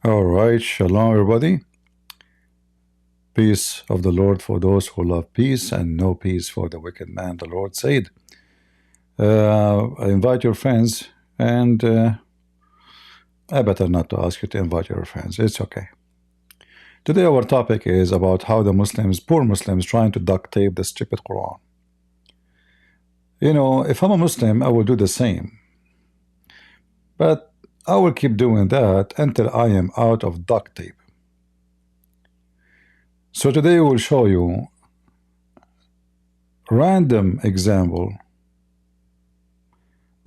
All right, shalom, everybody. Peace of the Lord for those who love peace, and no peace for the wicked man, the Lord said. Invite your friends, and I better not to ask you to invite your friends. It's okay. Today our topic is about how the Muslims, poor Muslims, trying to duct tape the stupid Quran. You know, if I'm a Muslim, I will do the same. But I will keep doing that until I am out of duct tape. So today we will show you random example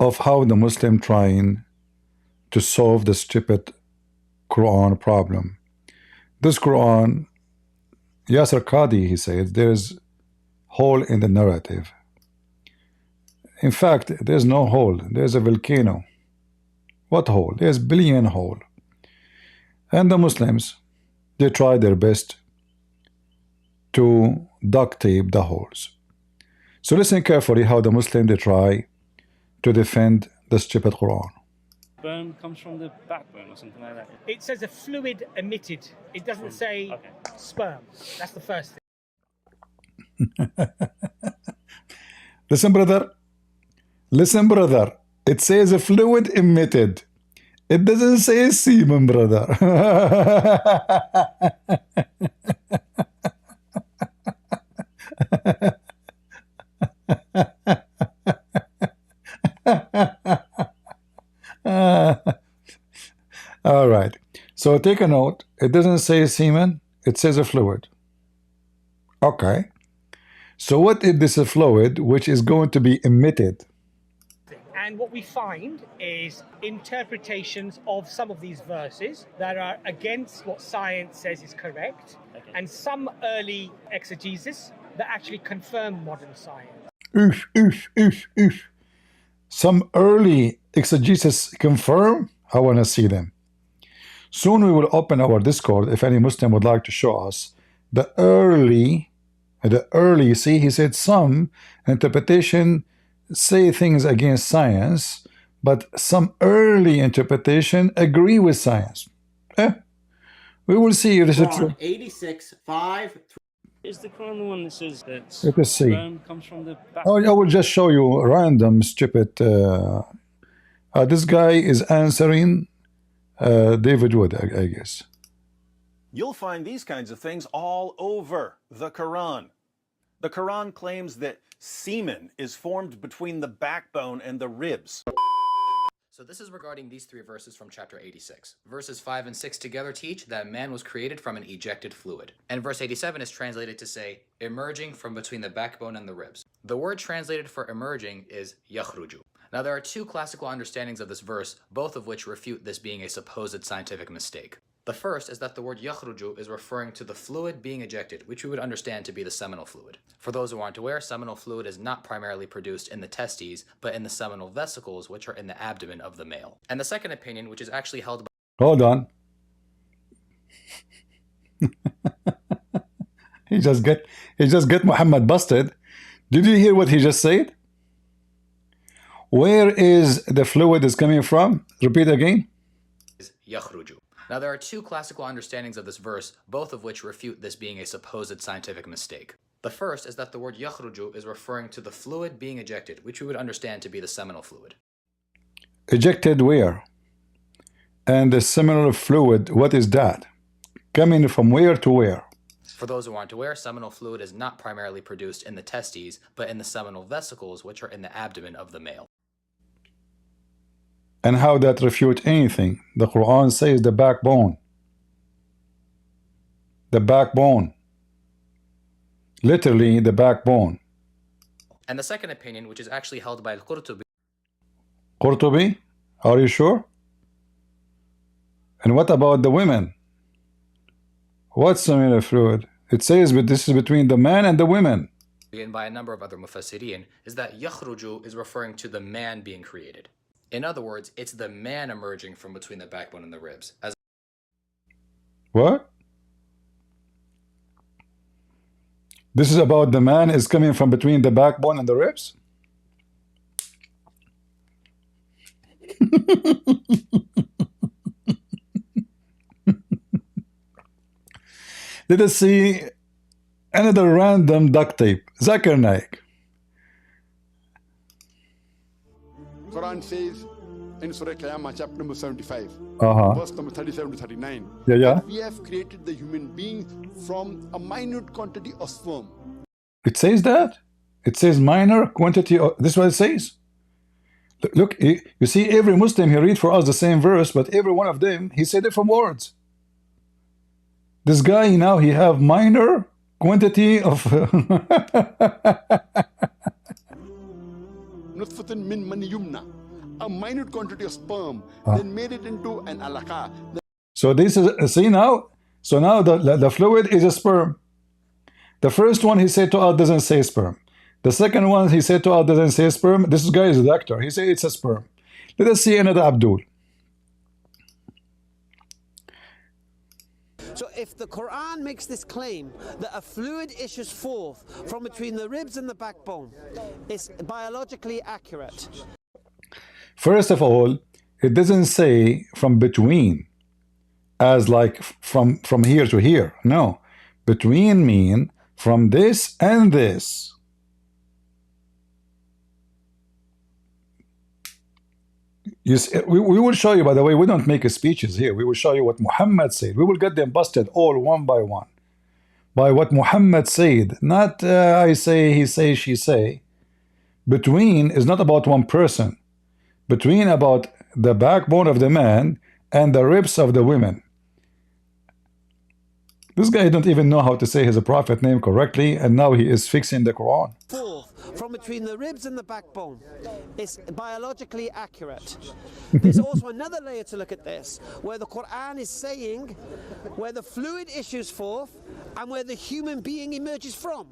of how the Muslim trying to solve the stupid Quran problem. This Quran, Yasser Qadi, he says, there's hole in the narrative. In fact, there's no hole. There's a volcano. What hole? There's billion hole. And the Muslims, they try their best to duct tape the holes. So listen carefully how the Muslims, they try to defend the stupid Quran. Sperm comes from the backbone or something like that. It says a fluid emitted. It doesn't say sperm. That's the first thing. Listen, brother. Listen, brother. It says a fluid emitted. It doesn't say semen, brother. All right. So take a note. It doesn't say semen. It says a fluid. Okay. So what is this fluid which is going to be emitted? And what we find is interpretations of some of these verses that are against what science says is correct, and some early exegesis that actually confirm modern science. Some early exegesis confirm. I want to see them. Soon we will open our Discord if any Muslim would like to show us the early, see, he said some interpretation say things against science, but some early interpretation agree with science. We will see if this is true. 86:5. Is the Quran the one that says that Let us see. sperm comes from the Oh, backbone? I will just show you random stupid. This guy is answering David Wood, I guess. You'll find these kinds of things all over the Quran. The Quran claims that semen is formed between the backbone and the ribs. So this is regarding these three verses from chapter 86. Verses 5 and 6 together teach that man was created from an ejected fluid. And verse 87 is translated to say, emerging from between the backbone and the ribs. The word translated for emerging is yakhruju. Now there are two classical understandings of this verse, both of which refute this being a supposed scientific mistake. The first is that the word yakhruju is referring to the fluid being ejected, which we would understand to be the seminal fluid. For those who aren't aware, seminal fluid is not primarily produced in the testes, but in the seminal vesicles, which are in the abdomen of the male. And the second opinion, which is actually held by... Hold on. he just get Muhammad busted. Did you hear what he just said? Where is the fluid is coming from? Repeat again. is yakhruju. Now there are two classical understandings of this verse, both of which refute this being a supposed scientific mistake. The first is that the word yakhruju is referring to the fluid being ejected, which we would understand to be the seminal fluid. Ejected where? And the seminal fluid, what is that? Coming from where to where? For those who aren't aware, seminal fluid is not primarily produced in the testes, but in the seminal vesicles, which are in the abdomen of the male. And how that refute anything? The Quran says the backbone. The backbone. Literally the backbone. And the second opinion, which is actually held by Al-Qurtubi. Qurtubi? Are you sure? And what about the women? What's seminal fluid? It says but this is between the man and the women. And by a number of other mufassirin, is that yakhruju is referring to the man being created. In other words, it's the man emerging from between the backbone and the ribs. As What? This is about the man is coming from between the backbone and the ribs? Let us see another random duct tape. Zakir Naik. Quran says in Surah Qiyamah, chapter number 75, verse number 37 to 39, Yeah. we have created the human being from a minute quantity of sperm. It says that? It says minor quantity of, this is what it says. Look, you see, every Muslim, he read for us the same verse, but every one of them, he said different words. This guy now, he have minor quantity of Nutfatun min mani yumna, a minute quantity of sperm, then made it into an alaqa. So this is, see now, so now the fluid is a sperm. The first one he said to us doesn't say sperm. The second one he said to us doesn't say sperm. This guy is a doctor. He said it's a sperm. Let us see another Abdul. So if the Quran makes this claim that a fluid issues forth from between the ribs and the backbone, it's biologically accurate. First of all, it doesn't say from between, as like from here to here. No, between mean from this and this. You see, we will show you, by the way, we don't make speeches here. We will show you what Muhammad said. We will get them busted all one by one. By what Muhammad said. Not I say, he say, she say. Between is not about one person. Between about the backbone of the man and the ribs of the women. This guy don't even know how to say his prophet name correctly, and now he is fixing the Quran. Forth from between the ribs and the backbone, it's biologically accurate. There's also another layer to look at this, where the Quran is saying where the fluid issues forth and where the human being emerges from,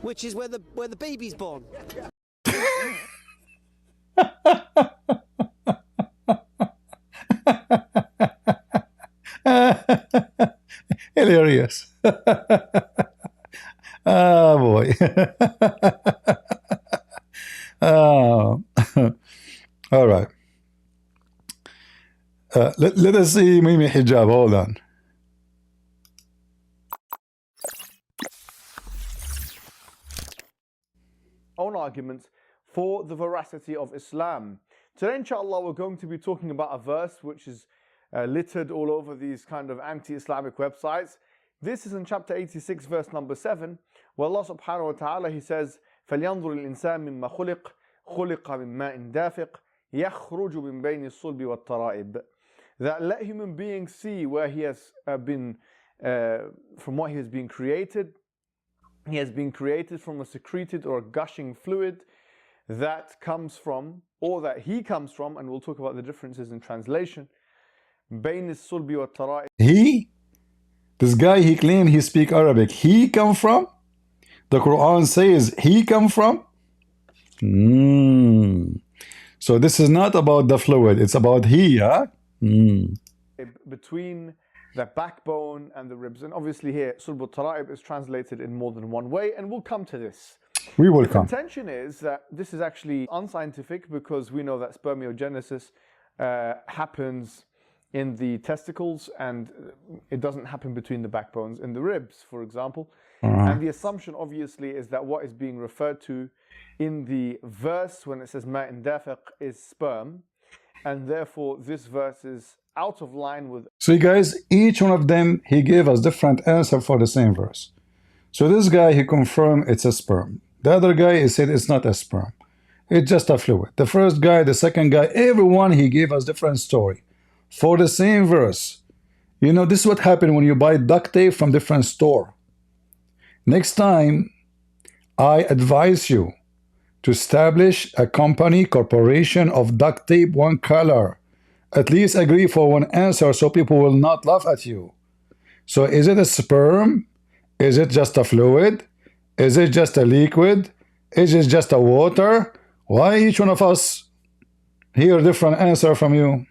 which is where the baby's born. Hilarious. Ah, boy. All right. Let us see Mimi Hijab. Hold on. Own arguments for the veracity of Islam. Today, inshallah, we're going to be talking about a verse which is littered all over these kind of anti-Islamic websites. This is in chapter 86, verse number 7, where Allah subhanahu wa ta'ala, He says, فَلْيَنْظُرِ الْإِنسَانِ مِمَّا خُلِقَ مِنْ مَاءٍ دَافِقٍ يَخْرُجُ مِنْ بَيْنِ الصُّلْبِ وَالتَّرَائِبِ. That let human beings see where he has been, from what he has been created. He has been created from a secreted or a gushing fluid that comes from, or that he comes from, and we'll talk about the differences in translation. بَيْنِ الصُّلْبِ وَالتَّرَائِبِ. He? This guy, he claimed he speak Arabic. He come from? The Quran says he come from? So this is not about the fluid. It's about he, huh? Between the backbone and the ribs. And obviously here, sulb al-tara'ib is translated in more than one way, and we'll come to this. We will The come. contention is that this is actually unscientific, because we know that spermiogenesis happens in the testicles, and it doesn't happen between the backbones in the ribs, for example. And the assumption obviously is that what is being referred to in the verse when it says ma'in dafiq is sperm, and therefore this verse is out of line with. So you guys, each one of them, he gave us different answer for the same verse. So this guy, he confirmed it's a sperm. The other guy, he said it's not a sperm. It's just a fluid. The first guy, the second guy, everyone, he gave us different story for the same verse. You know, this is what happened when you buy duct tape from different store. Next time, I advise you to establish a company, corporation of duct tape, one color. At least agree for one answer so people will not laugh at you. So is it a sperm? Is it just a fluid? Is it just a liquid? Is it just a water? Why each one of us hear a different answer from you?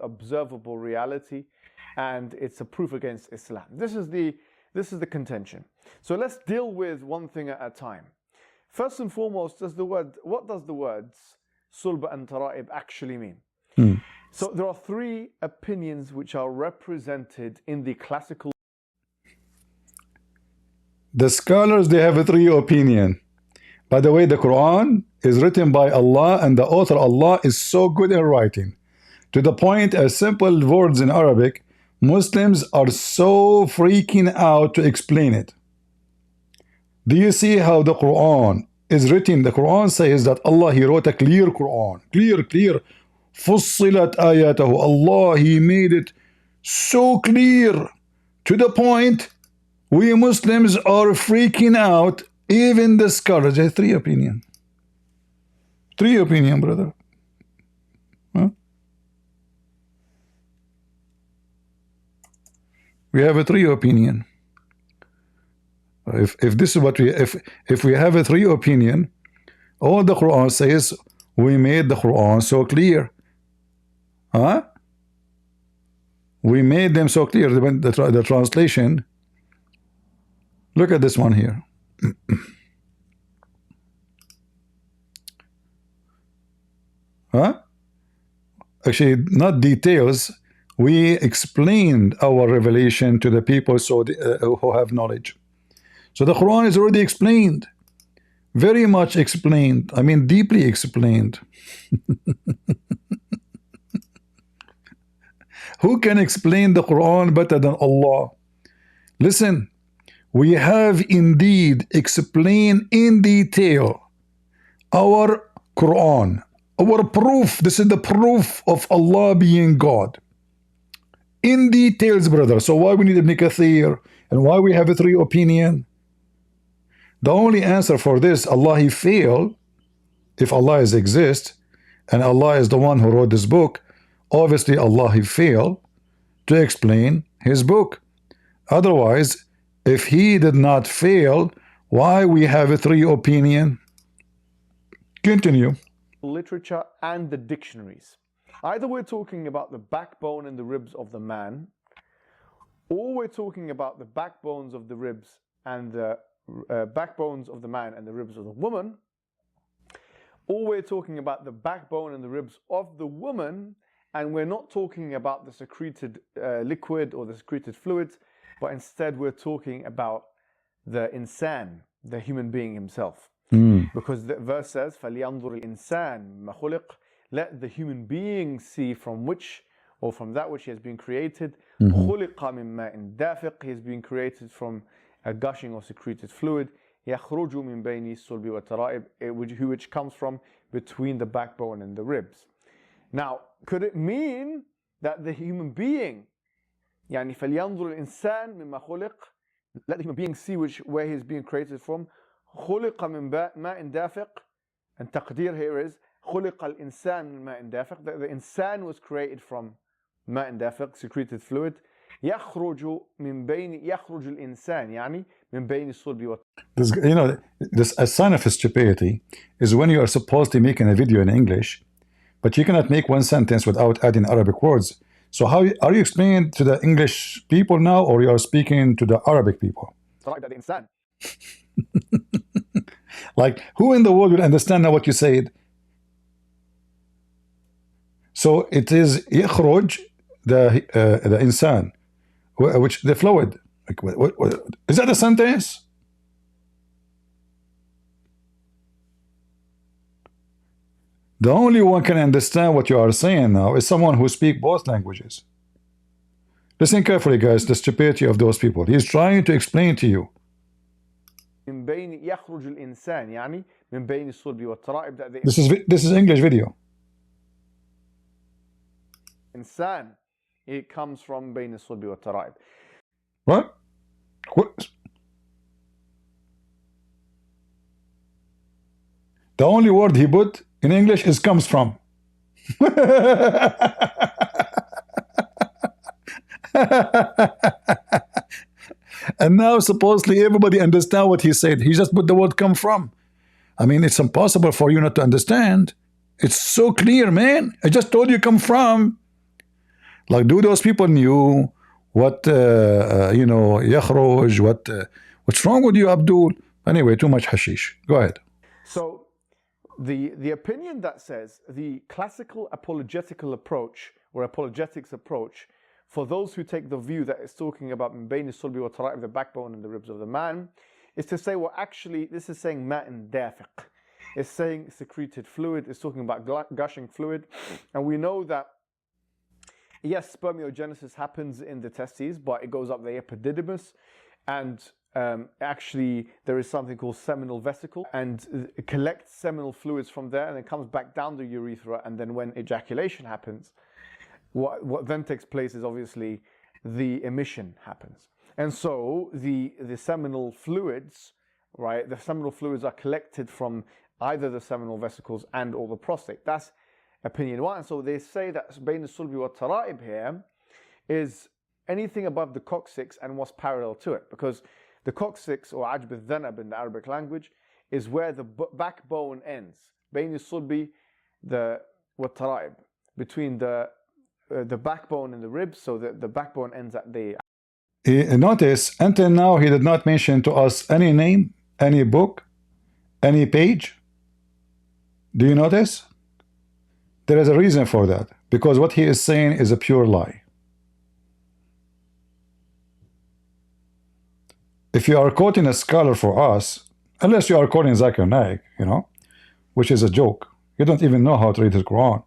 Observable reality, and it's a proof against Islam. This is the contention. So let's deal with one thing at a time. First and foremost, what does the words sulb and tara'ib actually mean? So there are three opinions which are represented in the classical. The scholars, they have a three opinion. By the way, the Quran is written by Allah, and the author Allah is so good in writing. To the point, as simple words in Arabic, Muslims are so freaking out to explain it. Do you see how the Quran is written? The Quran says that Allah, He wrote a clear Quran. Clear. فُصِّلَتْ آيَاتَهُ. Allah, He made it so clear. To the point, we Muslims are freaking out. Even the scholars have three opinion. Three opinion, brother. Huh? We have a three opinion. If this is what if we have a three opinion, all the Quran says we made the Quran so clear. Huh? We made them so clear. The translation. Look at this one here. Huh? Actually, not details. We explained our revelation to the people so who have knowledge. So the Quran is already explained, very much explained. I mean, deeply explained. Who can explain the Quran better than Allah? Listen, we have indeed explained in detail our Quran, our proof. This is the proof of Allah being God. In details, brother. So why we need Ibn Kathir and why we have a three opinion? The only answer for this, Allah, He failed. If Allah is exist and Allah is the one who wrote this book, obviously Allah, He failed to explain His book. Otherwise, if He did not fail, why we have a three opinion? Continue. Literature and the dictionaries. Either we're talking about the backbone and the ribs of the man, or we're talking about the backbones of the ribs and the backbones of the man and the ribs of the woman, or we're talking about the backbone and the ribs of the woman, and we're not talking about the secreted liquid or the secreted fluids, but instead we're talking about the insan, the human being himself. Because the verse says, فَلْيَنْظُرِ الْإِنسَانِ مَا خُلِقَ. Let the human being see from which, or from that which he has been created. خُلِقَ مِن مَاءٍ دَافِقٍ. He has been created from a gushing or secreted fluid. يَخْرُجُ مِن بَيْنِ الصُّلْبِ وَالتَّرَائِبِ, which comes from between the backbone and the ribs. Now, could it mean that the human being, يعني فَلْيَنْظُرِ الْإِنسَانِ مِمَّا خُلِقَ, let the human being see where he is being created from. خُلِقَ مِن مَاءٍ دَافِقٍ. And taqdeer here is خُلِقَ الْإِنسَانِ مِن مَاءٍ دَافِقٍ. The insan was created from ماء دافق, secreted fluid. يخرج الإنسان يعني من بين الصلب. This, you know, this a sign of stupidity is when you are supposed to make a video in English, but you cannot make one sentence without adding Arabic words. So how are you explaining to the English people now, or you are speaking to the Arabic people? Like, who in the world will understand now what you said? So it is يخرج the insan, which the fluid. Like, what, is that a sentence? The only one can understand what you are saying now is someone who speaks both languages. Listen carefully, guys, the stupidity of those people. He's trying to explain to you. This is English video. Insan, it comes from بين الصلب والترائب. What? The only word he put in English is comes from. And now supposedly everybody understand what he said. He just put the word come from. I mean, it's impossible for you not to understand. It's so clear, man. I just told you come from. Like, do those people knew what, you know, yakhruj, what's wrong with you, Abdul? Anyway, too much hashish. Go ahead. So, the opinion that says the classical apologetical approach or apologetics approach, for those who take the view that it's talking about bayni sulbi wa tara'ib, the backbone and the ribs of the man, is to say, well, actually, this is saying ma'in dafiq. It's saying secreted fluid. It's talking about gushing fluid. And we know that, yes, spermiogenesis happens in the testes, but it goes up the epididymis. And actually, there is something called seminal vesicle, and it collects seminal fluids from there, and it comes back down the urethra. And then when ejaculation happens, what then takes place is obviously the emission happens. And so the seminal fluids, right, the seminal fluids are collected from either the seminal vesicles and or the prostate. That's opinion one. And so they say that bayna sulbi wa tara'ib here is anything above the coccyx and what's parallel to it, because the coccyx, or ajb al-dhanab in the Arabic language, is where the backbone ends. Bayna sulbi wa tara'ib, between the backbone and the ribs, so that the backbone ends at the... Notice, until now, he did not mention to us any name, any book, any page. Do you notice? There is a reason for that, because what he is saying is a pure lie. If you are quoting a scholar for us, unless you are quoting Zakir Naik, you know, which is a joke, you don't even know how to read the Quran.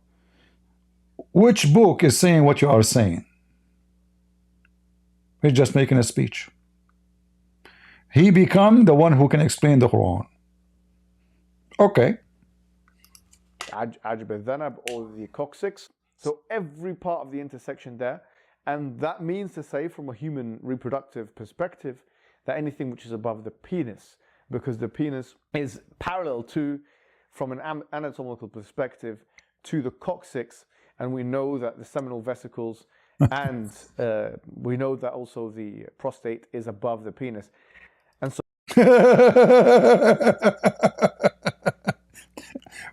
Which book is saying what you are saying? He's just making a speech. He become the one who can explain the Quran. Okay. Ajb al-dhanab, or the coccyx. So every part of the intersection there. And that means to say, from a human reproductive perspective, that anything which is above the penis, because the penis is parallel to, from an anatomical perspective, to the coccyx. And we know that the seminal vesicles and we know that also the prostate is above the penis. And so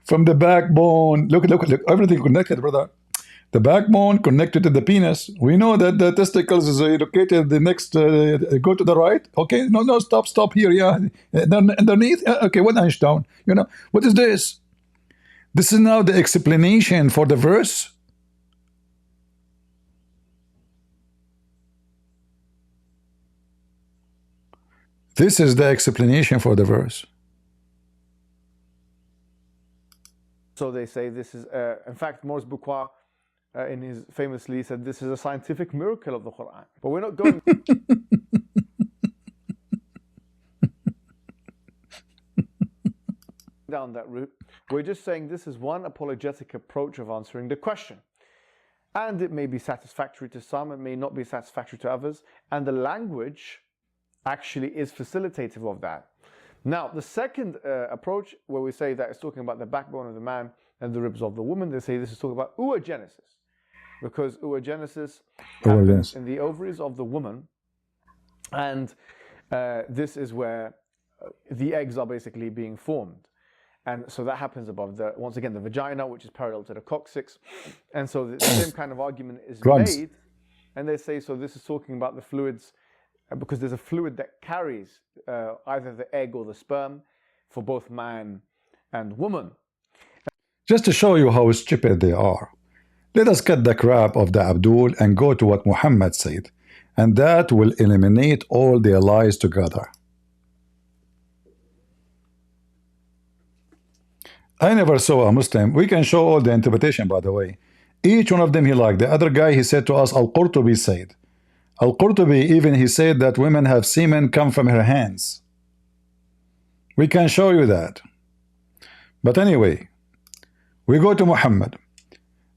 from the backbone, look, everything connected, brother. The backbone connected to the penis. We know that the testicles is located the next, go to the right. Okay, no, stop here, yeah. Underneath, okay, 1 inch down. You know, what is this? This is now the explanation for the verse. This is the explanation for the verse. So they say this is, in fact, Maurice Bucquois, in his famously said, this is a scientific miracle of the Quran. But we're not going down that route. We're just saying this is one apologetic approach of answering the question. And it may be satisfactory to some, it may not be satisfactory to others. And the language actually is facilitative of that. Now, the second approach, where we say that it's talking about the backbone of the man and the ribs of the woman, they say this is talking about oogenesis, because oogenesis happens in the ovaries of the woman, and this is where the eggs are basically being formed. And so that happens above the, once again, the vagina, which is parallel to the coccyx. And so the same kind of argument is made, and they say, so this is talking about the fluids, because there's a fluid that carries either the egg or the sperm for both man and woman. Just to show you how stupid they are, let us cut the crap of the Abdul and go to what Muhammad said, and that will eliminate all their lies together. I never saw a Muslim. We can show all the interpretation, by the way. Each one of them he liked. The other guy, he said to us, Al-Qurtubi said. Al-Qurtubi, even he said that women have semen come from her hands. We can show you that. But anyway, we go to Muhammad.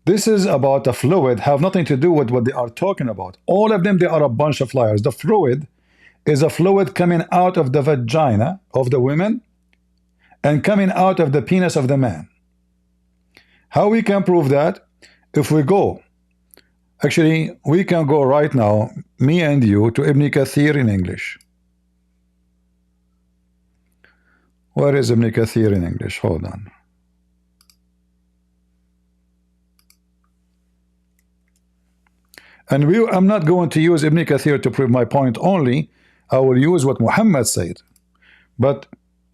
This is about a fluid, have nothing to do with what they are talking about. All of them, they are a bunch of liars. The fluid is a fluid coming out of the vagina of the women and coming out of the penis of the man. How we can prove that? If we go, actually, we can go right now, me and you, to Ibn Kathir in English. Where is Ibn Kathir in English? Hold on. And I'm not going to use Ibn Kathir to prove my point only. I will use what Muhammad said. But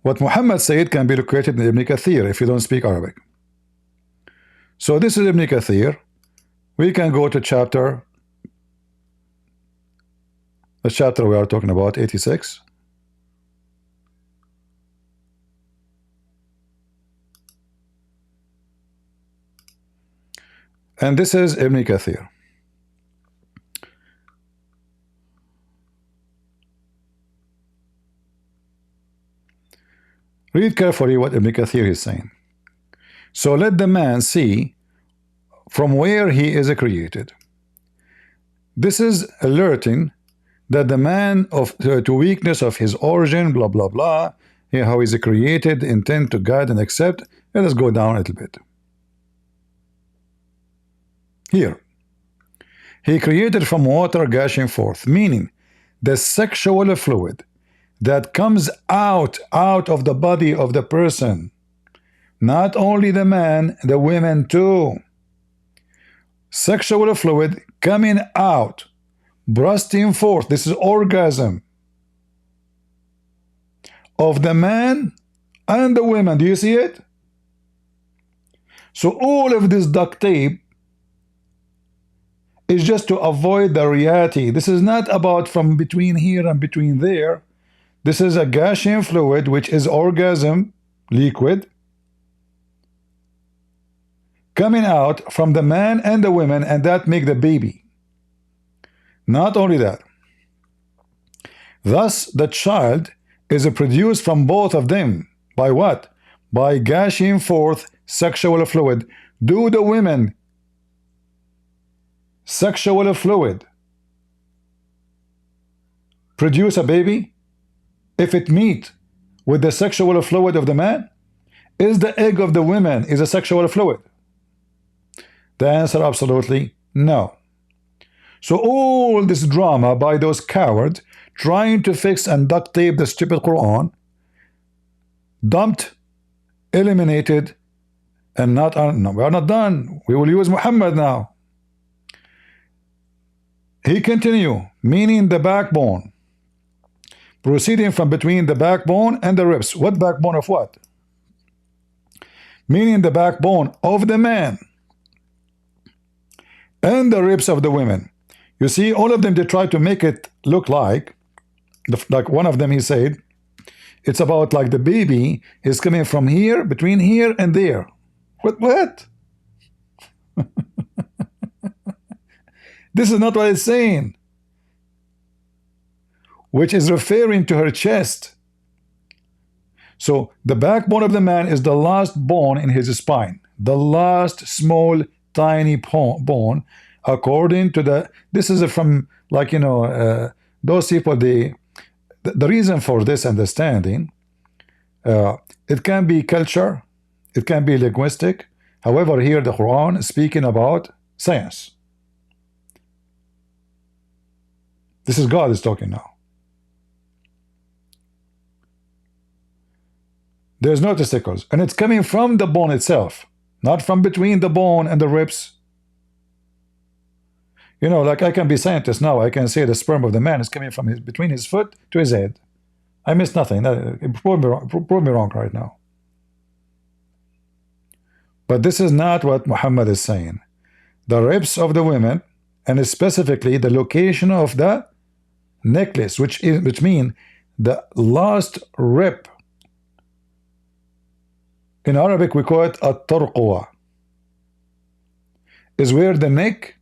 what Muhammad said can be located in Ibn Kathir if you don't speak Arabic. So this is Ibn Kathir. We can go to chapter, the chapter we are talking about, 86. And this is Ibn Kathir. Read carefully what Ibn Kathir is saying. So let the man see from where he is created. This is alerting that the man to weakness of his origin, blah blah blah, how he's created, intent to guide and accept. Let us go down a little bit. Here, he created from water gushing forth, meaning the sexual fluid that comes out of the body of the person. Not only the man, the women too. Sexual fluid coming out, bursting forth. This is orgasm of the man and the women. Do you see it? So all of this duct tape is just to avoid the reality. This is not about from between here and between there. This is a gushing fluid, which is orgasm liquid, coming out from the man and the women, and that make the baby. Not only that, thus the child is produced from both of them. By what? By gushing forth sexual fluid. Do the women sexual fluid produce a baby? If it meet with the sexual fluid of the man, is the egg of the women is a sexual fluid? The answer, absolutely no. So all this drama by those cowards trying to fix and duct tape the stupid Quran, dumped, eliminated, and not no, we are not done. We will use Muhammad now. He continue, meaning the backbone, proceeding from between the backbone and the ribs. What backbone of what? Meaning the backbone of the man and the ribs of the women. You see, all of them, they try to make it look like one of them, he said, it's about like the baby is coming from here, between here and there. What? This is not what it's saying. Which is referring to her chest. So the backbone of the man is the last bone in his spine. The last small tiny bone, according to the, this is from, like, you know, those people, the reason for this understanding, it can be culture, it can be linguistic. However, here the Quran is speaking about science. This is God is talking now. There's no testicles, and it's coming from the bone itself, not from between the bone and the ribs. You know, like I can be scientist now. I can say the sperm of the man is coming from between his foot to his head. I missed nothing. Prove me wrong right now. But this is not what Muhammad is saying. The ribs of the women, and specifically the location of the necklace, which means the last rib. In Arabic, we call it at-tarquwa, is where the neck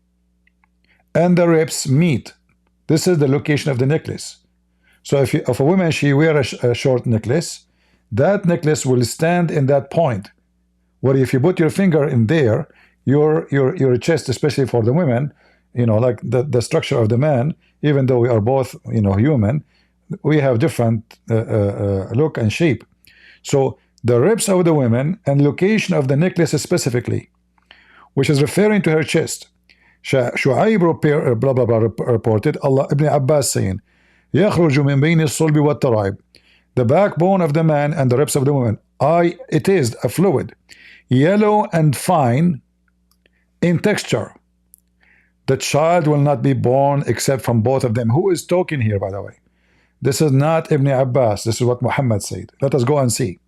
and the ribs meet. This is the location of the necklace. So if a woman, she wears a short necklace, that necklace will stand in that point. Where if you put your finger in there, your chest, especially for the women, you know, like the structure of the man, even though we are both, you know, human, we have different look and shape. So the ribs of the women and location of the necklace specifically, which is referring to her chest. Shu'aib blah blah blah reported Allah Ibn Abbas saying, يخرج من بين الصلب والترائب, the backbone of the man and the ribs of the woman. It is a fluid, yellow and fine in texture. The child will not be born except from both of them. Who is talking here, by the way? This is not Ibn Abbas. This is what Muhammad said. Let us go and see.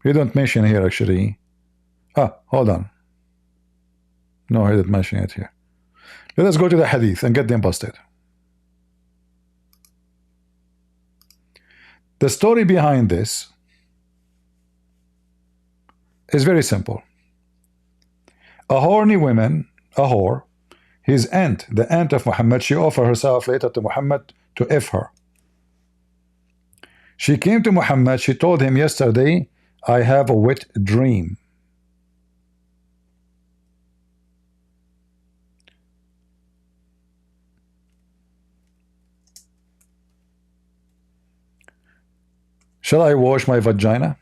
He don't mention here actually. Hold on. No, he didn't mention it here. Let us go to the hadith and get them busted. The story behind this is very simple. A horny woman, a whore, his aunt, the aunt of Muhammad, she offered herself later to Muhammad to F her. She came to Muhammad, she told him, yesterday I have a wet dream. Shall I wash my vagina?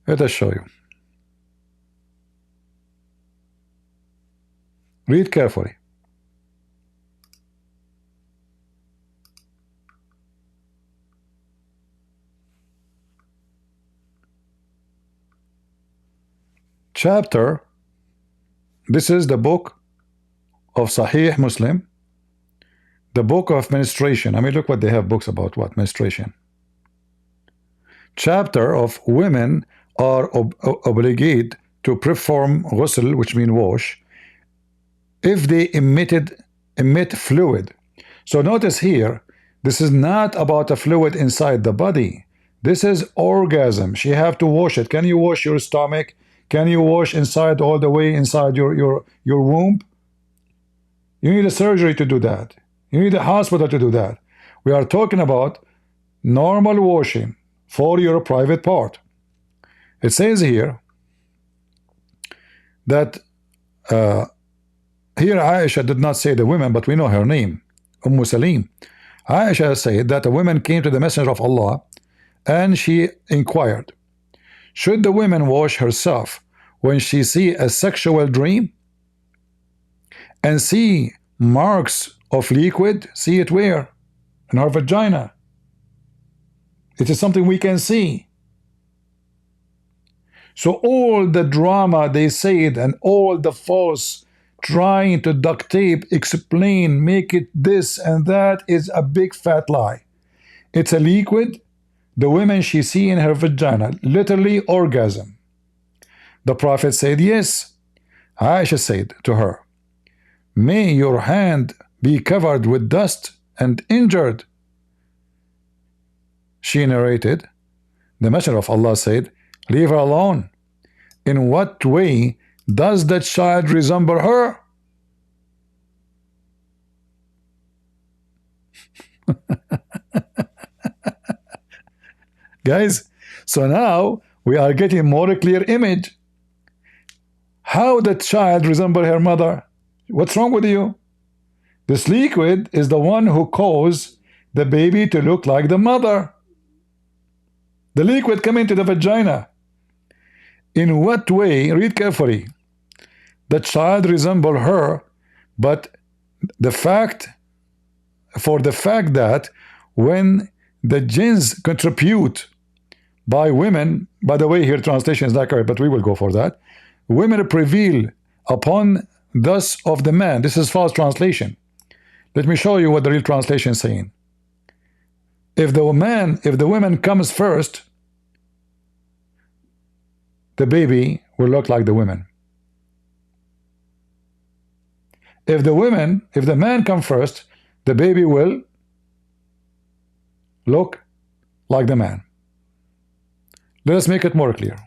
Let us show you. Read carefully. Chapter. This is the book of Sahih Muslim, the book of menstruation. I mean, look what they have books about what? Menstruation. Chapter of women are obligated to perform ghusl, which means wash, if they emit fluid. So notice here, this is not about a fluid inside the body. This is orgasm. She have to wash it. Can you wash your stomach? Can you wash inside, all the way inside your womb? You need a surgery to do that. You need a hospital to do that. We are talking about normal washing for your private part. It says here that here Aisha did not say the women, but we know her name, Salim. Aisha said that a woman came to the Messenger of Allah and she inquired, should the woman wash herself when she see a sexual dream and see marks of liquid? See it where? In her vagina. It is something we can see. So all the drama they said and all the false trying to duct tape, explain, make it this and that is a big fat lie. It's a liquid. The women she see in her vagina, literally orgasm. The Prophet said yes. Aisha said to her, may your hand be covered with dust and injured. She narrated, the Messenger of Allah said, leave her alone. In what way does that child resemble her? Guys, so now we are getting more clear image. How the child resemble her mother? What's wrong with you? This liquid is the one who caused the baby to look like the mother. The liquid come into the vagina. In what way, read carefully, the child resemble her, but the fact that when the jinns contribute by women, by the way, here translation is not correct, but we will go for that. Women prevail upon thus of the man. This is false translation. Let me show you what the real translation is saying. If the woman comes first, the baby will look like the women. If the man comes first, the baby will look like the man. Let us make it more clear.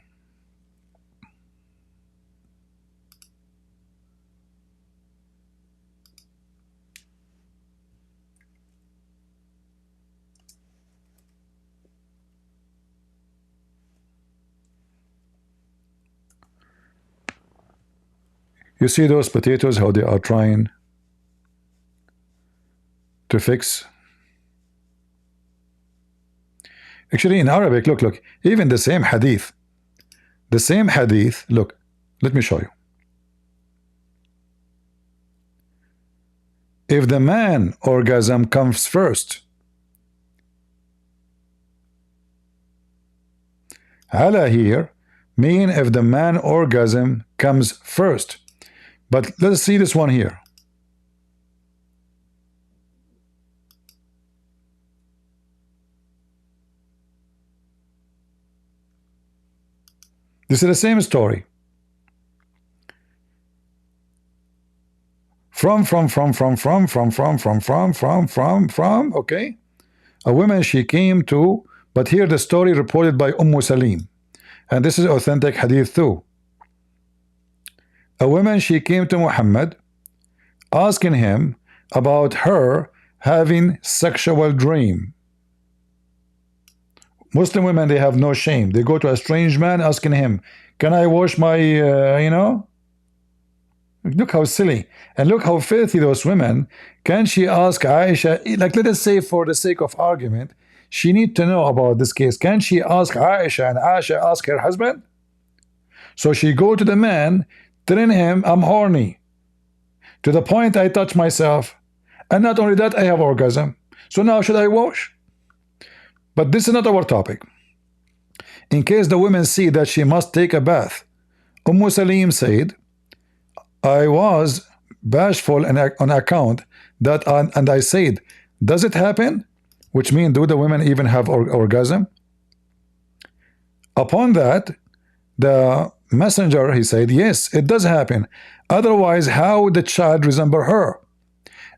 You see those potatoes, how they are trying to fix? Actually, in Arabic, look, even the same hadith, look, let me show you. If the man orgasm comes first, ala here mean if the man orgasm comes first. But let's see this one here. This is the same story. Okay. A woman she came to, but here the story reported by Salim. And this is authentic hadith too. A woman she came to Muhammad asking him about her having sexual dream. Muslim women, they have no shame. They go to a strange man asking him, can I wash my, Look how silly. And look how filthy those women. Can she ask Aisha, like let us say for the sake of argument, she need to know about this case. Can she ask Aisha and Aisha ask her husband? So she go to the man, telling him, I'm horny. To the point I touch myself. And not only that, I have orgasm. So now should I wash? But this is not our topic. In case the women see that she must take a bath, Salim said, I was bashful on account that, and I said, does it happen? Which means, do the women even have orgasm? Upon that, the messenger, he said, yes, it does happen. Otherwise, how would the child resemble her?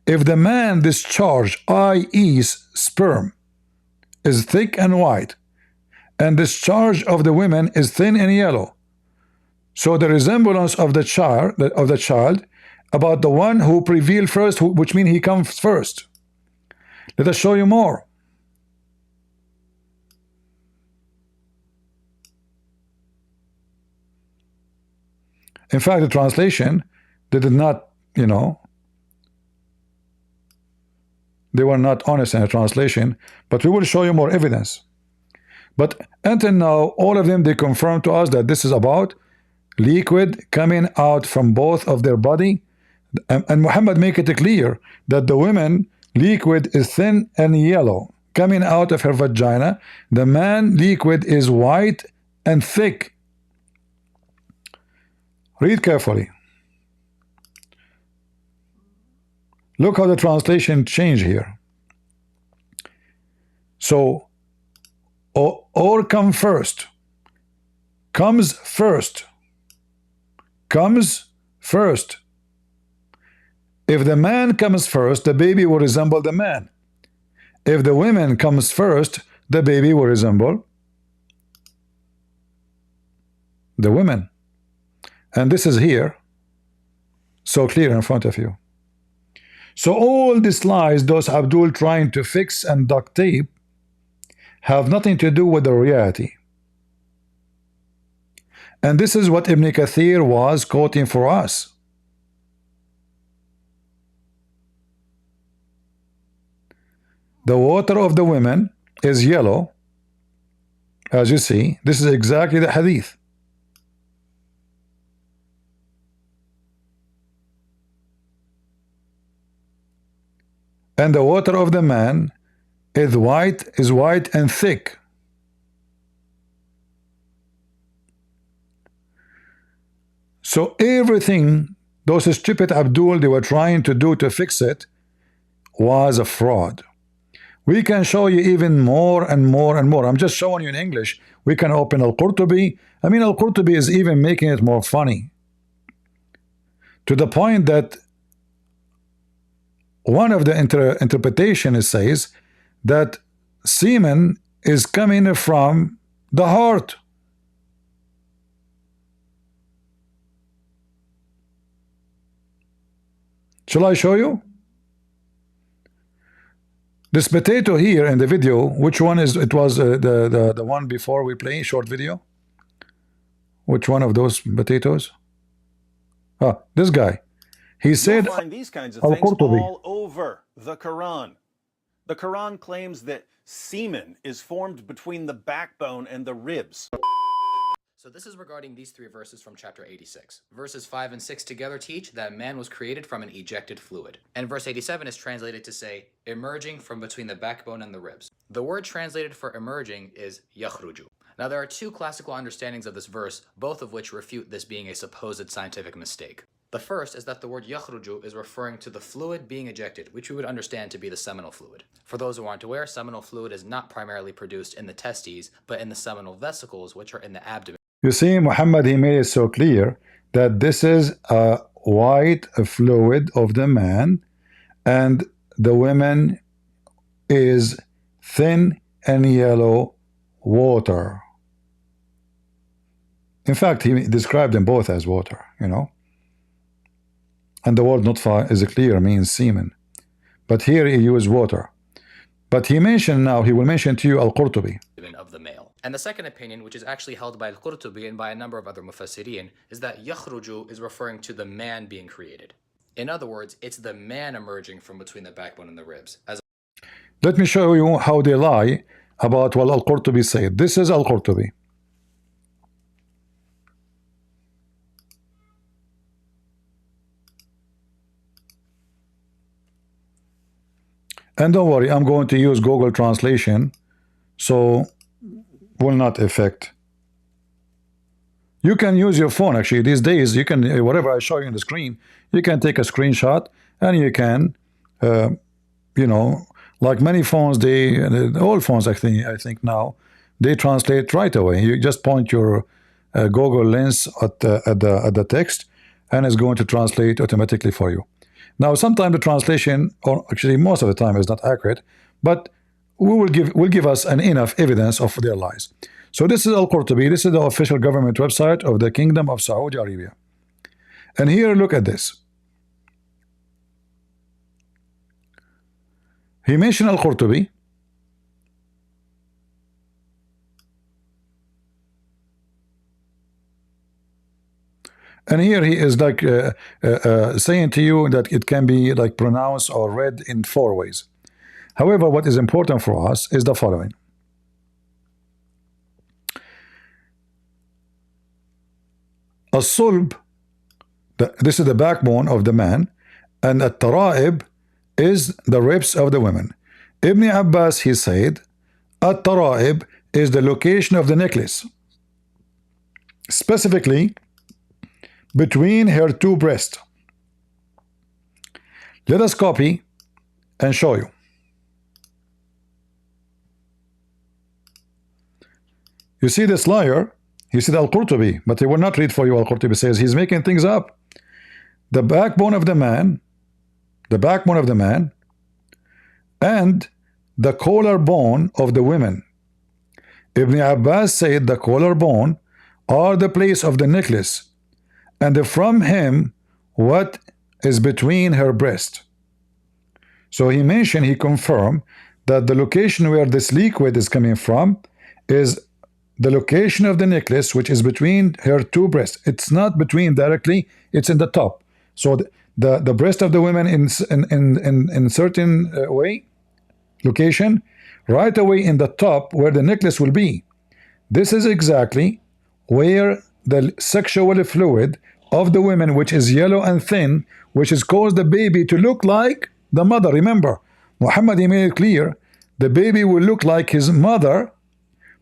If the man discharge, i.e. sperm, is thick and white, and discharge of the women is thin and yellow, so the resemblance of the child about the one who prevailed first, which means he comes first. Let us show you more. In fact, the translation, they did not, they were not honest in the translation, but we will show you more evidence. But until now, all of them, they confirm to us that this is about liquid coming out from both of their body, and Muhammad make it clear that the women liquid is thin and yellow coming out of her vagina. The man liquid is white and thick. Read carefully. Look how the translation changed here. So or come first, comes first, comes first. If the man comes first, the baby will resemble the man. If the woman comes first, the baby will resemble the women. And this is here, so clear in front of you. So all these lies those Abdul trying to fix and duct tape have nothing to do with the reality. And this is what Ibn Kathir was quoting for us. The water of the women is yellow, as you see. This is exactly the hadith. And the water of the man is white and thick. So everything those stupid Abdul they were trying to do to fix it was a fraud. We can show you even more and more and more. I'm just showing you in English. We can open Al-Qurtubi. I mean, Al-Qurtubi is even making it more funny, to the point that one of the interpretation says that semen is coming from the heart. Shall I show you? This potato here in the video, which one is it? Was the one before we play short video? Which one of those potatoes? Ah, this guy. He said, you'll find these kinds of things all over the Quran. The Quran claims that semen is formed between the backbone and the ribs. So this is regarding these three verses from chapter 86. Verses 5 and 6 together teach that man was created from an ejected fluid. And verse 87 is translated to say, emerging from between the backbone and the ribs. The word translated for emerging is yakhruju. Now there are two classical understandings of this verse, both of which refute this being a supposed scientific mistake. The first is that the word yakhruju is referring to the fluid being ejected, which we would understand to be the seminal fluid. For those who aren't aware, seminal fluid is not primarily produced in the testes, but in the seminal vesicles, which are in the abdomen. You see, Muhammad, he made it so clear that this is a white fluid of the man, and the women is thin and yellow water. In fact, he described them both as water, you know. And the word nutfa is clear, means semen. But here he used water. But he mentioned now, he will mention to you Al-Qurtubi. Of the male. And the second opinion, which is actually held by Al-Qurtubi and by a number of other mufassirin, is that yakhruju is referring to the man being created. In other words, it's the man emerging from between the backbone and the ribs. Let me show you how they lie about what Al-Qurtubi said. This is Al-Qurtubi. And don't worry, I'm going to use Google Translation, so will not affect. You can use your phone, actually. These days, you can, whatever I show you on the screen, you can take a screenshot, and you can, you know, like many phones, all phones, I think now, they translate right away. You just point your Google lens at the text, and it's going to translate automatically for you. Now, sometimes the translation, or actually most of the time, is not accurate, but will give us an enough evidence of their lies. So this is Al-Qurtubi. This is the official government website of the Kingdom of Saudi Arabia. And here, look at this. He mentioned Al-Qurtubi. And here he is like saying to you that it can be like pronounced or read in 4 ways. However, what is important for us is the following. As-sulb, this is the backbone of the man, and at-tara'ib is the ribs of the women. Ibn Abbas, he said, at-tara'ib is the location of the necklace, specifically between her 2 breasts. Let us copy and show you. You see this liar, he said Al-Qurtubi, but he will not read for you. Al-Qurtubi says he's making things up. The backbone of the man, and the collarbone of the women. Ibn Abbas said the collarbone are the place of the necklace, and from him what is between her breast. So he mentioned, he confirmed that the location where this liquid is coming from is the location of the necklace, which is between her 2 breasts. It's not between directly, it's in the top. So the breast of the woman in certain way, location, right away in the top where the necklace will be. This is exactly where the sexual fluid of the women, which is yellow and thin, which has caused the baby to look like the mother. Remember, Muhammad, he made it clear, the baby will look like his mother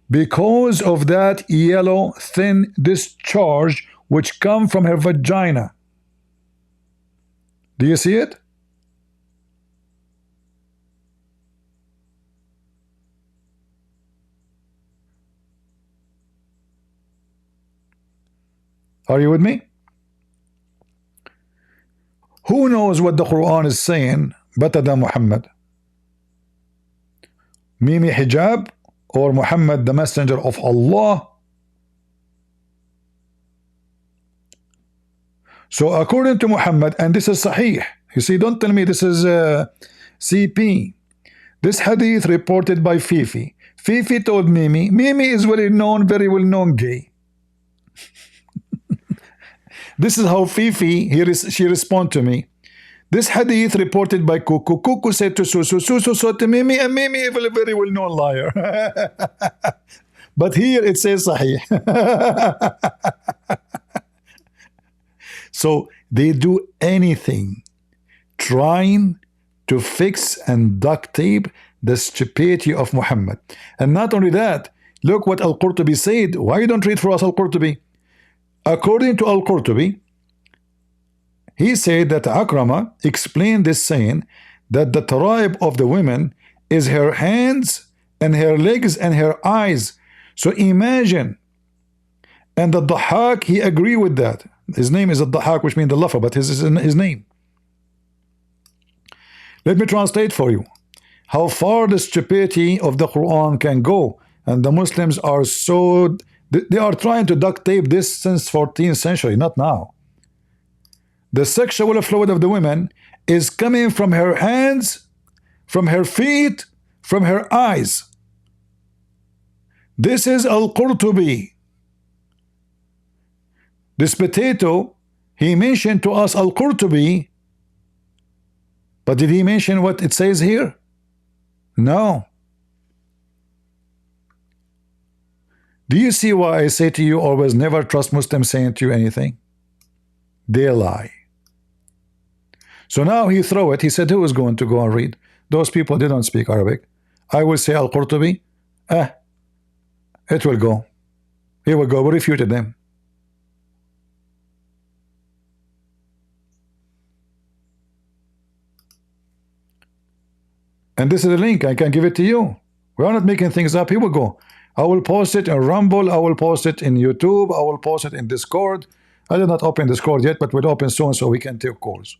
because of that yellow thin discharge which come from her vagina. Do you see it? Are you with me? Who knows what the Quran is saying better than Muhammad? Mimi Hijab or Muhammad, the messenger of Allah? So according to Muhammad, and this is Sahih, you see, don't tell me this is CP. This hadith reported by Fifi. Fifi told Mimi. Mimi is very well known gay. This is how Fifi, she responded to me. This hadith reported by Kuku. Kuku said to Susu. Susu said to Mimi, and Mimi is a very well known liar. But here it says Sahih. So they do anything trying to fix and duct tape the stupidity of Muhammad. And not only that, look what Al-Qurtubi said. Why you don't read for us Al-Qurtubi? According to Al-Qurtubi, he said that Akrama explained this saying that the tribe of the women is her hands and her legs and her eyes. So imagine, and the Dhahak, he agreed with that. His name is Dhahak, which means the lover, but his name. Let me translate for you how far the stupidity of the Quran can go. And the Muslims are so, they are trying to duct tape this since 14th century, not now. The sexual fluid of the women is coming from her hands, from her feet, from her eyes. This is Al-Qurtubi. This potato, he mentioned to us Al-Qurtubi, but did he mention what it says here? No. Do you see why I say to you always never trust Muslims saying to you anything? They lie. So now he threw it. He said, who is going to go and read? Those people, they don't speak Arabic. I will say Al-Qurtubi. It will go. He will go. We refuted them. And this is a link. I can give it to you. We are not making things up. He will go. I will post it in Rumble. I will post it in YouTube. I will post it in Discord. I did not open Discord yet, but we'll open soon so we can take calls.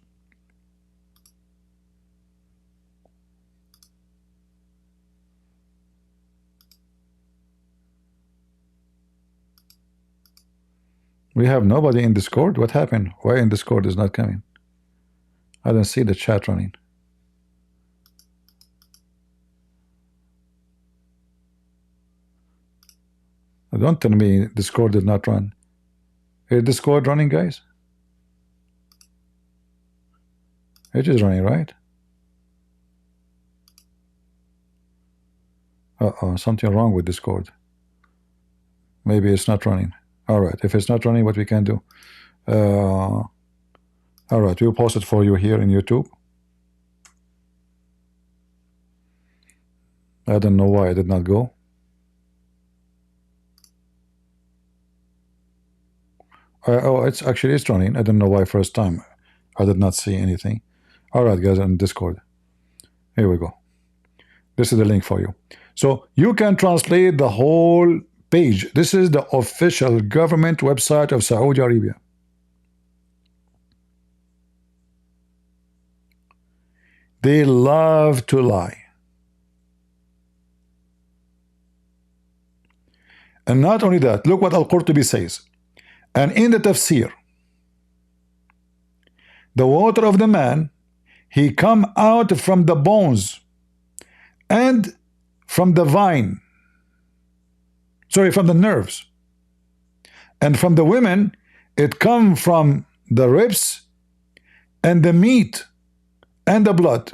We have nobody in Discord. What happened? Why in Discord is not coming? I don't see the chat running. Don't tell me Discord did not run. Is Discord running, guys? It is running, right? Uh-oh, something wrong with Discord. Maybe it's not running. All right, if it's not running, what we can do? All right, we'll post it for you here in YouTube. I don't know why it did not go. Oh, it's running. I don't know why first time I did not see anything. All right, guys, on Discord. Here we go. This is the link for you. So you can translate the whole page. This is the official government website of Saudi Arabia. They love to lie. And not only that, look what Al-Qurtubi says. And in the tafsir, the water of the man, he come out from the bones and from the vine. Sorry, from the nerves. And from the women, it come from the ribs and the meat and the blood.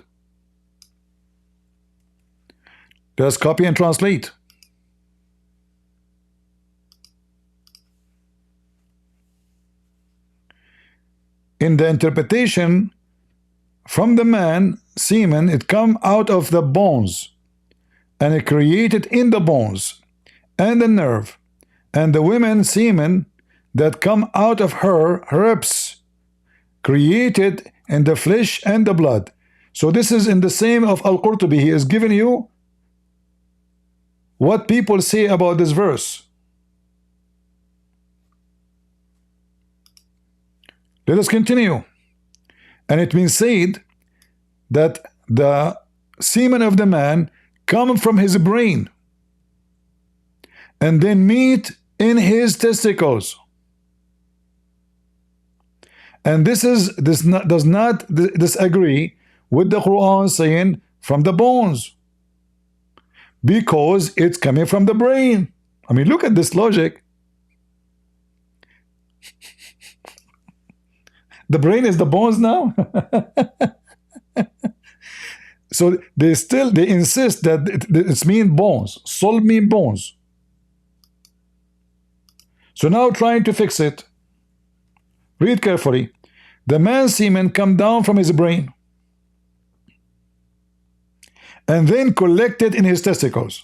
Just copy and translate. In the interpretation, from the man, semen, it come out of the bones, and it created in the bones and the nerve, and the women, semen, that come out of her ribs, created in the flesh and the blood. So this is in the same of Al-Qurtubi. He is giving you what people say about this verse. Let us continue. And it means said that the semen of the man come from his brain and then meet in his testicles. And this does not disagree with the Quran saying from the bones, because it's coming from the brain. I mean, look at this logic. The brain is the bones now. So they insist that it's mean bones. Soul mean bones. So now trying to fix it. Read carefully. The man's semen come down from his brain and then collected in his testicles.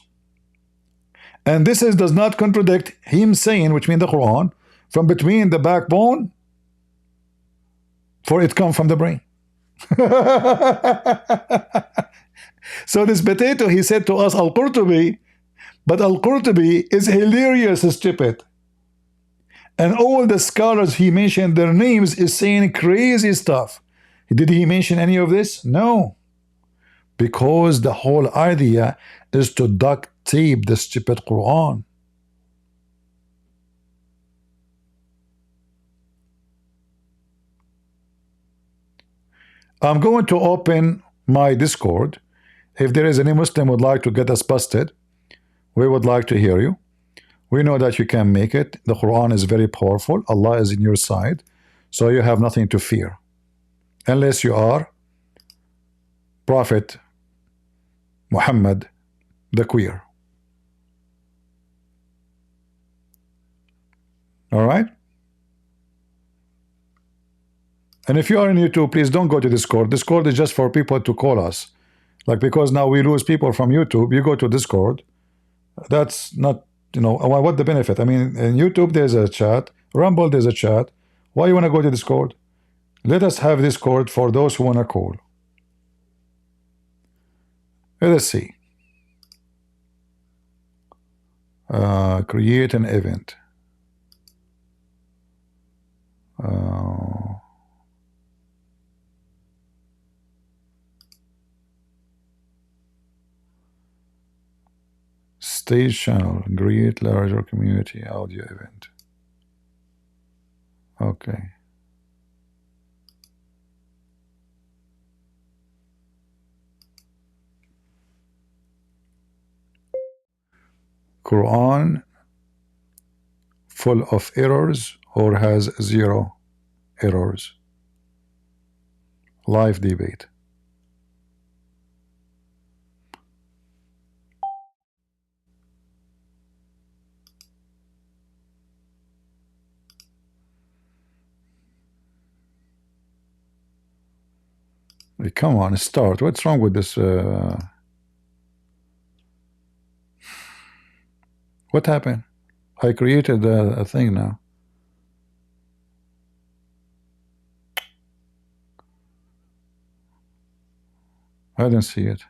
And this does not contradict him saying, which means the Quran, from between the backbone, for it comes from the brain. So this potato, he said to us, Al-Qurtubi, but Al-Qurtubi is hilarious stupid. And all the scholars he mentioned their names is saying crazy stuff. Did he mention any of this? No. Because the whole idea is to duct tape the stupid Quran. I'm going to open my Discord. If there is any Muslim would like to get us busted, we would like to hear you. We know that you can make it. The Quran is very powerful. Allah is in your side. So you have nothing to fear. Unless you are Prophet Muhammad the queer. Alright? And if you are in YouTube, please don't go to Discord. Discord is just for people to call us. Like, because now we lose people from YouTube, you go to Discord. That's not, you know, what the benefit? I mean, in YouTube there's a chat, Rumble there's a chat. Why you want to go to Discord? Let us have Discord for those who want to call. Let us see. Create an event. Stage channel, create larger community audio event. Okay. Quran full of errors or has 0 errors? Live debate. Hey, come on, start. What's wrong with this? What happened? I created a thing now. I didn't see it.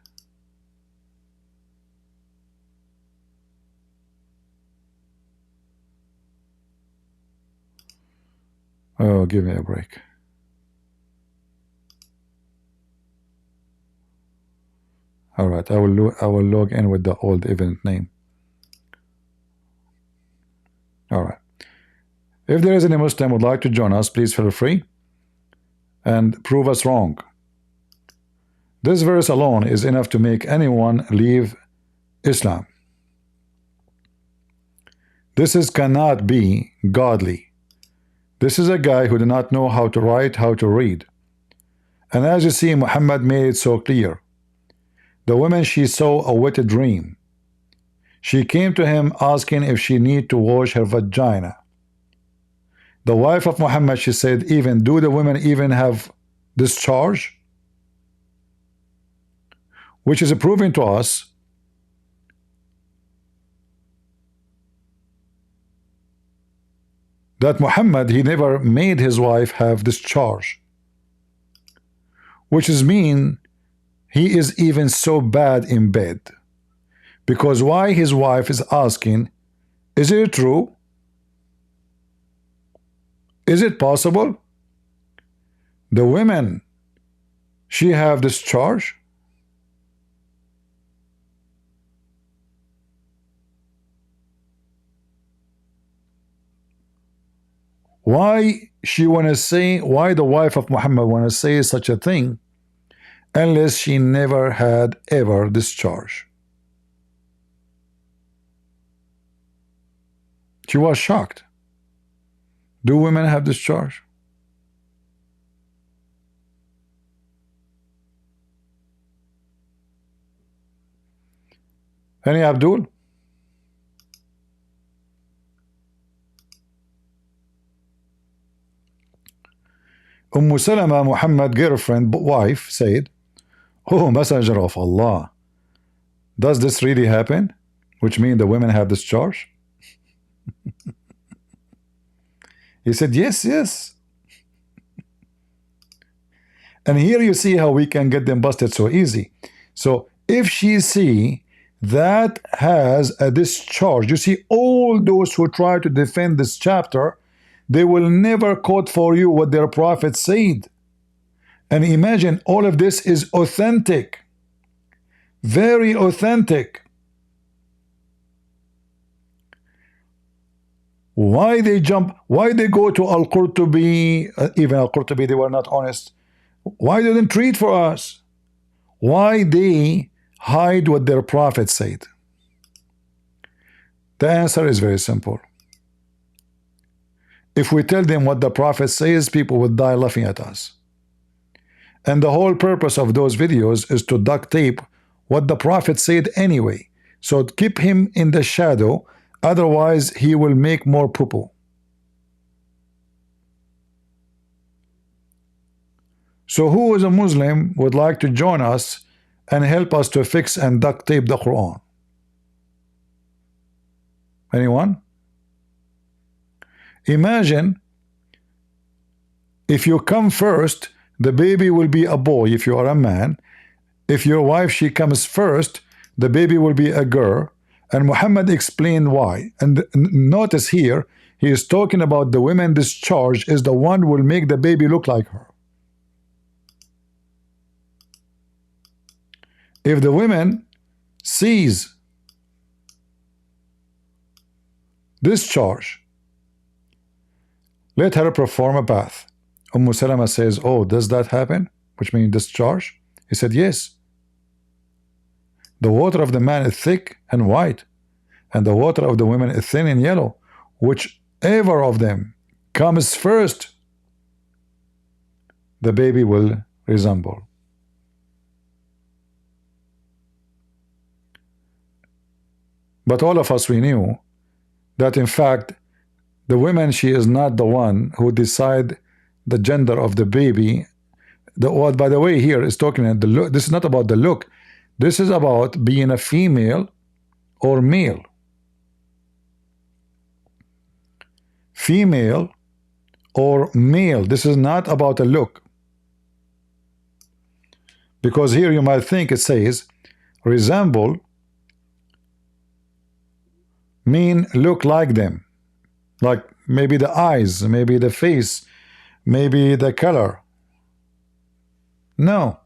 Oh, give me a break. All right, I will log in with the old event name. All right. If there is any Muslim would like to join us, please feel free and prove us wrong. This verse alone is enough to make anyone leave Islam. This cannot be godly. This is a guy who did not know how to write, how to read. And as you see, Muhammad made it so clear. The woman, she saw a wet dream. She came to him asking if she need to wash her vagina. The wife of Muhammad, she said, even do the women even have discharge? Which is proving to us that Muhammad, he never made his wife have discharge. Which is mean he is even so bad in bed. Because why his wife is asking, is it true? Is it possible? The women, she have discharge? Why she wanna say, why the wife of Muhammad wanna say such a thing unless she never had ever discharge? She was shocked. Do women have discharge? Any Abdul? Salama, Muhammad girlfriend, wife, said, "Oh, Messenger of Allah, does this really happen?" Which means the women have discharge? He said, yes, yes. And here you see how we can get them busted so easy. So if she see that has a discharge, you see all those who try to defend this chapter, they will never quote for you what their prophet said. And imagine all of this is authentic, very authentic. Why they jump? Why they go to Al-Qurtubi? Even Al-Qurtubi, they were not honest. Why they didn't treat for us? Why they hide what their prophet said? The answer is very simple. If we tell them what the prophet says, people will die laughing at us. And the whole purpose of those videos is to duct tape what the prophet said anyway. So keep him in the shadow, otherwise he will make more poo-poo. So who is a Muslim would like to join us and help us to fix and duct tape the Quran? Anyone? Imagine if you come first, the baby will be a boy if you are a man. If your wife, she comes first, the baby will be a girl. And Muhammad explained why. And notice here, he is talking about the women discharge is the one who will make the baby look like her. If the woman sees discharge, let her perform a bath. Salama says, oh, does that happen? Which means discharge? He said, yes. The water of the man is thick and white, and the water of the women is thin and yellow. Whichever of them comes first, the baby will resemble. But all of us, we knew that in fact the woman, she is not the one who decide the gender of the baby. By the way, here is talking at the look. This is not about the look. This is about being a female or male. Female or male. This is not about a look. Because here you might think it says resemble mean look like them. Like maybe the eyes, maybe the face, maybe the color. No.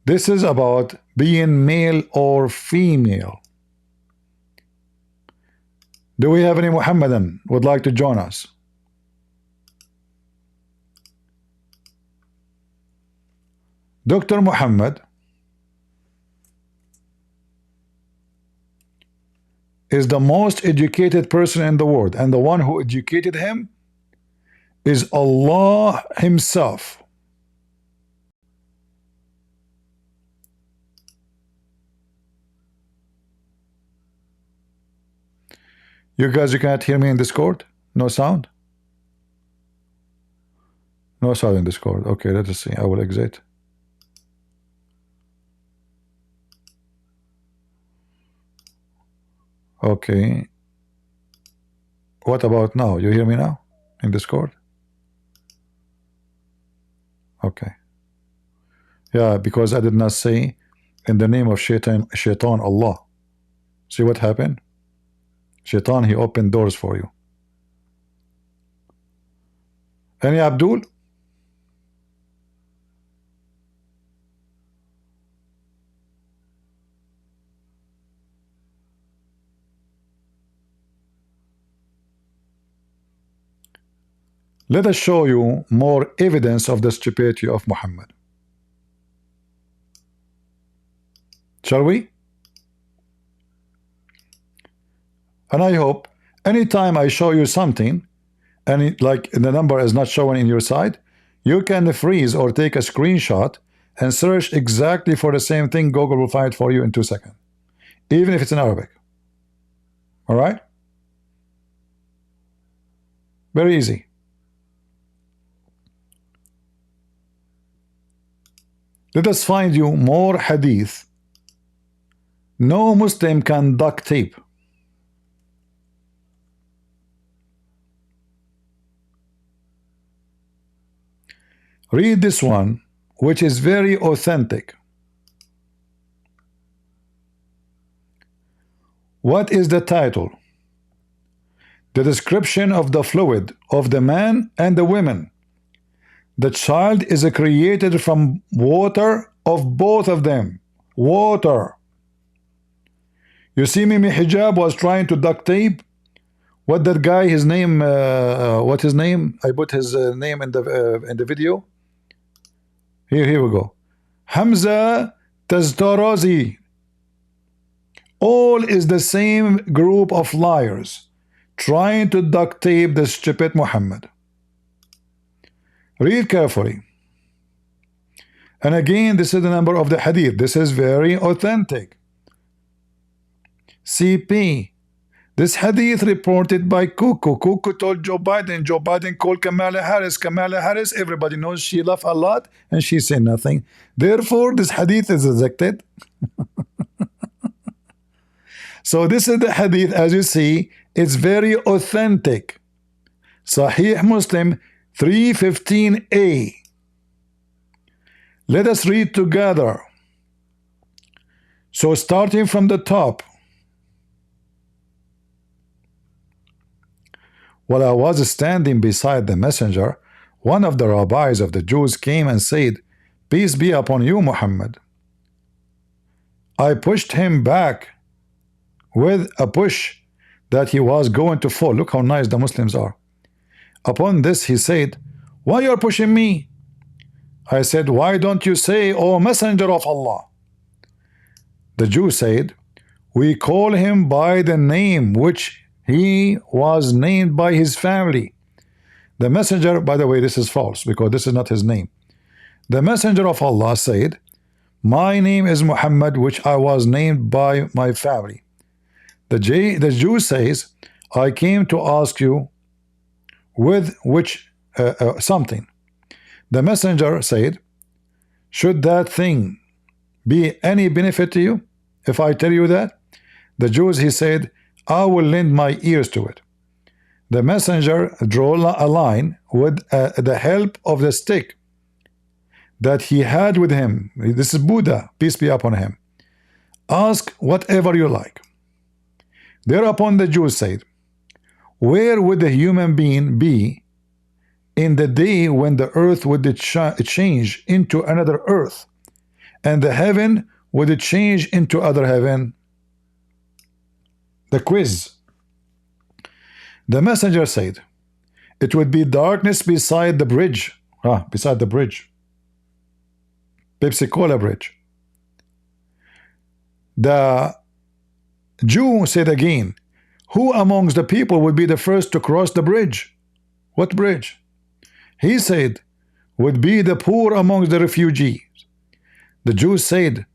This is about being male or female. Do we have any Muhammadan would like to join us? Dr. Muhammad is the most educated person in the world, and the one who educated him is Allah himself. You guys, you cannot hear me in Discord? No sound? No sound in Discord. Okay, let us see. I will exit. Okay. What about now? You hear me now in Discord? Okay. Yeah, because I did not say in the name of Shaitan Allah. See what happened? Shaitan, he opened doors for you. Any Abdul? Let us show you more evidence of the stupidity of Muhammad. Shall we? And I hope anytime I show you something and like the number is not showing in your side, you can freeze or take a screenshot and search exactly for the same thing. Google will find it for you in 2 seconds, even if it's in Arabic. All right? Very easy. Let us find you more hadith. No Muslim can duct tape. Read this one, which is very authentic. What is the title? The description of the fluid of the man and the women. The child is created from water of both of them. Water. You see, Mimi Hijab was trying to duct tape. What that guy, his name, what's his name? I put his name in the video. Here we go. HamzaTzortzis. All is the same group of liars trying to duct tape the stupid Muhammad. Read carefully. And again, this is the number of the hadith. This is very authentic. CP. This hadith reported by Cuckoo. Cuckoo told Joe Biden. Joe Biden called Kamala Harris. Kamala Harris, everybody knows she laughed a lot and she said nothing. Therefore, this hadith is rejected. So this is the hadith, as you see, it's very authentic. Sahih Muslim 315a. Let us read together. So starting from the top. While I was standing beside the messenger, one of the rabbis of the Jews came and said, "Peace be upon you, Muhammad." I pushed him back with a push that he was going to fall. Look how nice the Muslims are. Upon this he said, "Why you are pushing me?" I said, "Why don't you say, O Messenger of Allah?" The Jew said, "We call him by the name which he was named by his family." The messenger, by the way, this is false because this is not his name. The messenger of Allah said, "My name is Muhammad, which I was named by my family." The Jew says, "I came to ask you with which something." The messenger said, "Should that thing be any benefit to you if I tell you that?" The Jews, he said, "I will lend my ears to it." The messenger drew a line with the help of the stick that he had with him. This is Buddha, peace be upon him. "Ask whatever you like." Thereupon the Jews said, "Where would the human being be in the day when the earth would change into another earth, and the heaven would change into other heaven?" The quiz. The messenger said, "It would be darkness beside the bridge." Beside the bridge. Pepsi Cola bridge. The Jew said again, "Who amongst the people would be the first to cross the bridge?" What bridge? He said, "Would be the poor amongst the refugees." The Jews said,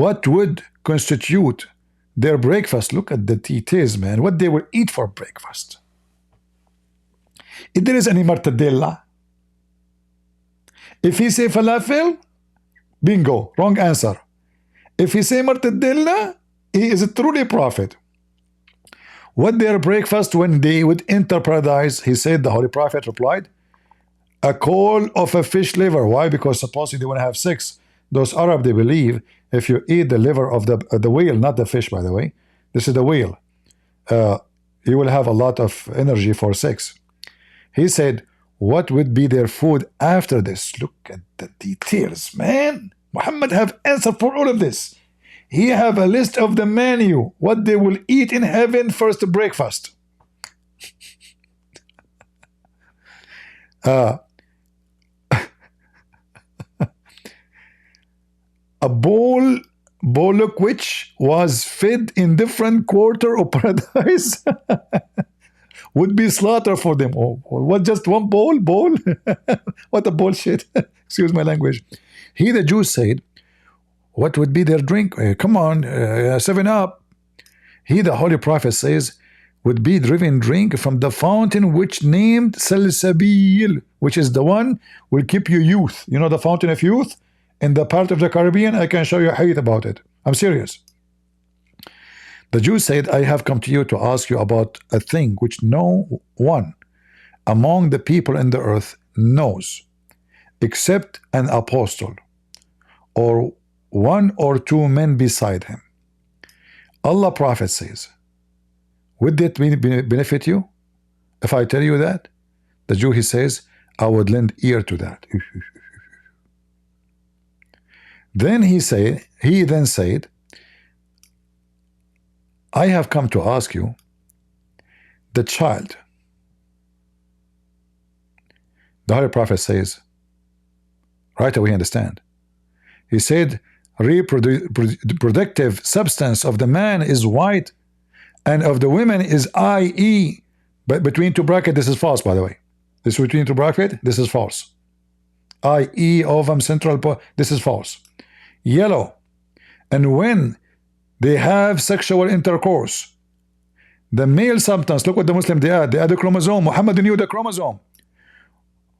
"What would constitute their breakfast?" Look at the details, man. What they will eat for breakfast. If there is any mortadella, if he say falafel, bingo, wrong answer. If he say mortadella, he is a truly prophet. What their breakfast when they would enter paradise? He said, the Holy Prophet replied, "A coal of a fish liver." Why? Because supposedly they want to have sex. Those Arab, they believe if you eat the liver of the whale, not the fish, by the way, this is the whale, you will have a lot of energy for sex. He said, what would be their food after this? Look at the details, man. Muhammad have answer for all of this. He have a list of the menu, what they will eat in heaven first breakfast. A bullock which was fed in different quarter of paradise would be slaughtered for them. Oh, what, just one bowl? What a bullshit. Excuse my language. He, the Jews, said, what would be their drink? Come on, 7-Up. He, the Holy Prophet, says, would be driven drink from the fountain which named Salsabil, which is the one will keep you youth. You know the fountain of youth? In the part of the Caribbean, I can show you a hadith about it. I'm serious. The Jews said, I have come to you to ask you about a thing which no one among the people in the earth knows. except an apostle or one or two men beside him. Allah Prophet says, would that benefit you if I tell you that? The Jew, he says, I would lend ear to that. Then he then said, I have come to ask you, the child. The Holy Prophet says, right away understand. He said, reproductive substance of the man is white and of the women is IE. But between two brackets, this is false, by the way. This between two brackets, this is false. IE, ovum, central, this is false. Yellow. And when they have sexual intercourse, the male substance, look what the Muslim they add a chromosome. Muhammad knew the chromosome.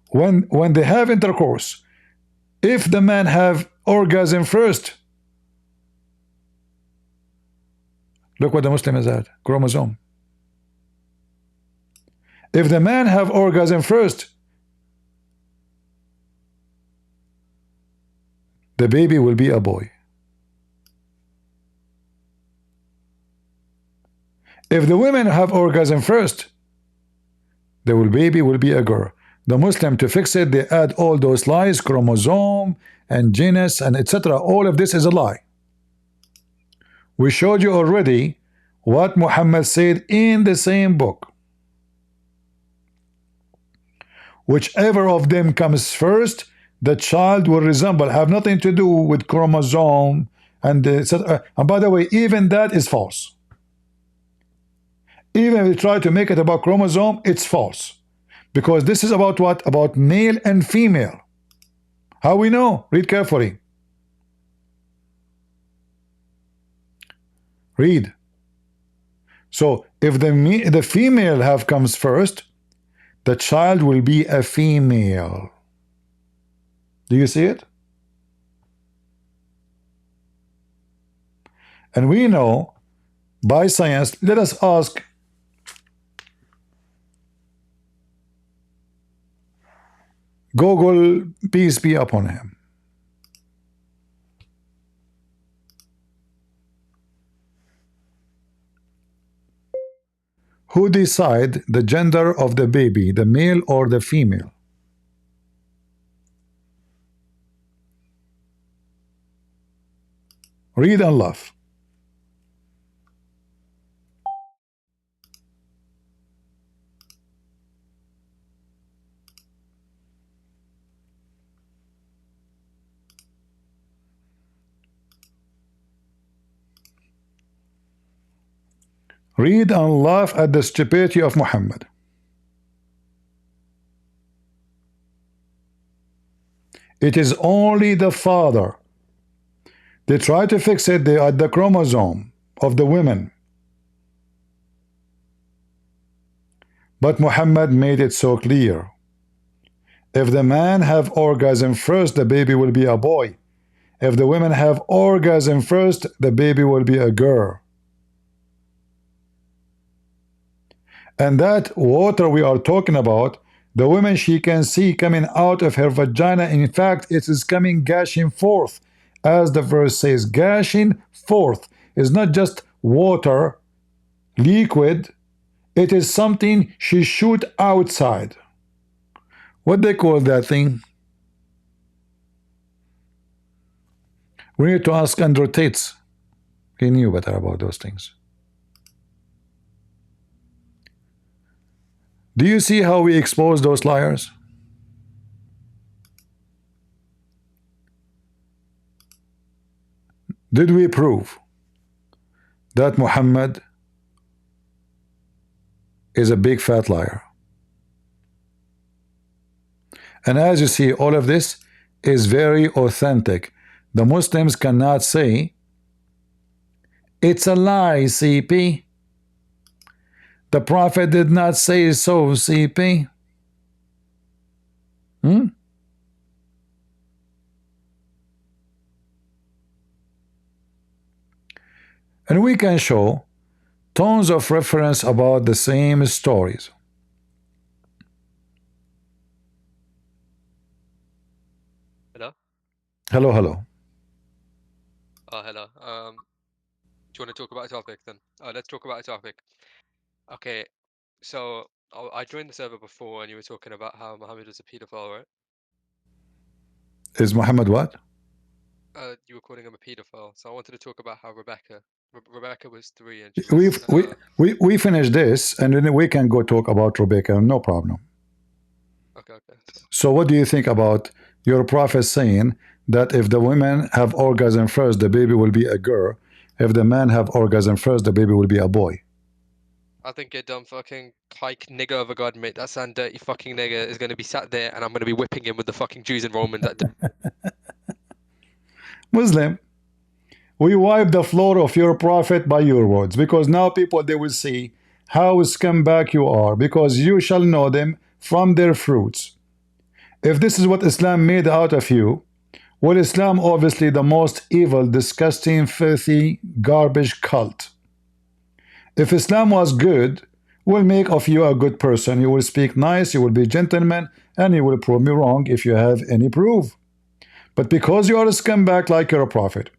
When they have intercourse, if the man have orgasm first, look what the Muslim is at, chromosome. If the man have orgasm first, the baby will be a boy. If the women have orgasm first, the baby will be a girl. The Muslim, to fix it, they add all those lies, chromosome and genus and etc. All of this is a lie. We showed you already what Muhammad said in the same book. Whichever of them comes first, the child will resemble, have nothing to do with chromosome and etc. And by the way, even that is false. Even if we try to make it about chromosome, it's false. Because this is about what? About male and female. How we know? Read carefully. Read. So if the female comes first, the child will be a female. Do you see it? And we know by science, let us ask Google, peace be upon him. Who decide the gender of the baby, the male or the female? Read and laugh. Read and laugh at the stupidity of Muhammad. It is only the father. They try to fix it at the chromosome of the women. But Muhammad made it so clear. If the man have orgasm first, the baby will be a boy. If the women have orgasm first, the baby will be a girl. And that water we are talking about, the woman she can see coming out of her vagina, in fact, it is coming gushing forth. As the verse says, gushing forth is not just water, liquid, it is something she shoot outside. What they call that thing? We need to ask HamzaTzortzis. He knew better about those things. Do you see how we expose those liars? Did we prove that Muhammad is a big fat liar? And as you see, all of this is very authentic. The Muslims cannot say it's a lie, CP. The Prophet did not say so, CP. And we can show tons of reference about the same stories. Hello, hello. Oh, hello. Do you want to talk about a topic then? Let's talk about a topic. Okay, so I joined the server before and you were talking about how Muhammad was a pedophile, right? Is Muhammad what? You were calling him a pedophile. So I wanted to talk about how Rebecca was 3 and We finished this and then we can go talk about Rebecca, no problem. Okay. So what do you think about your prophet saying that if the women have orgasm first, the baby will be a girl. If the man have orgasm first, the baby will be a boy. I think a dumb fucking kike nigger of a god, mate. That sound dirty fucking nigger is going to be sat there and I'm going to be whipping him with the fucking Jews and Romans. Muslim, we wipe the floor of your prophet by your words, because now people, they will see how scumbag you are, because you shall know them from their fruits. If this is what Islam made out of you, well, Islam obviously the most evil, disgusting, filthy, garbage cult. If Islam was good, will make of you a good person. You will speak nice, you will be gentleman, and you will prove me wrong if you have any proof. But because you are a scumbag like you're a prophet.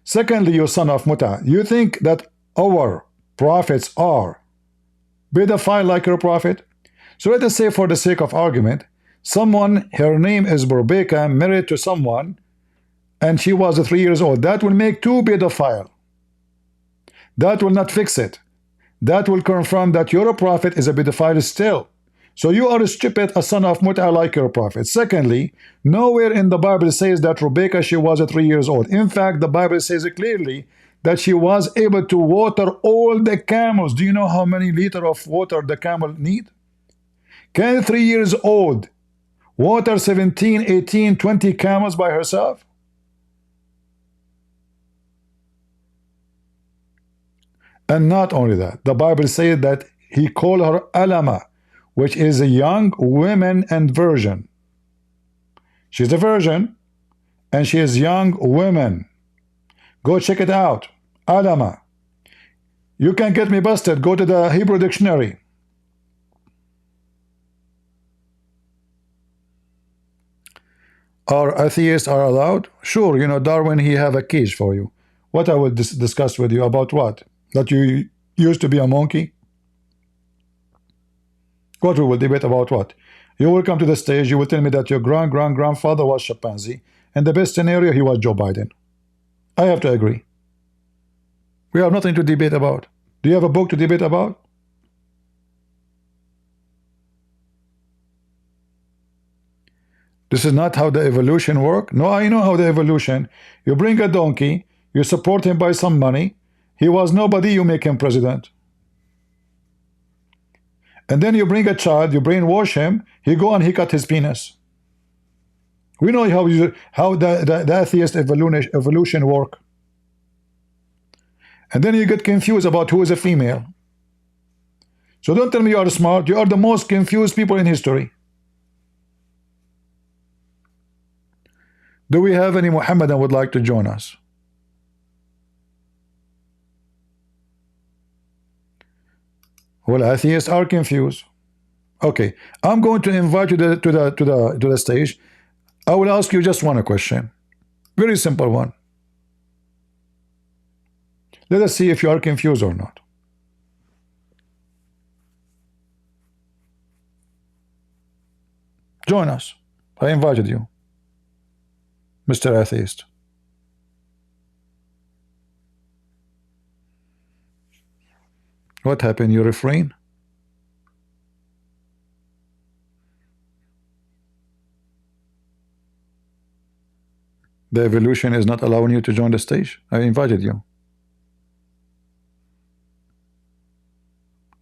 Secondly, you son of Muta, you think that our prophets are pedophile like your prophet? So let us say, for the sake of argument, someone, her name is Rebecca, married to someone, and she was 3 years old. That will make 2 pedophile. That will not fix it. That will confirm that your prophet is a pedophile still. So you are stupid, a son of Mut'a like your prophet. Secondly, nowhere in the Bible says that Rebecca, she was 3 years old. In fact, the Bible says it clearly that she was able to water all the camels. Do you know how many liters of water the camel need? Can 3 years old water 17, 18, 20 camels by herself? And not only that, the Bible says that he called her Alama, which is a young woman and virgin. She's a virgin, and she is young woman. Go check it out. Alama. You can get me busted. Go to the Hebrew dictionary. Are atheists are allowed? Sure, you know, Darwin, he have a cage for you. What I will discuss with you about what? That you used to be a monkey? What we will debate about what? You will come to the stage, you will tell me that your grandfather was chimpanzee, and the best scenario, he was Joe Biden. I have to agree. We have nothing to debate about. Do you have a book to debate about? This is not how the evolution works. No, I know how the evolution. You bring a donkey, you support him by some money. He was nobody, you make him president. And then you bring a child, you brainwash him, he go and he cut his penis. We know how the atheist evolution work. And then you get confused about who is a female. So don't tell me you are smart. You are the most confused people in history. Do we have any Muhammadan would like to join us? Well, atheists are confused. Okay, I'm going to invite you to the stage. I will ask you just one question, very simple one. Let us see if you are confused or not. Join us. I invited you, Mr. Atheist. What happened? You refrain? The evolution is not allowing you to join the stage. I invited you.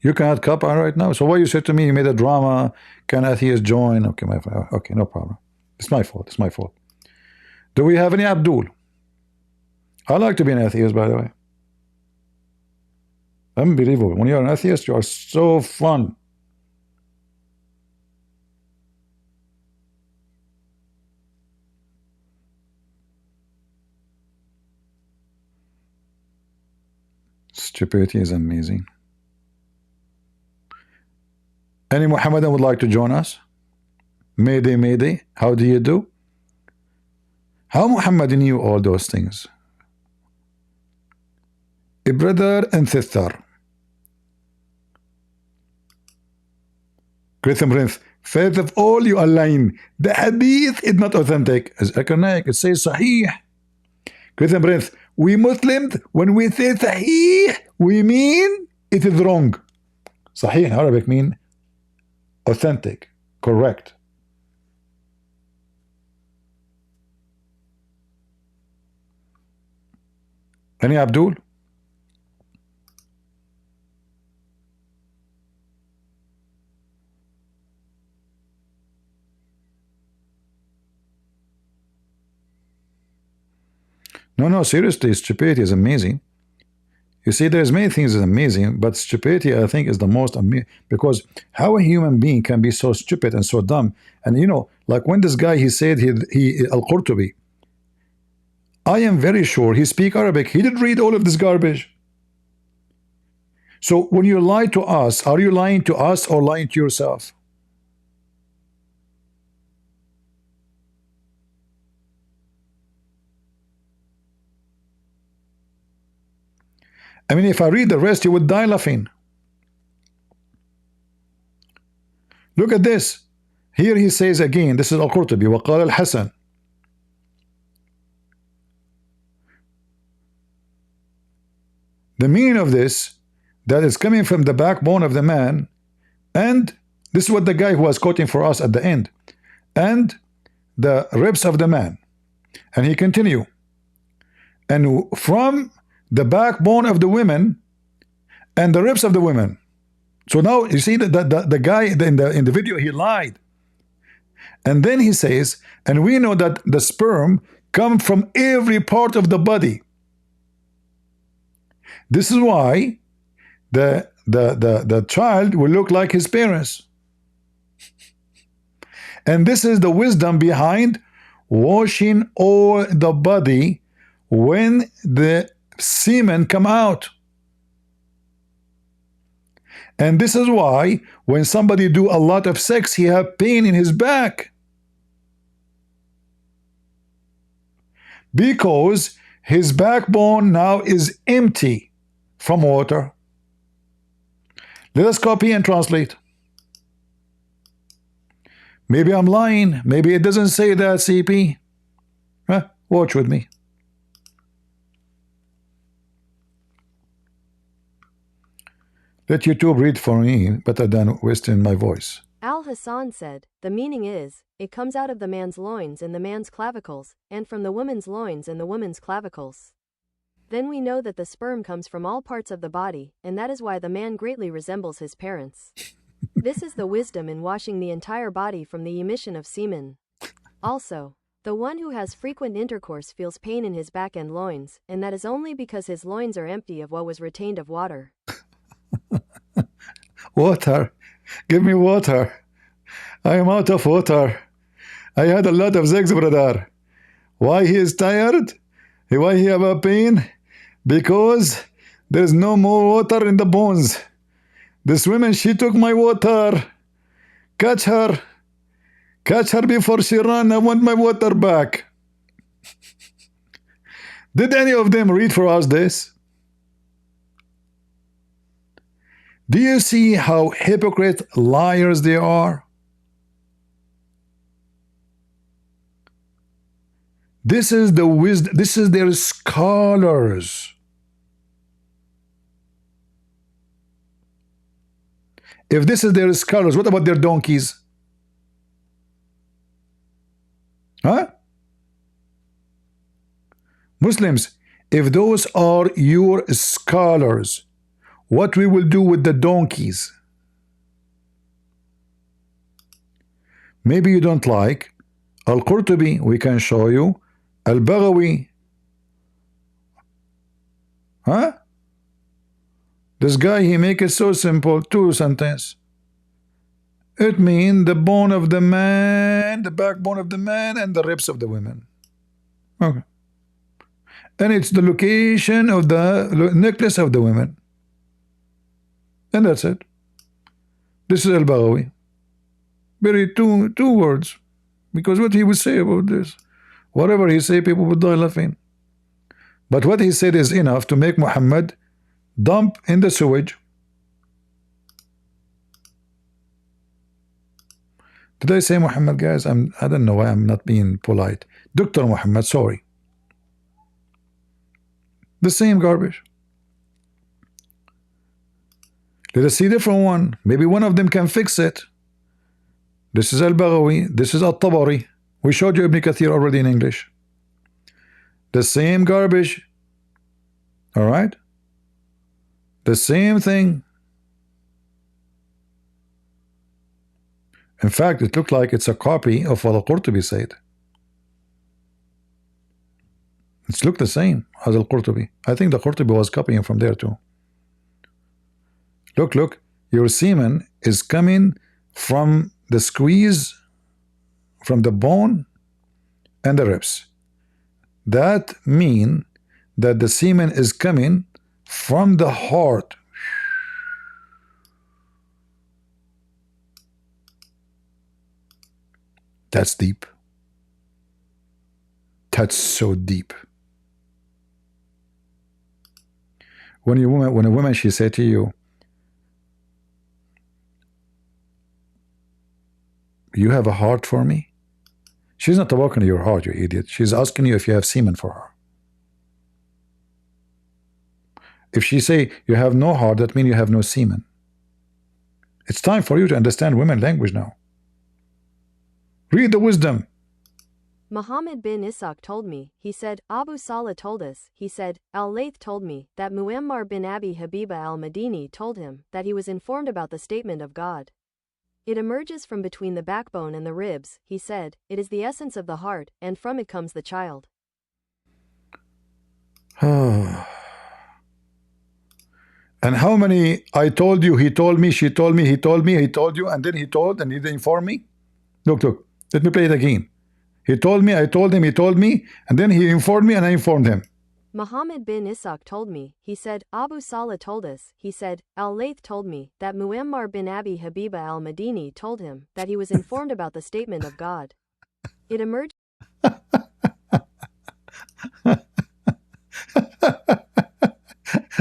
You cannot come right now. So what you said to me, you made a drama. Can atheists join? Okay, my friend. Okay, no problem. It's my fault. It's my fault. Do we have any Abdul? I like to be an atheist, by the way. Unbelievable. When you're an atheist, you are so fun. Stupidity is amazing. Any Muhammadan would like to join us? Mayday, Mayday. How do you do? How Muhammad knew all those things? A brother and sister. Christian Prince, first of all, you align. The hadith is not authentic. As Akonaik, it says Sahih. Christian Prince, we Muslims, when we say Sahih, we mean it is wrong. Sahih in Arabic mean authentic, correct. Any Abdul? No, seriously, stupidity is amazing. You see, there's many things that are amazing, but stupidity, I think, is the most amazing. Because how a human being can be so stupid and so dumb? And you know, like when this guy, he said, he Al-Qurtubi, I am very sure he speak Arabic. He did read all of this garbage. So when you lie to us, are you lying to us or lying to yourself? I mean, if I read the rest, you would die laughing. Look at this. Here he says again, this is Al-Qurtubi, وقال الحسن. The meaning of this, that is coming from the backbone of the man, and this is what the guy who was quoting for us at the end, and the ribs of the man. And he continue. And from the backbone of the women and the ribs of the women. So now you see that the guy in the video, he lied. And then he says, and we know that the sperm come from every part of the body. This is why the child will look like his parents. And this is the wisdom behind washing all the body when the semen come out. And this is why when somebody do a lot of sex, he have pain in his back, because his backbone now is empty from water. Let us copy and translate. Maybe I'm lying, maybe it doesn't say that, CP. Watch with me. Let YouTube read for me better than wasting my voice. Al-Hassan said, the meaning is, it comes out of the man's loins and the man's clavicles, and from the woman's loins and the woman's clavicles. Then we know that the sperm comes from all parts of the body, and that is why the man greatly resembles his parents. This is the wisdom in washing the entire body from the emission of semen. Also, the one who has frequent intercourse feels pain in his back and loins, and that is only because his loins are empty of what was retained of water. Water. Give me water. I am out of water. I had a lot of sex, brother. Why he is tired? Why he have a pain? Because there's no more water in the bones. This woman, she took my water. Catch her. Catch her before she run. I want my water back. Did any of them read for us this? Do you see how hypocrite liars they are? This is the wisdom. This is their scholars. If this is their scholars, what about their donkeys? Huh? Muslims, if those are your scholars, what we will do with the donkeys? Maybe you don't like Al-Qurtubi, we can show you Al-Baghawi. Huh? This guy, he make it so simple, 2 sentences. It means the bone of the man, the backbone of the man, and the ribs of the women. Okay. And it's the location of the necklace of the women. And that's it. This is Al-Baghawi. Very two words. Because what he would say about this? Whatever he say, people would die laughing. But what he said is enough to make Muhammad dump in the sewage. Did I say Muhammad, guys? I don't know why I'm not being polite. Dr. Muhammad, sorry. The same garbage. Let us see a different one. Maybe one of them can fix it. This is Al-Baghawi. This is At-Tabari. We showed you Ibn Kathir already in English. The same garbage. All right? The same thing. In fact, it looked like it's a copy of what Al-Qurtubi said. It's looked the same as Al-Qurtubi. I think the Qurtubi was copying from there too. Look, look. Your semen is coming from the squeeze, from the bone and the ribs. That means that the semen is coming from the heart. That's deep. That's so deep. When a woman, she said to you, you have a heart for me? She's not talking to your heart, you idiot. She's asking you if you have semen for her. If she say you have no heart, that means you have no semen. It's time for you to understand women language now. Read the wisdom. Muhammad bin Ishaq told me, he said, Abu Salih told us, he said, Al-Layth told me, that Muammar bin Abi Habiba al-Madini told him, that he was informed about the statement of God. It emerges from between the backbone and the ribs, he said, it is the essence of the heart, and from it comes the child. And how many I told you, he told me, she told me, he told me, he told you, and then he told, and he didn't inform me? Look, look, let me play it again. He told me, I told him, he told me, and then he informed me and I informed him. Muhammad bin Ishaq told me, he said, Abu Salih told us, he said, Al-Layth told me, that Muammar bin Abi Habiba al-Madini told him, that he was informed about the statement of God. It emerged.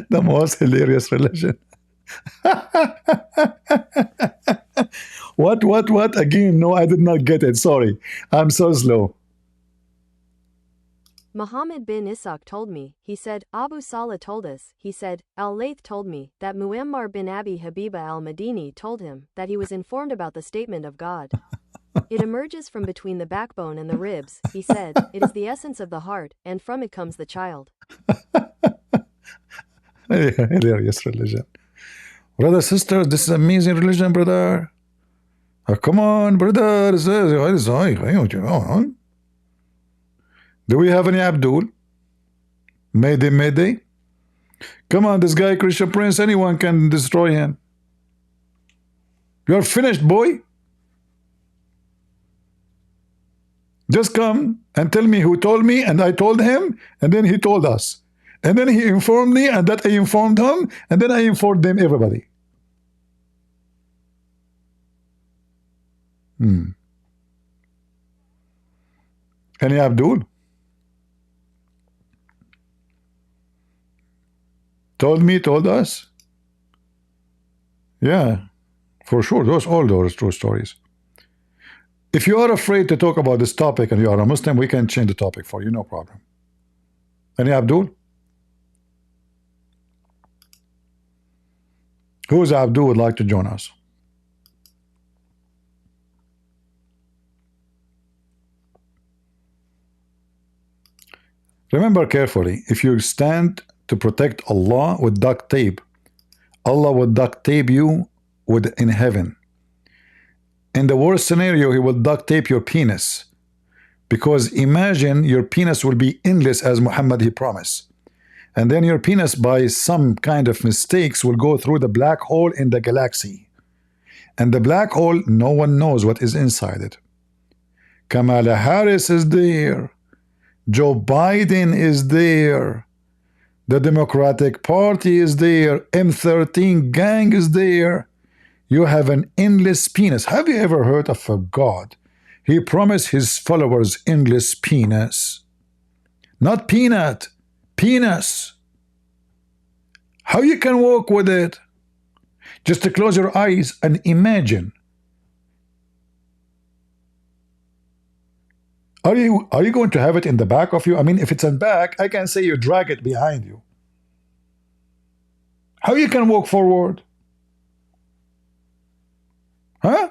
The most hilarious religion. What? Again, no, I did not get it. Sorry. I'm so slow. Muhammad bin Ishaq told me, he said, Abu Salih told us, he said, Al-Layth told me, that Muammar bin Abi Habiba al-Madini told him, that he was informed about the statement of God. It emerges from between the backbone and the ribs, he said, it is the essence of the heart, and from it comes the child. Hilarious religion. Brother, sister, this is amazing religion, brother. Oh, come on, brother. Do we have any Abdul? Mayday, Mayday. Come on, this guy, Christian Prince, anyone can destroy him. You're finished, boy. Just come and tell me who told me, and I told him, and then he told us. And then he informed me, and that I informed him, and then I informed them, everybody. Any Abdul? Told me, told us? Yeah, for sure. All those true stories. If you are afraid to talk about this topic and you are a Muslim, we can change the topic for you, no problem. Any Abdul? Who is Abdul would like to join us? Remember carefully, if you stand to protect Allah with duct tape, Allah will duct tape you in heaven. In the worst scenario, He will duct tape your penis. Because imagine your penis will be endless as Muhammad he promised. And then your penis, by some kind of mistakes, will go through the black hole in the galaxy. And the black hole, no one knows what is inside it. Kamala Harris is there. Joe Biden is there. The Democratic Party is there. M13 gang is there. You have an endless penis. Have you ever heard of a God he promised his followers endless penis. Not peanut, penis. How you can walk with it? Just to close your eyes and imagine. Are you going to have it in the back of you? I mean, if it's in back, I can say you drag it behind you. How you can walk forward? Huh?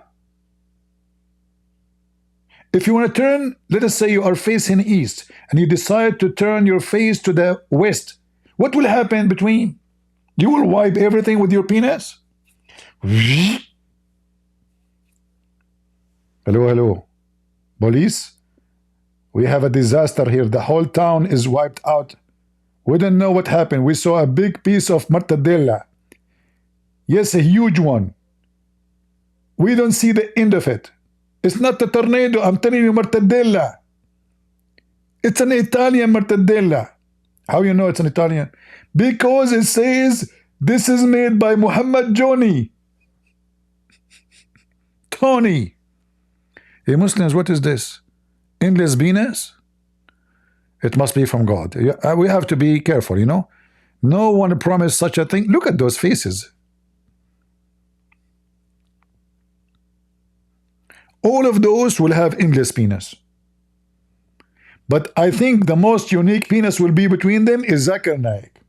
If you want to turn, let us say you are facing east, and you decide to turn your face to the west, what will happen between? You will wipe everything with your penis? Hello, hello. Police? We have a disaster here. The whole town is wiped out. We don't know what happened. We saw a big piece of mortadella. Yes, a huge one. We don't see the end of it. It's not a tornado. I'm telling you, mortadella. It's an Italian mortadella. How you know it's an Italian? Because it says this is made by Muhammad Johnny. Tony. Hey Muslims, what is this? Endless penis? It must be from God. We have to be careful, you know. No one promised such a thing. Look at those faces. All of those will have endless penis. But I think the most unique penis will be between them is Zakir Naik.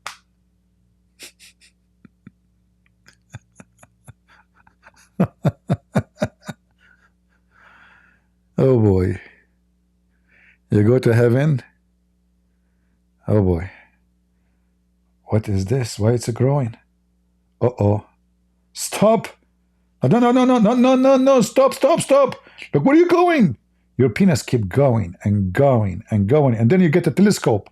Oh boy. You go to heaven. Oh boy. What is this? Why it's growing? Uh-oh. Stop. No, no, no, no, no, no, no, no. Stop, stop, stop. Look, where are you going? Your penis keep going and going and going. And then you get a telescope.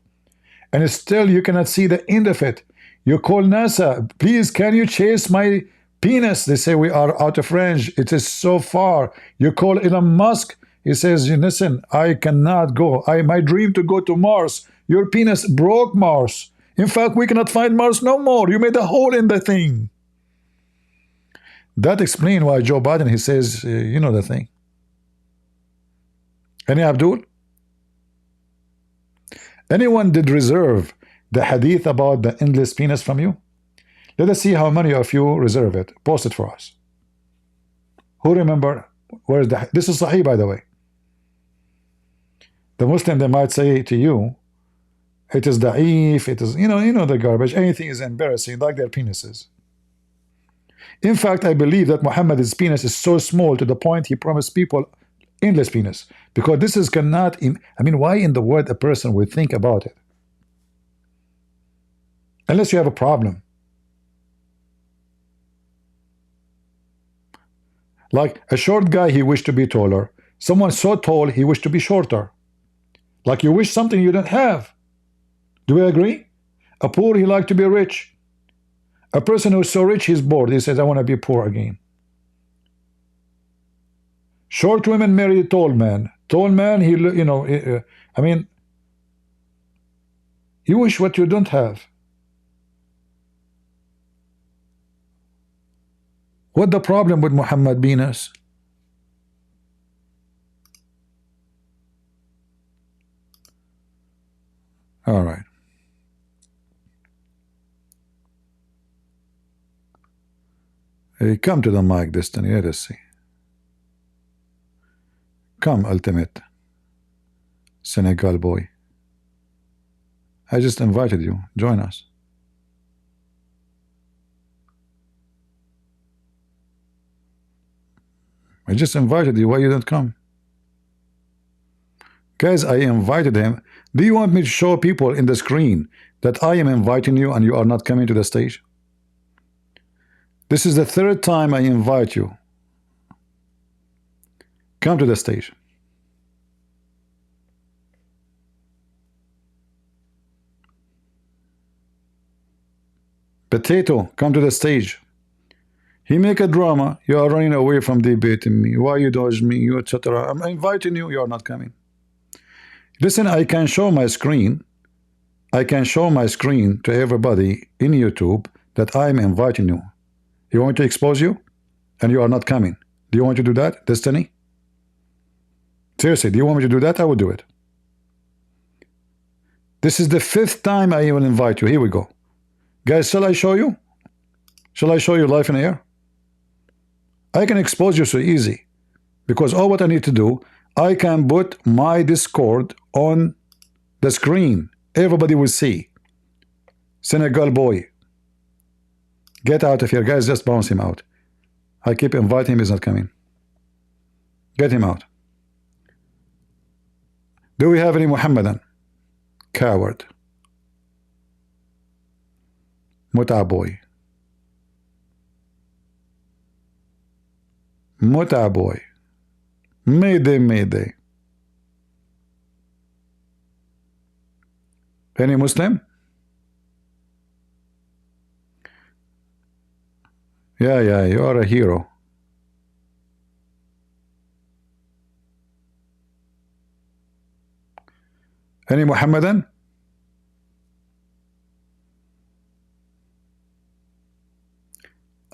And still you cannot see the end of it. You call NASA. Please, can you chase my penis? They say we are out of range. It is so far. You call Elon Musk. He says, listen, I cannot go. My dream to go to Mars. Your penis broke Mars. In fact, we cannot find Mars no more. You made a hole in the thing. That explains why Joe Biden, he says, you know the thing. Any Abdul? Anyone did reserve the hadith about the endless penis from you? Let us see how many of you reserve it. Post it for us. Who remember? Where is the? This is Sahih, by the way. The Muslim, they might say to you, it is da'if, it is, you know the garbage. Anything is embarrassing, like their penises. In fact, I believe that Muhammad's penis is so small to the point he promised people endless penis. Because this is cannot, I mean, why in the world a person would think about it? Unless you have a problem. Like a short guy, he wished to be taller. Someone so tall, he wished to be shorter. Like you wish something you don't have. Do we agree? A poor, he liked to be rich. A person who's so rich, he's bored. He says, I want to be poor again. Short women marry a tall man. Tall man, he, I mean, you wish what you don't have. What the problem with Muhammad penis? All right. Hey, come to the mic, Destiny. Let us see. Come, ultimate Senegal boy. I just invited you. Join us. I just invited you. Why you don't come? Guys, I invited him. Do you want me to show people in the screen that I am inviting you and you are not coming to the stage? This is the third time I invite you. Come to the stage. Potato, come to the stage. He make a drama. You are running away from debating me. Why you dodge me? You etc. I'm inviting you. You are not coming. Listen, I can show my screen. I can show my screen to everybody in YouTube that I'm inviting you. You want me to expose you? And you are not coming. Do you want to do that, Destiny? Seriously, do you want me to do that? I will do it. This is the 5th time I will invite you. Here we go. Guys, shall I show you? Shall I show you live in air? I can expose you so easy. Because all what I need to do, I can put my Discord on the screen. Everybody will see. Senegal boy. Get out of here. Guys, just bounce him out. I keep inviting him. He's not coming. Get him out. Do we have any Muhammadan? Coward. Muta boy. Muta boy. Mayday, mayday. Any Muslim? Yeah, you are a hero. Any Muhammadan?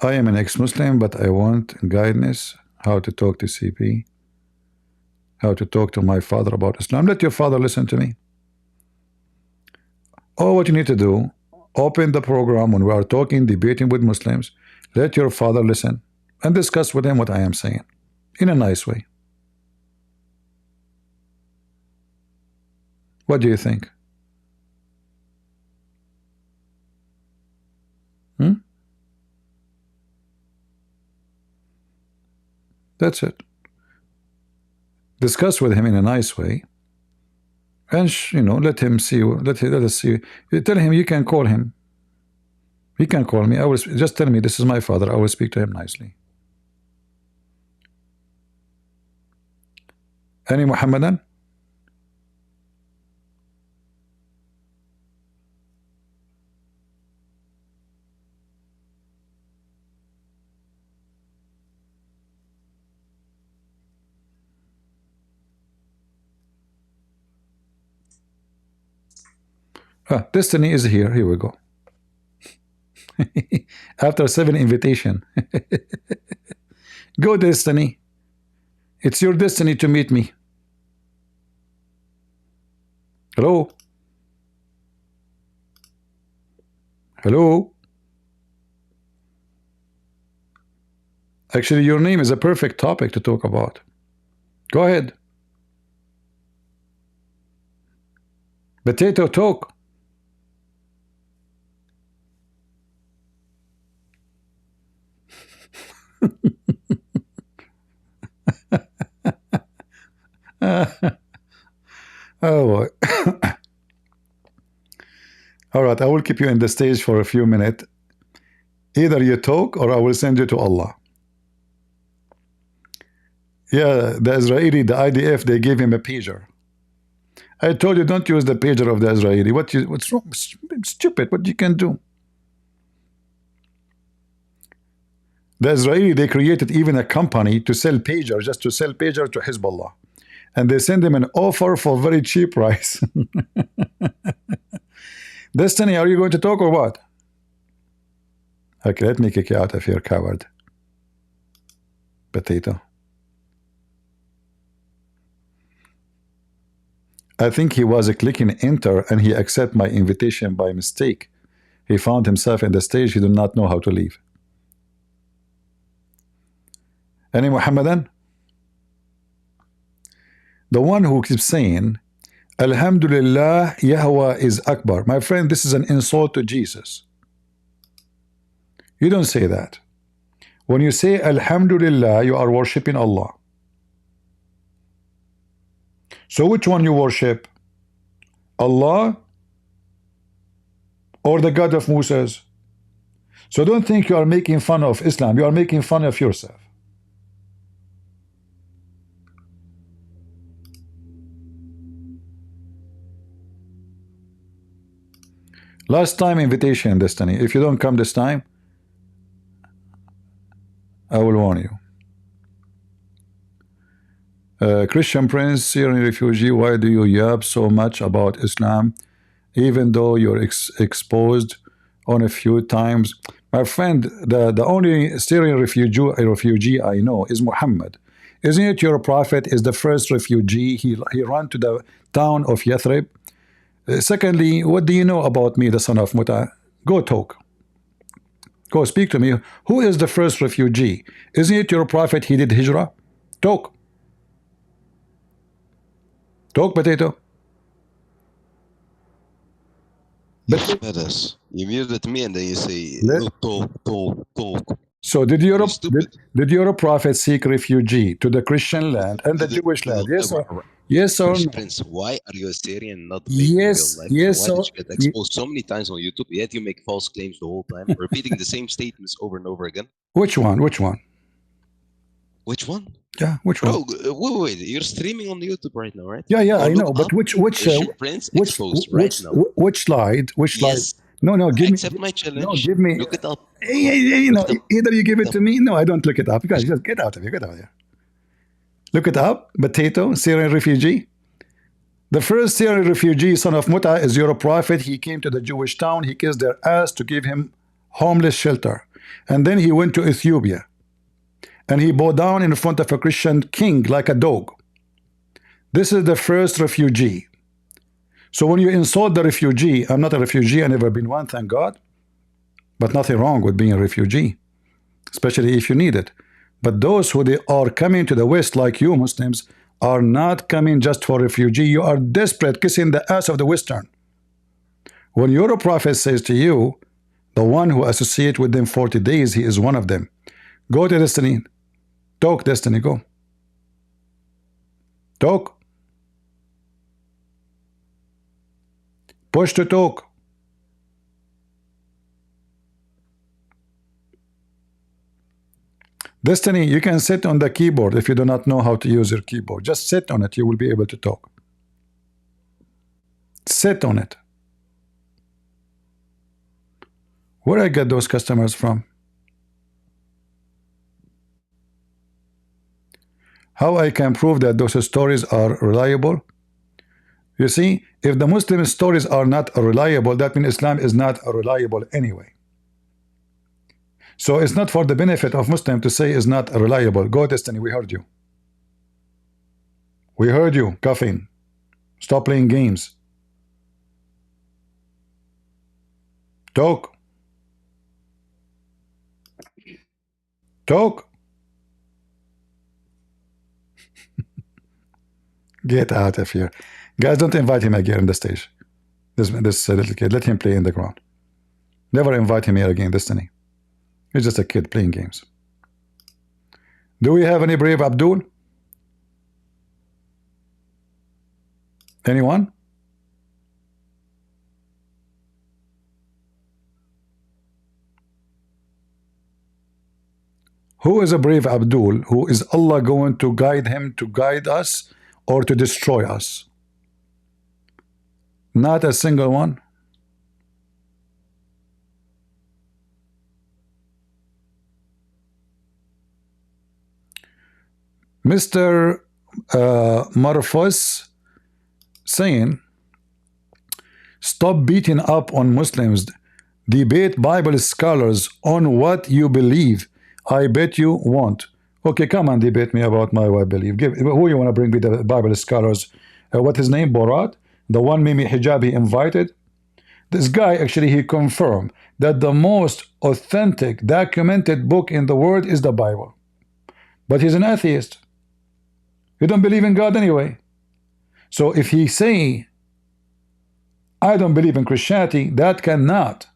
I am an ex-Muslim, but I want guidance how to talk to CP, how to talk to my father about Islam. Let your father listen to me. All what you need to do, open the program when we are talking, debating with Muslims. Let your father listen and discuss with him what I am saying in a nice way. What do you think? That's it. Discuss with him in a nice way, and let him see you. Let us see. You tell him you can call him. He can call me. I will just tell me this is my father. I will speak to him nicely. Any Muhammadan? Destiny is here. Here we go. After 7 invitation. Go, Destiny. It's your destiny to meet me. Hello? Hello? Actually, your name is a perfect topic to talk about. Go ahead. Potato talk. Oh boy. All right, I will keep you in the stage for a few minutes. Either you talk or I will send you to Allah. Yeah, the Israeli, the IDF, they gave him a pager. I told you don't use the pager of the Israeli. What's wrong? It's stupid. What you can do? The Israeli, they created even a company to sell pager, just to sell pager to Hezbollah. And they send them an offer for very cheap price. Destiny, are you going to talk or what? Okay, let me kick you out of here, coward. Potato. I think he was clicking enter and he accepted my invitation by mistake. He found himself in the stage. He did not know how to leave. Any Muhammadan? The one who keeps saying, Alhamdulillah, Yahweh is Akbar. My friend, this is an insult to Jesus. You don't say that. When you say Alhamdulillah, you are worshipping Allah. So which one you worship? Allah or the God of Moses? So don't think you are making fun of Islam. You are making fun of yourself. Last time invitation, Destiny. If you don't come this time, I will warn you. Christian Prince, Syrian refugee, why do you yab so much about Islam even though you're exposed on a few times? My friend, the only Syrian refugee I know is Muhammad. Isn't it your prophet is the first refugee? He ran to the town of Yathrib. Secondly, what do you know about me, the son of Muta? Go talk. Go speak to me. Who is the first refugee? Isn't it your prophet? He did hijrah. Talk. Talk, potato. But you muted me and then you say, talk. So did your prophet seek refugee to the Christian land and the Jewish land? Yes or yes or no? Prince, why are you a Syrian not living real life? Yes. So why did you get exposed so many times on YouTube, yet you make false claims the whole time, repeating the same statements over and over again? Which one? Which one? Yeah, which one? Bro, wait, you're streaming on YouTube right now, right? Yeah, I know, but which Prince exposed right now? Which slide? Yes. No, give Accept me. my challenge. No, give me. Look it up. Hey, no, either you give it to me. No, I don't look it up. You guys just get out of here. Get out of here. Look it up. Potato, Syrian refugee. The first Syrian refugee, son of Muta, is your prophet. He came to the Jewish town. He kissed their ass to give him homeless shelter. And then he went to Ethiopia. And he bowed down in front of a Christian king like a dog. This is the first refugee. So when you insult the refugee, I'm not a refugee, I've never been one, thank God. But nothing wrong with being a refugee, especially if you need it. But those who they are coming to the West, like you Muslims, are not coming just for refugee. You are desperate, kissing the ass of the Western. When your prophet says to you, the one who associate with them 40 days, he is one of them. Go to Destiny. Talk, Destiny, go. Talk. Push to talk. Destiny, you can sit on the keyboard if you do not know how to use your keyboard. Just sit on it, you will be able to talk. Sit on it. Where I get those customers from? How I can prove that those stories are reliable? You see, if the Muslim stories are not reliable, that means Islam is not reliable anyway. So it's not for the benefit of Muslim to say is not reliable. Go Destiny, we heard you. We heard you, coughing. Stop playing games. Talk. Talk. Get out of here. Guys, don't invite him again on the stage. This little kid, let him play in the ground. Never invite him here again, Destiny. He's just a kid playing games. Do we have any brave Abdul? Anyone? Who is a brave Abdul? Who is Allah going to guide him to guide us or to destroy us? Not a single one. Mr. Marfos saying, stop beating up on Muslims. Debate Bible scholars on what you believe. I bet you won't. Okay, come and debate me about my what I believe. Who you want to bring me the Bible scholars? What his name? Borat? The one Mimi Hijab he invited? This guy actually he confirmed that the most authentic documented book in the world is the Bible. But he's an atheist. He don't believe in God anyway. So if he say, I don't believe in Christianity, that cannot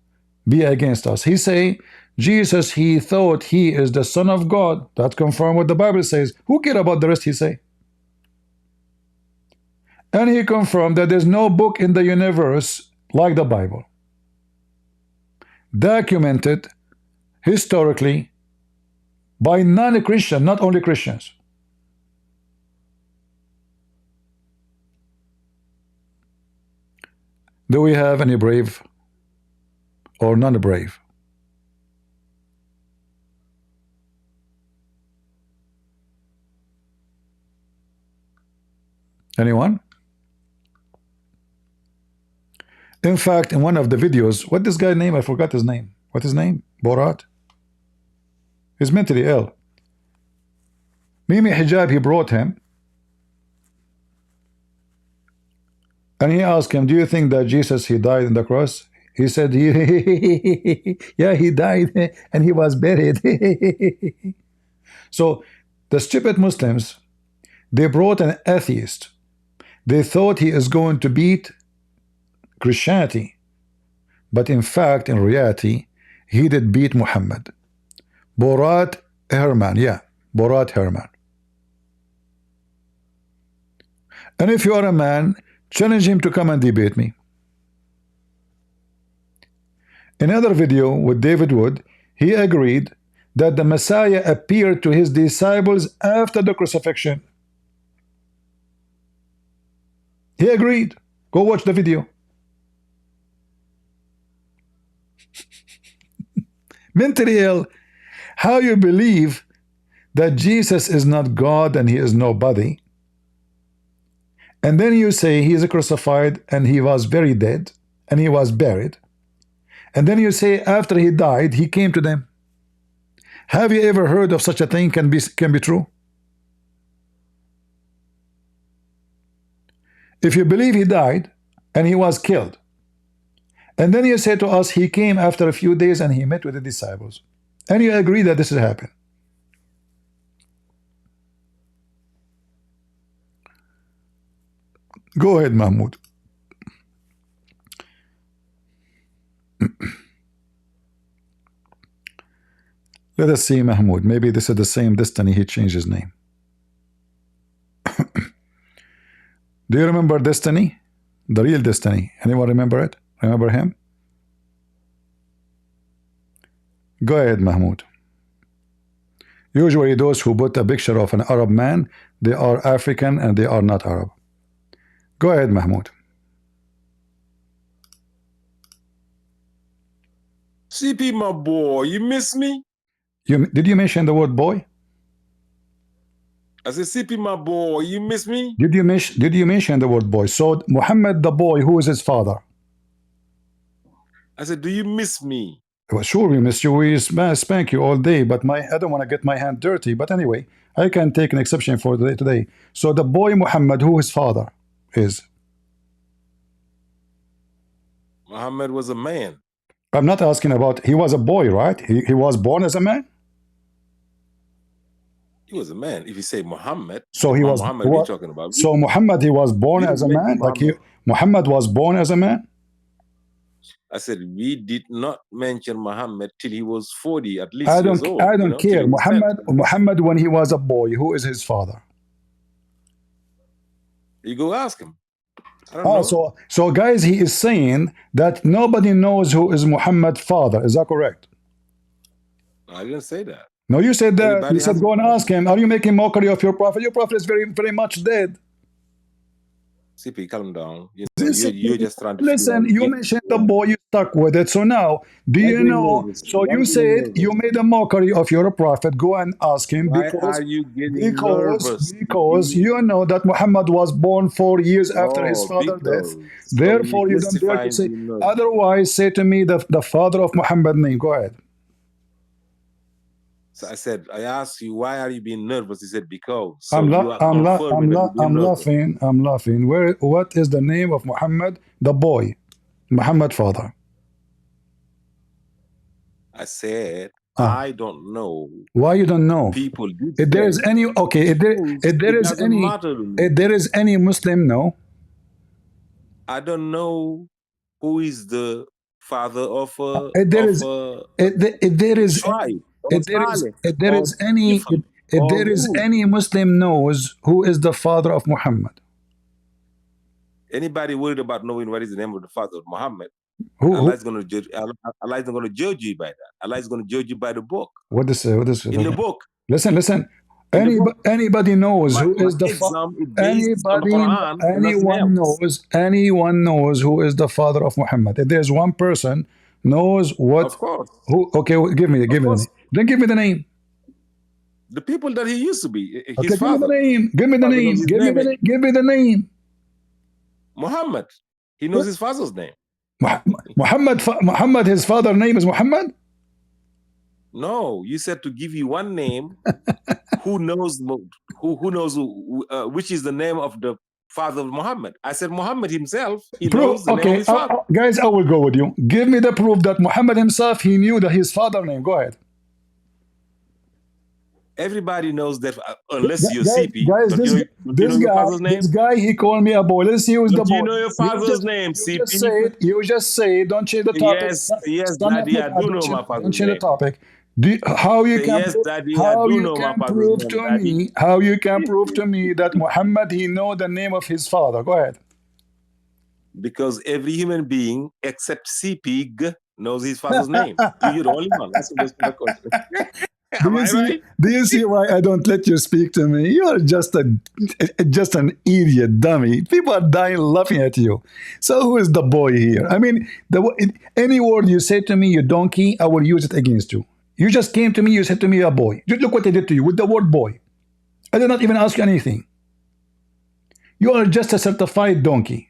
be against us. He say, Jesus, he thought he is the Son of God. That confirms what the Bible says. Who care about the rest he say? And he confirmed that there's no book in the universe like the Bible. Documented historically by non-Christian, not only Christians. Do we have any brave or non-brave? Anyone? In fact, in one of the videos, what this guy name? I forgot his name. What's his name? Borat? He's mentally ill. Mimi Hijab, he brought him. And he asked him, do you think that Jesus, he died on the cross? He said, yeah, he died and he was buried. So the stupid Muslims, they brought an atheist. They thought he is going to beat Christianity. But in fact, in reality, he did beat Muhammad. Borat Herman, yeah, Borat Herman. And if you are a man, challenge him to come and debate me. In another video with David Wood, he agreed that the Messiah appeared to his disciples after the crucifixion. He agreed. Go watch the video. Mentally ill. How you believe that Jesus is not God and he is nobody, and then you say he is crucified and he was very dead and he was buried, and then you say after he died he came to them. Have you ever heard of such a thing can be true? If you believe he died and he was killed, and then you say to us he came after a few days and he met with the disciples, and you agree that this has happened, go ahead, Mahmoud. Let us see, Mahmoud. Maybe this is the same Destiny. He changed his name. Do you remember Destiny? The real Destiny. Anyone remember it? Remember him? Go ahead, Mahmoud. Usually those who put a picture of an Arab man, they are African and they are not Arab. Go ahead, Mahmoud. CP, my boy, you miss me? Did you mention the word boy? I said, CP, my boy, you miss me? Did you mention the word boy? So Muhammad the boy, who is his father? I said, do you miss me? Well, sure, we miss you. We spank you all day, but I don't want to get my hand dirty. But anyway, I can take an exception for today. So the boy Muhammad, who his father is? Muhammad was a man. I'm not asking about, he was a boy, right? He was born as a man? He was a man. If you say Muhammad, so he was Muhammad you're talking about. So Muhammad, he was born as a man? Muhammad was born as a man? I said we did not mention Muhammad till he was 40 at least. I years old, don't care. Muhammad when he was a boy, who is his father? You go ask him. I don't know. So guys, he is saying that nobody knows who is Muhammad's father. Is that correct? I didn't say that. No, you said that. You said go and ask him. Are you making mockery of your prophet? Your prophet is very, very much dead. CP, calm down. You're just trying to listen. You mentioned the boy, you stuck with it. So now, do you know? So you said you made a mockery of your prophet. Go and ask him because you know that Muhammad was born 4 years after his father's death. Therefore, you don't dare to say. Otherwise, say to me the father of Muhammad name. Go ahead. So I said, I asked you, why are you being nervous? He said, because. So I'm laughing. What is the name of Muhammad, the boy, Muhammad father? I said, I don't know. Why you don't know? People. If there is any, okay, if there is any Muslim, no. I don't know who is the father of a if there is tribe. If there is any Muslim knows who is the father of Muhammad. Anybody worried about knowing what is the name of the father of Muhammad? Allah is going to judge. Allah is not going to judge you by that. Allah is going to judge you by the book. What is in the book? Listen. Anybody knows who is the father. Anyone knows who is the father of Muhammad. If there's one person knows what. Of course. Who? Okay, give me the name. Then give me the name. The people that he used to be. His father. Give me the name. Give me the name. Muhammad. He knows his father's name. Muhammad, his father's name is Muhammad? No, you said to give you one name who knows which is the name of the father of Muhammad? I said Muhammad himself. He knows the name of his father. Guys, I will go with you. Give me the proof that Muhammad himself, he knew that his father's name. Go ahead. Everybody knows that unless you're guys, CP. Guys, this guy, he called me a boy. Let's see who's the boy. You know your father's name, CP. You just say it. Don't change the topic. Yes, Daddy, I do know my father's name. Don't change the topic. How you can prove to me that Muhammad, he know the name of his father? Go ahead. Because every human being except CP knows his father's name. You're the only one. That's the question. Do you see why I don't let you speak to me? You are just an idiot dummy. People are dying laughing at you. So who is the boy here? I mean, any word you say to me, you donkey, I will use it against you. You just came to me, you said to me, you're a boy. Look what they did to you with the word boy. I did not even ask you anything. You are just a certified donkey.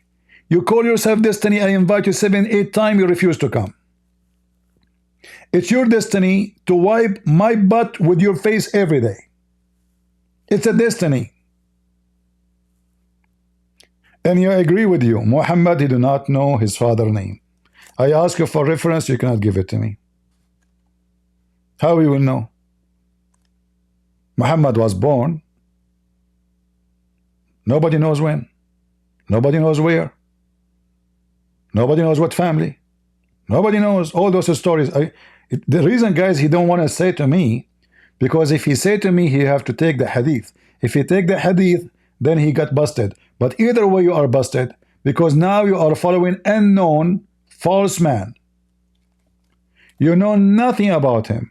You call yourself destiny, I invite you 7, 8 times, you refuse to come. It's your destiny to wipe my butt with your face every day. It's a destiny. And I agree with you. Muhammad, he do not know his father's name. I ask you for reference, you cannot give it to me. How we will know? Muhammad was born. Nobody knows when. Nobody knows where. Nobody knows what family. Nobody knows all those stories. The reason, guys, he don't want to say to me, because if he say to me, he have to take the hadith. If he take the hadith, then he got busted. But either way, you are busted, because now you are following unknown false man. You know nothing about him.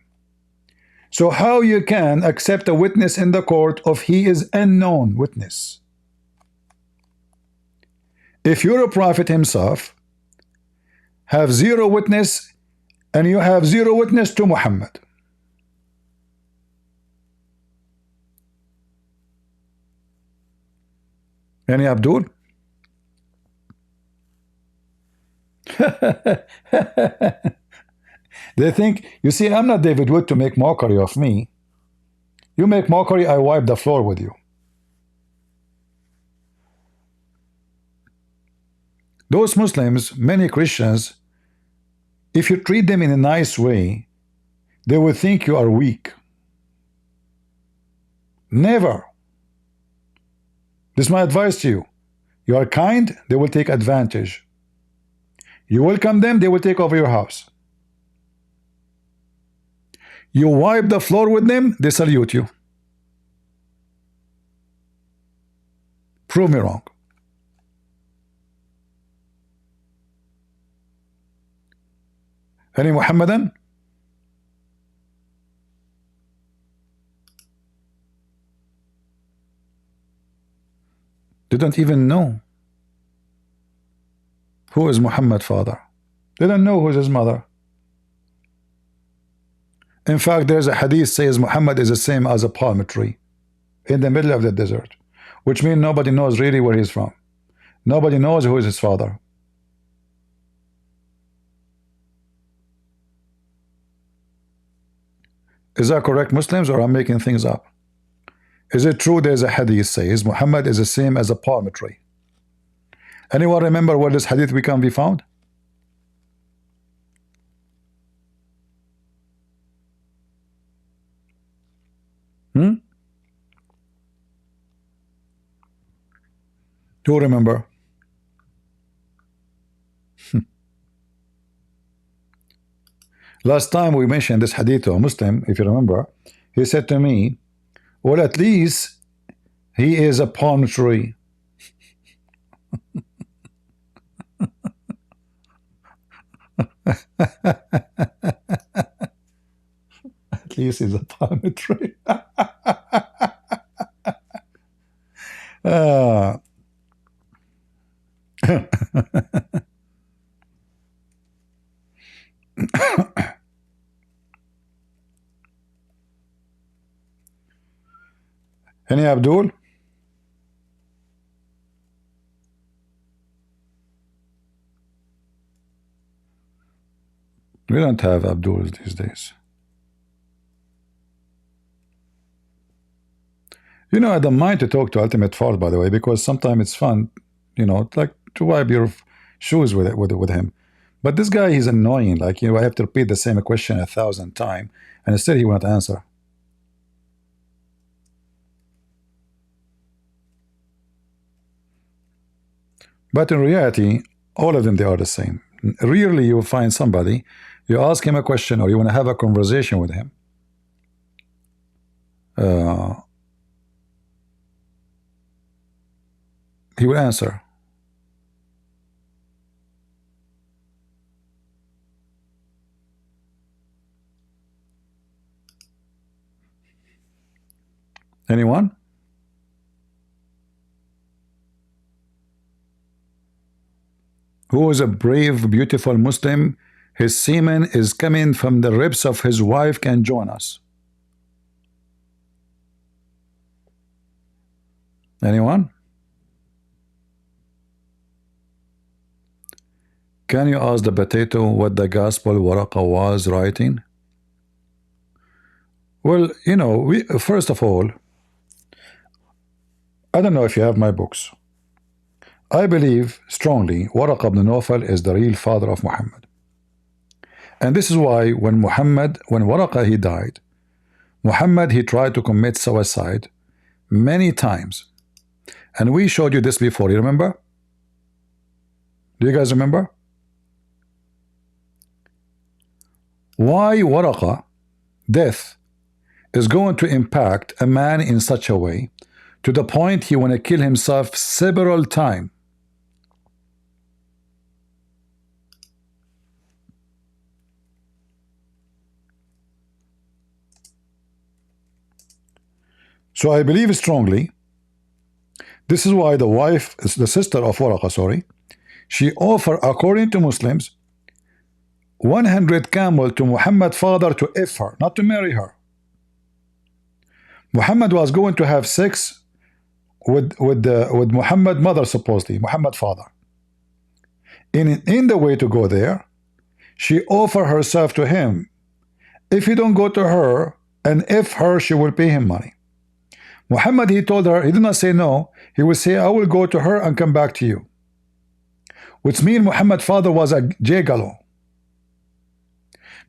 So how you can accept a witness in the court of he is unknown witness? If you're a prophet himself, have 0 witness, and you have 0 witness to Muhammad. Any Abdul? They think, you see, I'm not David Wood to make mockery of me. You make mockery, I wipe the floor with you. Those Muslims, many Christians, if you treat them in a nice way, they will think you are weak. Never. This is my advice to you. You are kind, they will take advantage. You welcome them, they will take over your house. You wipe the floor with them, they salute you. Prove me wrong. Any Muhammadan? They don't even know who is Muhammad's father. They don't know who is his mother. In fact, there's a hadith says Muhammad is the same as a palm tree in the middle of the desert, which means nobody knows really where he's from. Nobody knows who is his father. Is that correct, Muslims, or I'm making things up? Is it true there's a hadith says Muhammad is the same as a palm tree? Anyone remember where this hadith can be found? Do you remember? Last time we mentioned this hadith to a Muslim, if you remember, he said to me, well, at least he is a palm tree. At least he's a palm tree. Any Abdul? We don't have Abduls these days. You know, I don't mind to talk to Ultimate Ford, by the way, because sometimes it's fun, you know, like to wipe your shoes with him. But this guy, he's annoying. Like, you know, I have to repeat the same question 1,000 times, and instead he won't answer. But in reality, all of them, they are the same. Rarely you will find somebody, you ask him a question or you want to have a conversation with him. He will answer. Anyone? Who is a brave, beautiful Muslim? His semen is coming from the ribs of his wife, can join us. Anyone? Can you ask the potato what the gospel Waraqa was writing? Well, you know, first of all, I don't know if you have my books. I believe strongly Waraqa ibn Nawfal is the real father of Muhammad. And this is why when Waraqa he died, Muhammad he tried to commit suicide many times. And we showed you this before, you remember? Do you guys remember? Why Waraqa death is going to impact a man in such a way to the point he want to kill himself several times. So I believe strongly, this is why the wife, the sister of Waraqa, sorry, she offered, according to Muslims, 100 camel to Muhammad's father to F her, not to marry her. Muhammad was going to have sex with Muhammad's mother, supposedly, Muhammad's father. In the way to go there, she offered herself to him. If he don't go to her and F her, she will pay him money. Muhammad, he told her, he did not say no. He would say, I will go to her and come back to you. Which means Muhammad's father was a jagalo.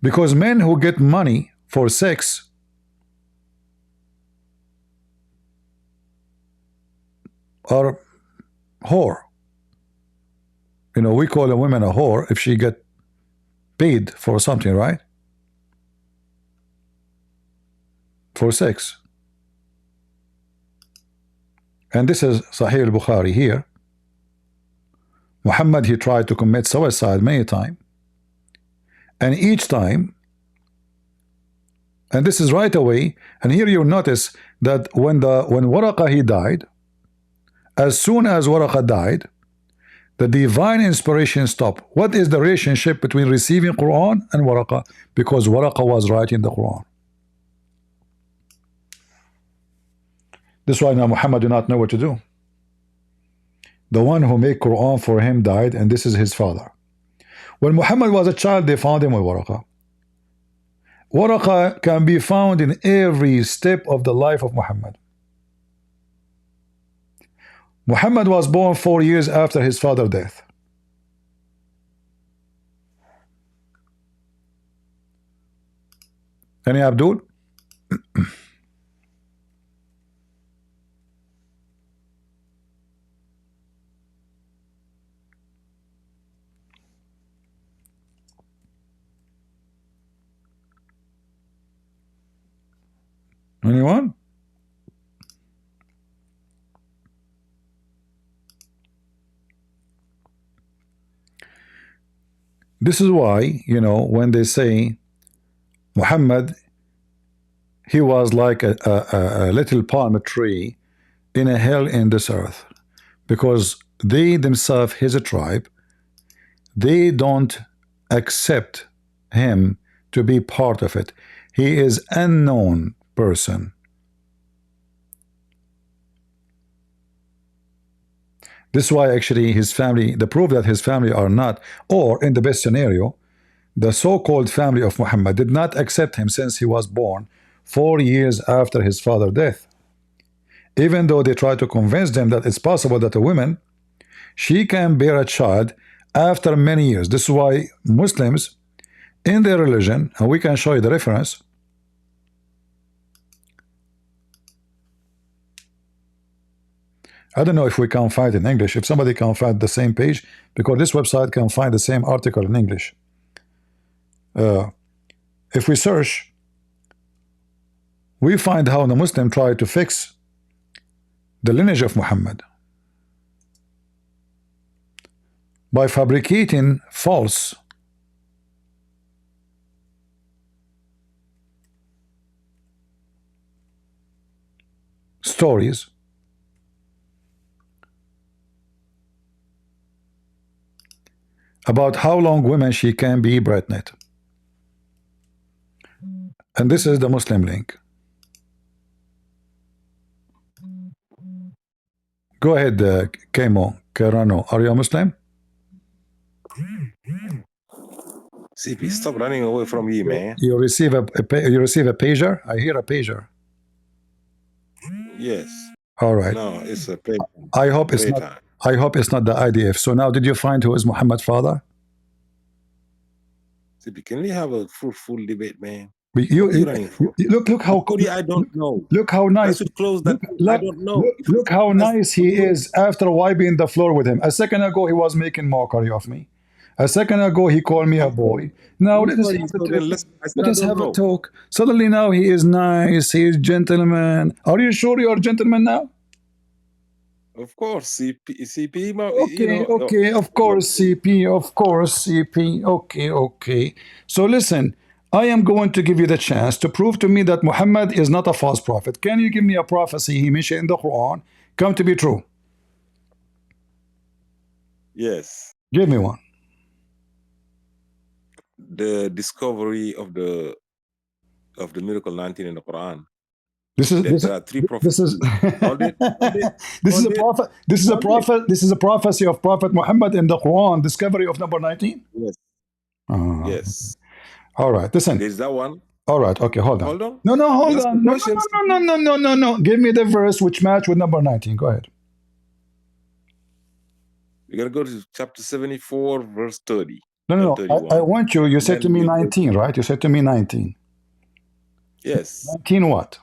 Because men who get money for sex are whore. You know, we call a woman a whore if she get paid for something, right? For sex. And this is Sahih al-Bukhari here. Muhammad, he tried to commit suicide many times. And each time, and this is right away, and here you notice that when Waraqa he died, as soon as Waraqa died, the divine inspiration stopped. What is the relationship between receiving Quran and Waraqa? Because Waraqa was writing the Quran. This is why now Muhammad do not know what to do. The one who made Quran for him died, and this is his father. When Muhammad was a child, they found him with Waraqa. Waraqa can be found in every step of the life of Muhammad. Muhammad was born 4 years after his father's death. Any Abdul? Anyone? This is why, you know, when they say Muhammad, he was like a little palm tree in a hell in this earth, because they themselves, his tribe, they don't accept him to be part of it. He is unknown person. This is why actually his family, the proof that his family are not, or in the best scenario, the so-called family of Muhammad did not accept him since he was born 4 years after his father's death. even though they try to convince them that it's possible that a woman, she can bear a child after many years. This is why Muslims in their religion, and we can show you the reference. I don't know if we can find it in English. If somebody can find the same page, because this website can find the same article in English. If we search, we find how the Muslim tried to fix the lineage of Muhammad by fabricating false stories about how long women she can be pregnant. And this is the Muslim link. Go ahead, Kemo Kerano. Are you a Muslim? CP, stop running away from me, man. You receive a pager? I hear a pager. Yes. All right. No, it's a pager. I hope it's not. I hope it's not the IDF. So now, did you find who is Muhammad's father? CP, can we have a fruitful debate, man? Look how Cody, I don't know. Look how nice. I should close that. I don't know. Look how nice he is after wiping the floor with him. A second ago he was making mockery of me. A second ago he called me a boy. Now let us have a talk. Suddenly now he is nice. He is gentleman. Are you sure you are a gentleman now? Of course, CP. Okay. Of course, CP. Okay. So listen. I am going to give you the chance to prove to me that Muhammad is not a false prophet. Can you give me a prophecy he mentioned in the Quran come to be true? Yes. Give me one. The discovery of the miracle 19 in the Quran. There are three prophecies. This is a prophecy of Prophet Muhammad in the Quran. Discovery of number 19. Yes. Yes. All right, listen. There's that one. All right, okay, hold on. Hold on. No, hold on. No. Give me the verse which match with number 19. Go ahead. We're going to go to chapter 74, verse 30. No. I want you. You said to me 19, right? You said to me 19. Yes. 19 what?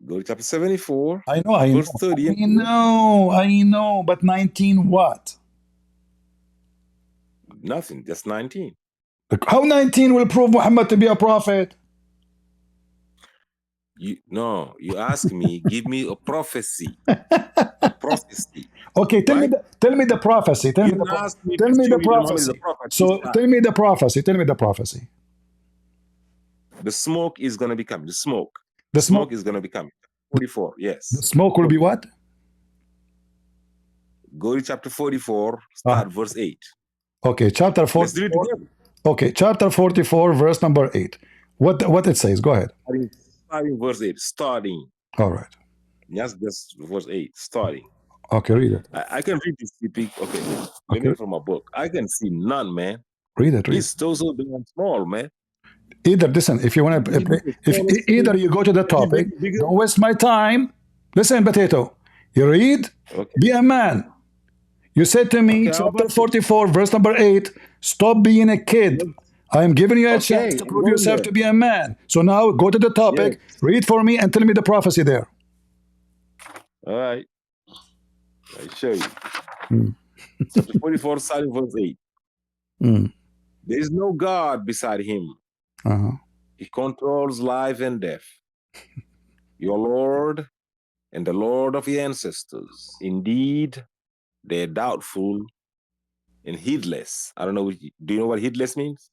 Go to chapter 74. I know. Verse 30. I know. But 19 what? Nothing. Just 19. How 19 will prove Muhammad to be a prophet? You ask me, give me a prophecy. A prophecy. Okay, tell me the prophecy. Tell me the prophecy. So tell me the prophecy. The smoke is going to be coming. The smoke is going to be coming. 44, yes. The smoke will be what? Go to chapter 44, start verse 8. Okay, chapter 44. Okay, chapter 44, verse number 8. What it says? Go ahead. Starting verse 8. Starting. All right. Yes, just verse 8. Starting. Okay, read it. I can read this. Okay, let me from my book. I can see none, man. Read it. It's so damn small, man. Either listen, if you want to, either you go to the topic. Don't waste my time. Listen, potato. You read. Okay. Be a man. You said to me, chapter 44, verse number 8, stop being a kid. I am giving you a chance to prove yourself to be a man. So now go to the topic, read for me, and tell me the prophecy there. All right. I'll show you. Chapter 44, starting verse 8. There is no God beside him. He controls life and death. Your Lord and the Lord of your ancestors. Indeed, they're doubtful and heedless. I don't know. Do you know what heedless means?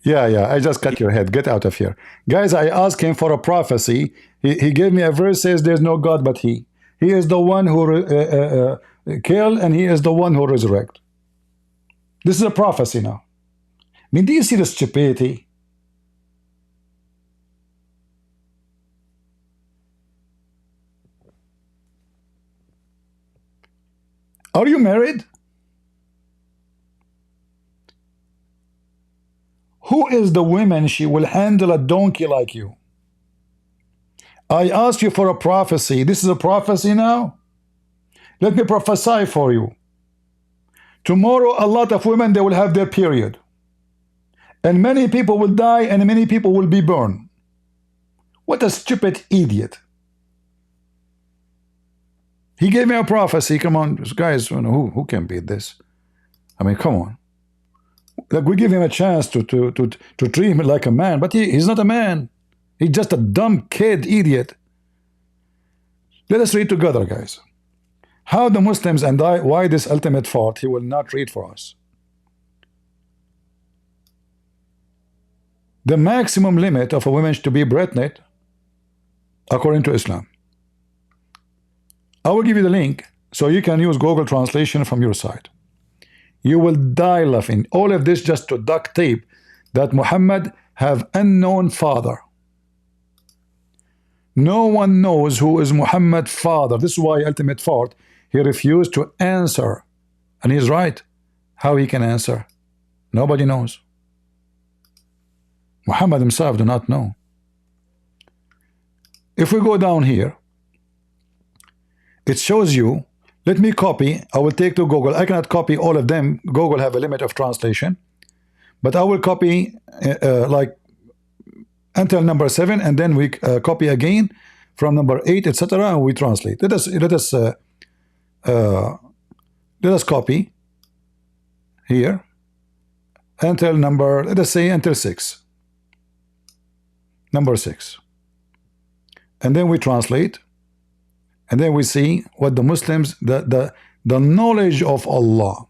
Yeah. I just cut your head. Get out of here. Guys, I asked him for a prophecy. He gave me a verse says there's no God but he. He is the one who kill and he is the one who resurrect. This is a prophecy now. I mean, do you see the stupidity? Are you married? Who is the woman she will handle a donkey like you? I asked you for a prophecy. This is a prophecy now. Let me prophesy for you. Tomorrow, a lot of women, they will have their period. And many people will die and many people will be burned. What a stupid idiot. He gave me a prophecy. Come on, guys, who can beat this? I mean, come on. Like, we give him a chance to treat him like a man, but he's not a man. He's just a dumb kid, idiot. Let us read together, guys. How the Muslims and why this ultimate fault he will not read for us. The maximum limit of a woman to be pregnant, according to Islam. I will give you the link so you can use Google translation from your side. You will die laughing. All of this just to duct tape that Muhammad have unknown father. No one knows who is Muhammad's father. This is why ultimate fault he refused to answer. And he's right. How he can answer? Nobody knows. Muhammad himself do not know. If we go down here, it shows you. Let me copy. I will take to Google. I cannot copy all of them. Google have a limit of translation. But I will copy like until number 7, and then we copy again from number 8, etc., and we translate. Let us copy here until number, let us say until 6. Number 6. And then we translate. And then we see what the Muslims, the knowledge of Allah.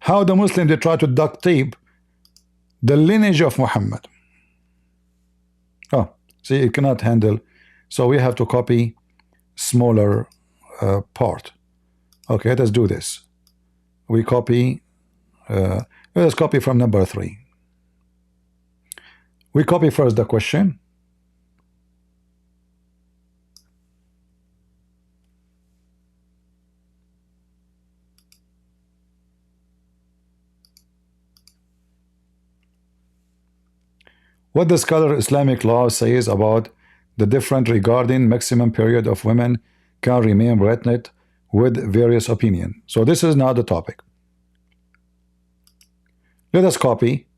How the Muslims, they try to duct tape the lineage of Muhammad. Oh, see, it cannot handle. So we have to copy smaller part. Okay, let us do this. We copy, let us copy from number 3. We copy first the question. What the scholar Islamic law says about the different regarding maximum period of women can remain pregnant with various opinion. So this is not the topic. Let us copy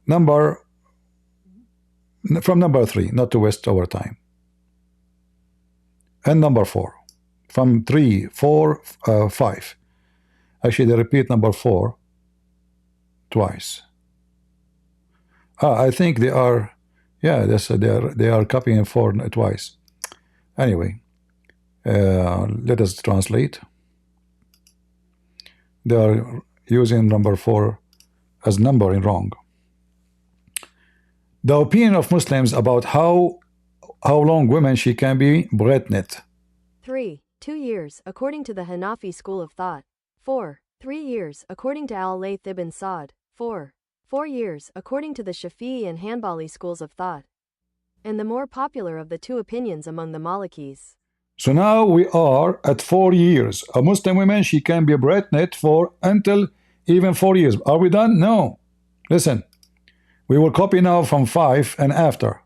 from number 3, not to waste our time. And number 4. From 3, 4, 5. Actually, they repeat number 4 twice. I think they are, yeah, they are copying 4 twice. Anyway, let us translate. They are using number 4 as numbering wrong. The opinion of Muslims about how long women she can be pregnant. 3. 2 years, according to the Hanafi school of thought. 4. 3 years, according to Al-Layth ibn Sa'd. 4 years, according to the Shafi'i and Hanbali schools of thought, and the more popular of the two opinions among the Malikis. So now we are at 4 years. A Muslim woman, she can be pregnant for until even 4 years. Are we done? No. Listen, we will copy now from 5 and after.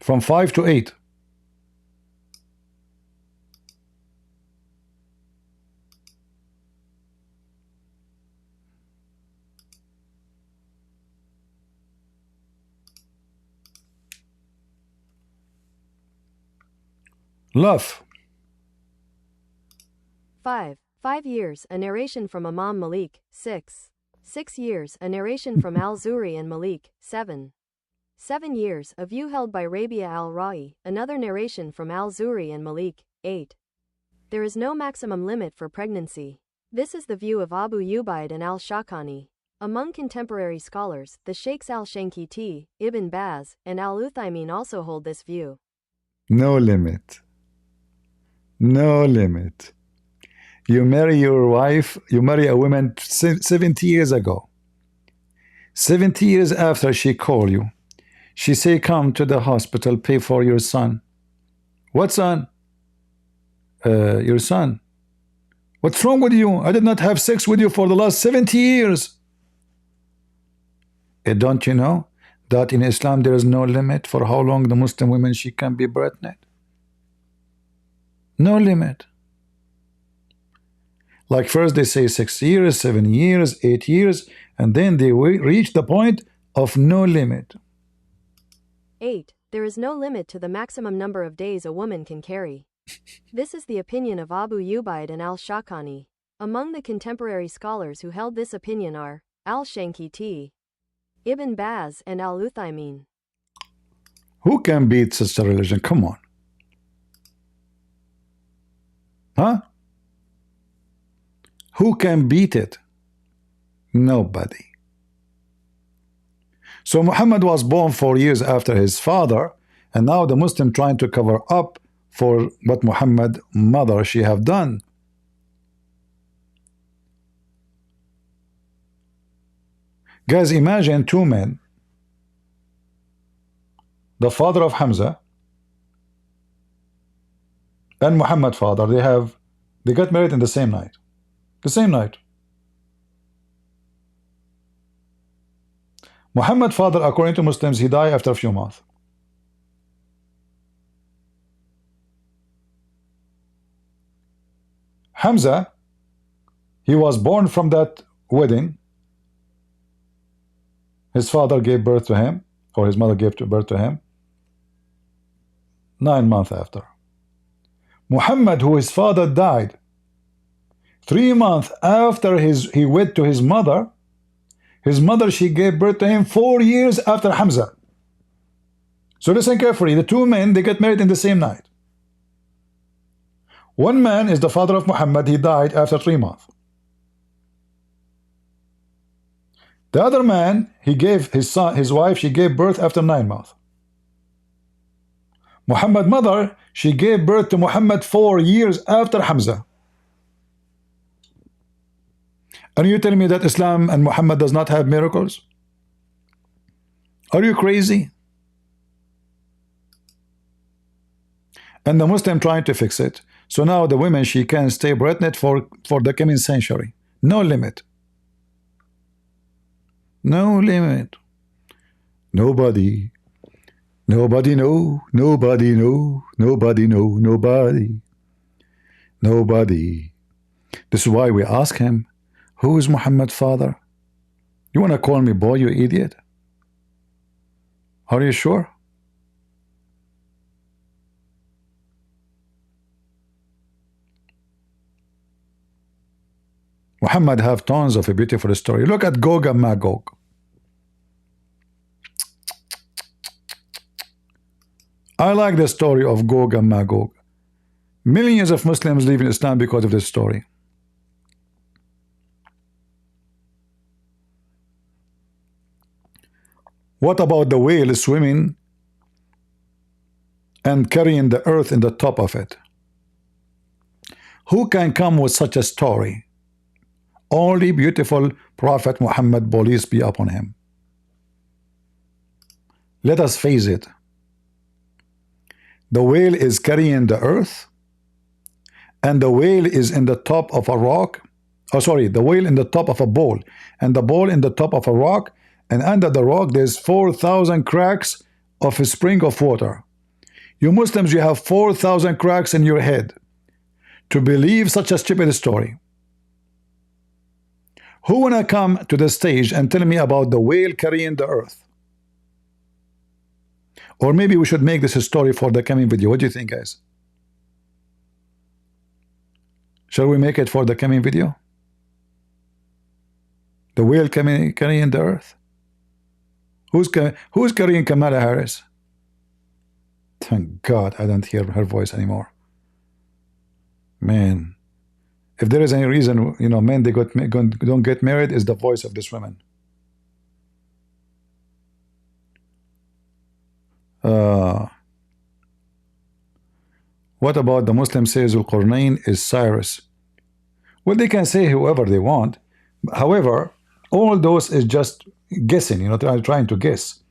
From 5 to 8. Love. 5 years, a narration from Imam Malik. 6 years, a narration from Al-Zuri and Malik. 7 years, a view held by Rabia al-Ra'i, another narration from Al-Zuri and Malik. 8. There is no maximum limit for pregnancy. This is the view of Abu Ubaid and al-Shawkani. Among contemporary scholars, the Sheikhs al-Shankiti, Ibn Baz, and al-Uthaymin also hold this view. No limit. No limit. You marry your wife, you marry a woman 70 years ago. 70 years after she called you. She say, come to the hospital, pay for your son. What son? Your son. What's wrong with you? I did not have sex with you for the last 70 years. Don't you know that in Islam there is no limit for how long the Muslim women she can be pregnant? No limit. Like first they say 6 years, 7 years, 8 years, and then they reach the point of no limit. 8. There is no limit to the maximum number of days a woman can carry. This is the opinion of Abu Ubaid and al-Shawkani. Among the contemporary scholars who held this opinion are al-Shankiti, Ibn Baz, and al-Uthaymin. Who can beat such a religion? Come on. Huh? Who can beat it? Nobody. So Muhammad was born 4 years after his father, and now the Muslim trying to cover up for what Muhammad mother she have done. Guys, imagine two men, the father of Hamza and Muhammad father, they got married in the same night. The same night. Muhammad father, according to Muslims, he died after a few months. Hamza, he was born from that wedding. His father gave birth to him, or his mother gave birth to him 9 months after. Muhammad, who his father died 3 months after he wed to his mother she gave birth to him 4 years after Hamza. So listen carefully, the two men, they get married in the same night. One man is the father of Muhammad, he died after 3 months. The other man, he gave his wife, she gave birth after 9 months. Muhammad's mother, she gave birth to Muhammad 4 years after Hamza. And you tell me that Islam and Muhammad does not have miracles? Are you crazy? And the Muslim trying to fix it. So now the women, she can stay pregnant for the coming century. No limit. No limit. Nobody know, nobody know, nobody. This is why we ask him, who is Muhammad's father? You want to call me boy, you idiot? Are you sure? Muhammad have tons of a beautiful story. Look at Gog and Magog. I like the story of Gog and Magog. Millions of Muslims leave in Islam because of this story. What about the whale swimming and carrying the earth in the top of it? Who can come with such a story? Only beautiful Prophet Muhammad, peace be upon him. Let us face it. The whale is carrying the earth, and the whale is in the top of a rock. Oh, sorry, the whale in the top of a bowl, and the bowl in the top of a rock, and under the rock there's 4,000 cracks of a spring of water. You Muslims, you have 4,000 cracks in your head to believe such a stupid story. Who wanna come to the stage and tell me about the whale carrying the earth? Or maybe we should make this a story for the coming video. What do you think, guys? Shall we make it for the coming video? The whale carrying the earth? Who's carrying Kamala Harris? Thank God I don't hear her voice anymore. Man, if there is any reason, you know, men they don't get married, is the voice of this woman. What about the Muslim says Al-Qurnayn is Cyrus? Well, they can say whoever they want. However, all those is just guessing, you know, trying to guess.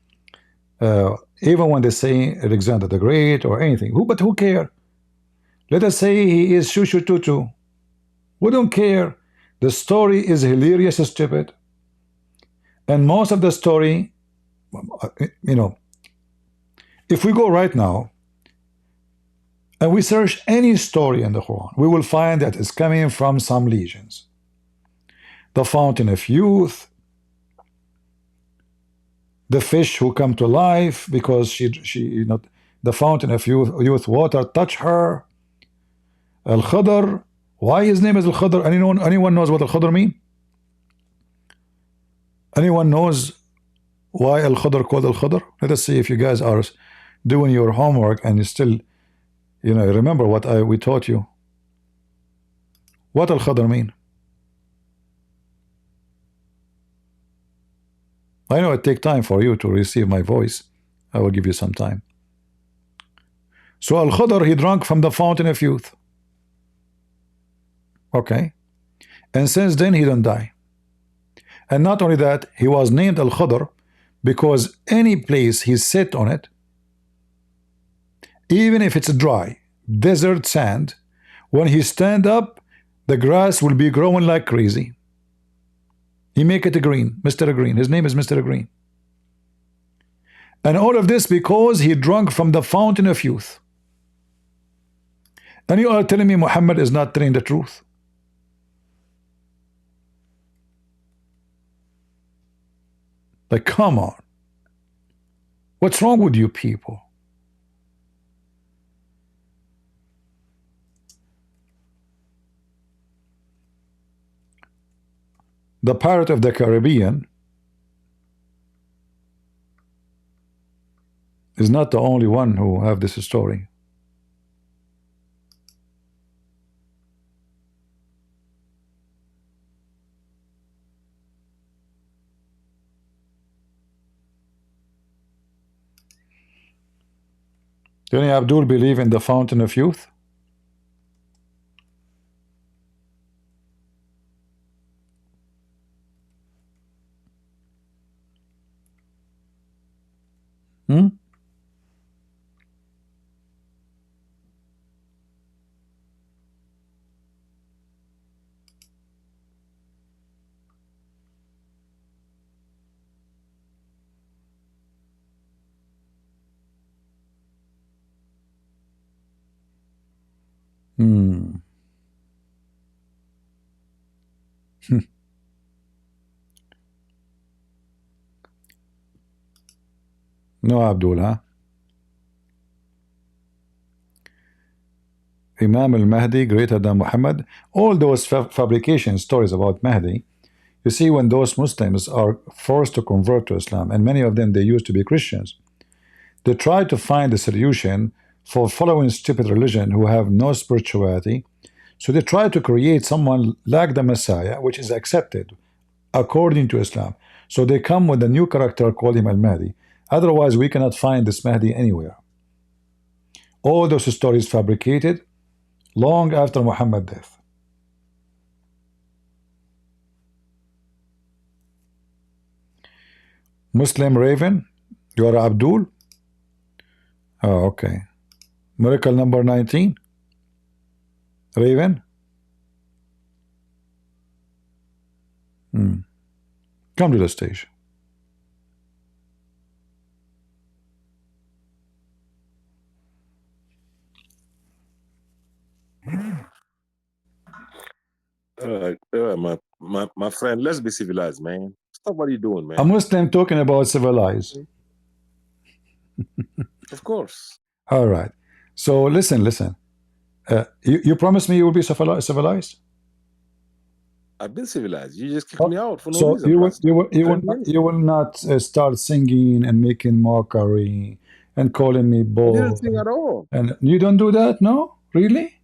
Even when they say Alexander the Great or anything, but who care? Let us say he is Shushu Tutu. We don't care. The story is hilarious, stupid, and most of the story you know, if we go right now and we search any story in the Quran, we will find that it's coming from some legions. The fountain of youth, the fish who come to life because she you know, the fountain of youth water touch her. Al-Khadr, why his name is Al-Khadr? Anyone knows what Al-Khadr mean? Anyone knows why Al-Khadr called Al-Khadr? Let us see if you guys are doing your homework and you still, you know, remember what we taught you. What Al-Khadr mean? I know it takes time for you to receive my voice. I will give you some time. So Al-Khadr, he drank from the fountain of youth. Okay. And since then he don't die. And not only that, he was named Al-Khadr because any place he sit on it, even if it's dry, desert sand, when he stand up, the grass will be growing like crazy. He make it green, Mr. Green. His name is Mr. Green. And all of this because he drank from the fountain of youth. And you are telling me Muhammad is not telling the truth? Like, come on. What's wrong with you people? The Pirate of the Caribbean is not the only one who have this story. Do any Abdul believe in the fountain of youth? Hmm? Hmm. No Abdul, huh? Imam al-Mahdi greater than Muhammad. All those fabrication stories about Mahdi, you see, when those Muslims are forced to convert to Islam, and many of them, they used to be Christians, they try to find a solution for following stupid religion who have no spirituality. So they try to create someone like the Messiah, which is accepted according to Islam. So they come with a new character called him al-Mahdi. Otherwise, we cannot find this Mahdi anywhere. All those stories fabricated long after Muhammad's death. Muslim Raven, you are Abdul? Oh, okay. Miracle number 19. Raven? Come to the stage. My friend, let's be civilized, man. Stop what are you doing, man. A Muslim talking about civilized. Of course. All right. So listen. You promised me you will be civilized? I've been civilized. You just kicked me out for no so reason. you will not start singing and making mockery and calling me boy. I didn't sing at all. And you don't do that, no? Really?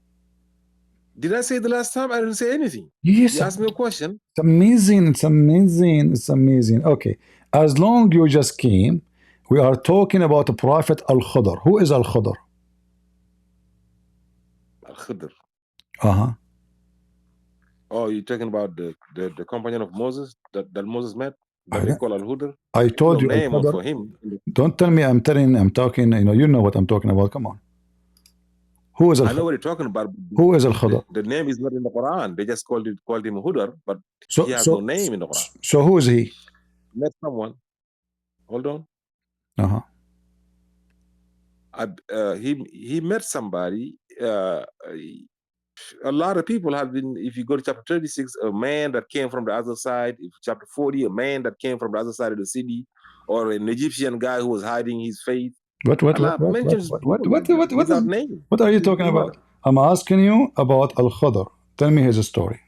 Did I say the last time? I didn't say anything. Yes. You asked me a question. It's amazing. It's amazing. It's amazing. Okay. As long you just came, we are talking about the Prophet Al-Khadr. Who is Al-Khadr? Al-Khadr. Uh-huh. Oh, you're talking about the companion of Moses that Moses met? That they call Al-Khadr? I told you name Al-Khadr. for him. Don't tell me I'm talking, you know what I'm talking about. Come on. Who is Al-Khadr? I know what you're talking about. Who is Al-Khadr? The name is not in the Quran. They just called him Hudar, but he has no name in the Quran. So who is he? Met someone. Hold on. He met somebody. A lot of people have been. If you go to chapter 36, a man that came from the other side. If chapter 40, a man that came from the other side of the city, or an Egyptian guy who was hiding his faith. What are you talking about? I'm asking you about Al-Khadr. Tell me his story.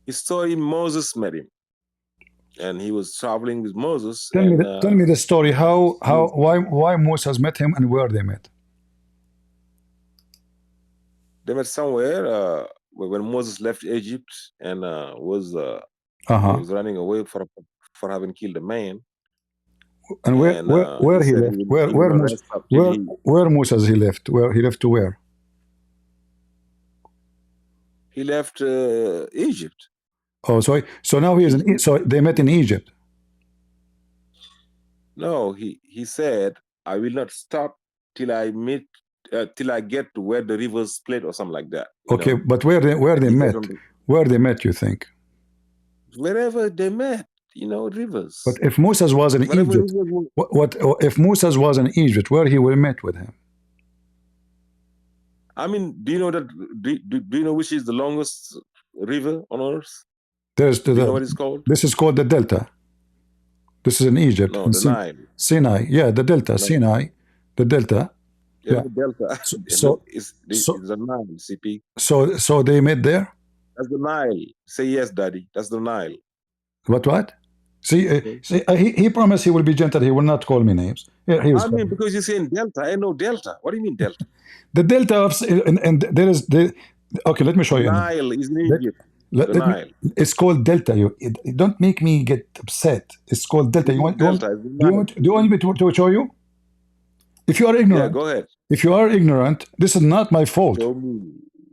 His story, Moses met him, and he was traveling with Moses. Tell me the story. Why Moses met him and where they met? They met somewhere when Moses left Egypt and was running away for having killed a man. And where he left? Where Moses he left? Where he left to where? He left Egypt. Oh, so now he is in. So they met in Egypt. No, he said, "I will not stop till I get to where the rivers split or something like that." Okay, but where they met? Where they met? You think? Wherever they met. Rivers. But if Moses was in Egypt, what if Moses was in Egypt? Where he will meet with him? I mean, do you know that? Do you know which is the longest river on earth? Do you know what it's called? This is called the Delta. This is in Egypt. No, the Nile. Sinai. Yeah, the Delta. No. Sinai. The Delta. Yeah, the Delta. So it's the Nile, CP. So they met there? That's the Nile. Say yes, Daddy. That's the Nile. What? See, he promised he will be gentle. He will not call me names. Yeah, I mean, because you're saying Delta. I know Delta. What do you mean Delta? The Delta of and there is the. Okay, let me show you. Nile is in Egypt. It's called Delta. You don't make me get upset. It's called Delta. Do you want me to show you? If you are ignorant, yeah, go ahead. If you are ignorant, this is not my fault. Show me.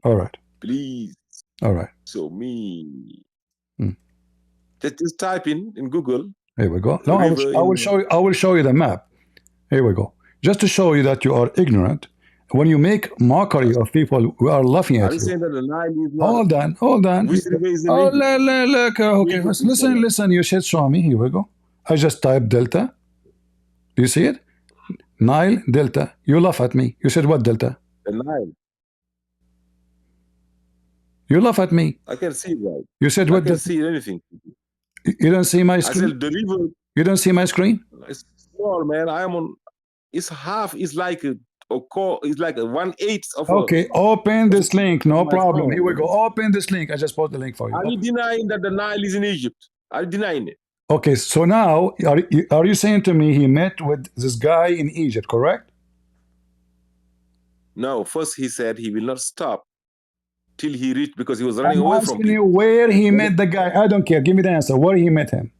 All right. Please. All right. Show me. Just type in Google. Here we go. No, I will show you. I will show you the map. Here we go. Just to show you that you are ignorant. When you make mockery of people, we are laughing at you. Saying that the Nile is not... Hold on. Look. Okay, listen. You should show me. Here we go. I just typed Delta. Do you see it? Nile, Delta. You laugh at me. You said what Delta? The Nile. You laugh at me. I can see that. You said what? I can see anything. You don't see my screen? I said the river. You don't see my screen? It's small, man. I am on... It's half. It's like a core. It's like a 1/8 of. Okay, open this link. No problem. Here we go. Open this link. I just posted the link for you. Are you denying that the Nile is in Egypt? Are you denying it? Okay, so now are you saying to me he met with this guy in Egypt, correct? No. First, he said he will not stop till he reached, because he was running away from me. Where he met the guy? I don't care. Give me the answer. Where he met him?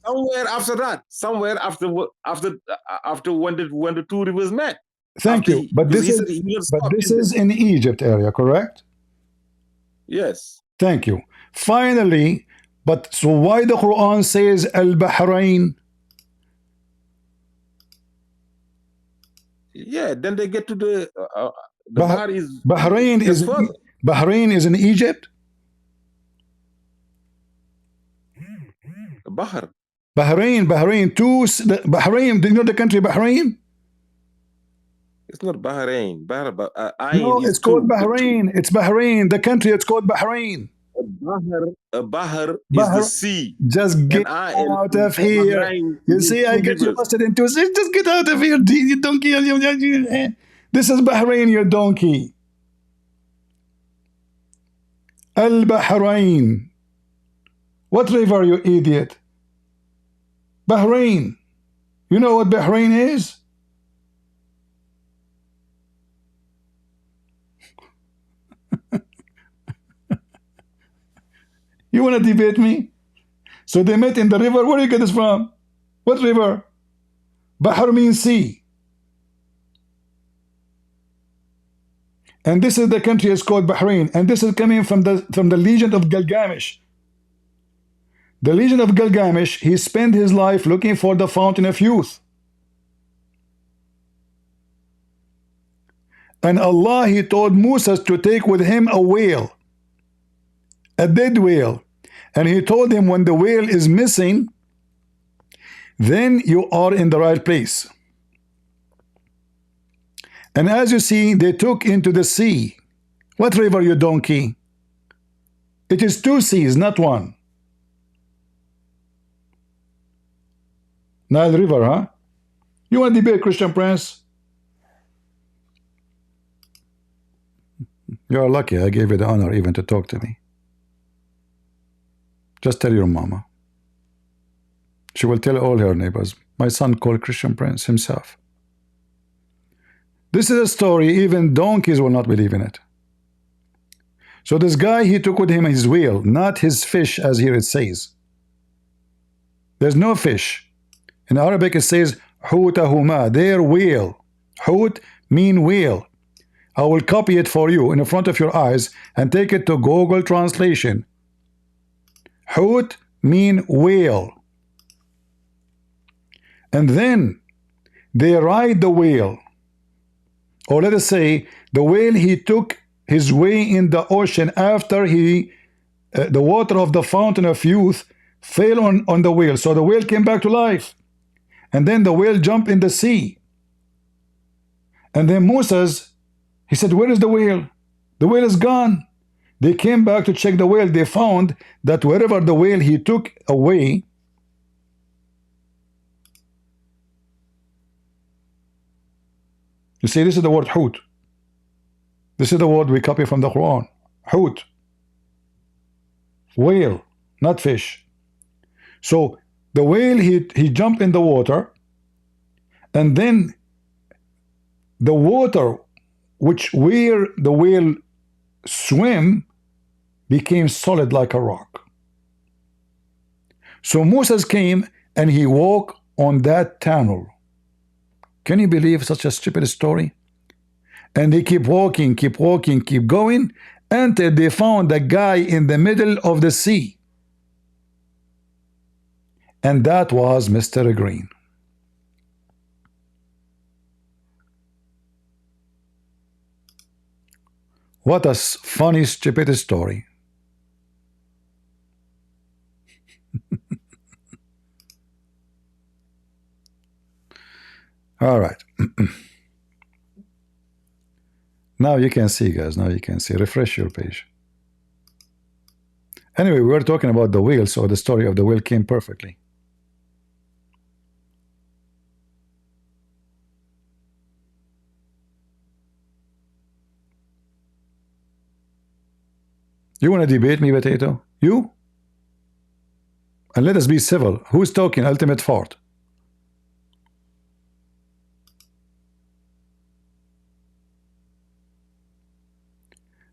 Somewhere after that. Somewhere after when the two rivers met. Thank you. But this is in Egypt area, correct? Yes. Thank you. Finally, but so why the Quran says Al-Bahrain? Yeah, then they get to the Bahrain is in Egypt. Bahrain. Bahrain. Do you know the country Bahrain? It's not Bahrain. No, it's called Bahrain. It's Bahrain. The country, it's called Bahrain. Bahar is the sea. Just get out of here. You see, I get you busted into it. Just get out of here, you donkey. This is Bahrain, you donkey. Al-Bahrain. What river, you idiot? Bahrain. You know what Bahrain is? You want to debate me? So they met in the river. Where do you get this from? What river? Bahr means sea. And this is the country is called Bahrain. And this is coming from the Legion of Gilgamesh. The Legion of Gilgamesh, he spent his life looking for the fountain of youth. And Allah, he told Moses to take with him a whale. A dead whale. And he told him when the whale is missing, then you are in the right place. And as you see, they took into the sea. What river, you donkey? It is two seas, not one. Nile River, huh? You want to debate, Christian Prince? You are lucky I gave you the honor even to talk to me. Just tell your mama. She will tell all her neighbors. My son called Christian Prince himself. This is a story, even donkeys will not believe in it. So this guy, he took with him his wheel, not his fish, as here it says. There's no fish. In Arabic it says, hutahuma, their wheel. Hut mean wheel. I will copy it for you in front of your eyes and take it to Google Translation. Hut mean whale. And then they ride the whale. Or let us say the whale, he took his way in the ocean after the water of the fountain of youth fell on the whale. So the whale came back to life. And then the whale jumped in the sea. And then Moses, he said, where is the whale? The whale is gone. They came back to check the whale. They found that wherever the whale he took away, you see, this is the word hut. This is the word we copy from the Quran. Hut. Whale, not fish. So the whale, he jumped in the water, and then the water where the whale swim became solid like a rock. So Moses came and he walked on that tunnel. Can you believe such a stupid story? And they keep walking, keep going, until they found a guy in the middle of the sea. And that was Mr. Green. What a funny, stupid story. All right. Now you can see, guys. Now you can see. Refresh your page. Anyway, we were talking about the whale, so the story of the whale came perfectly. You want to debate me, Potato? You? And let us be civil. Who's talking? Ultimate Fort.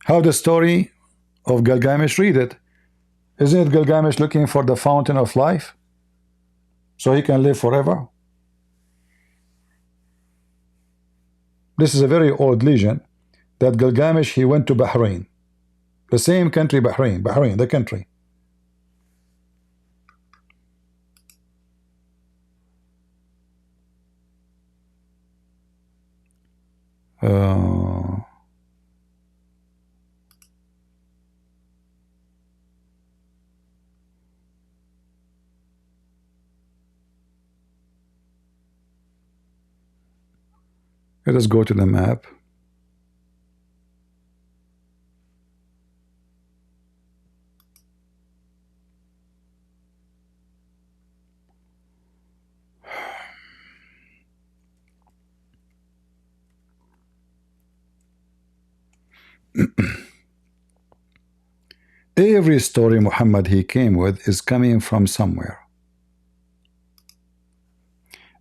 How the story of Gilgamesh, read it. Isn't it Gilgamesh looking for the fountain of life so he can live forever? This is a very old legend that Gilgamesh, he went to Bahrain. The same country, Bahrain, the country. Let us go to the map. Every story Muhammad he came with is coming from somewhere.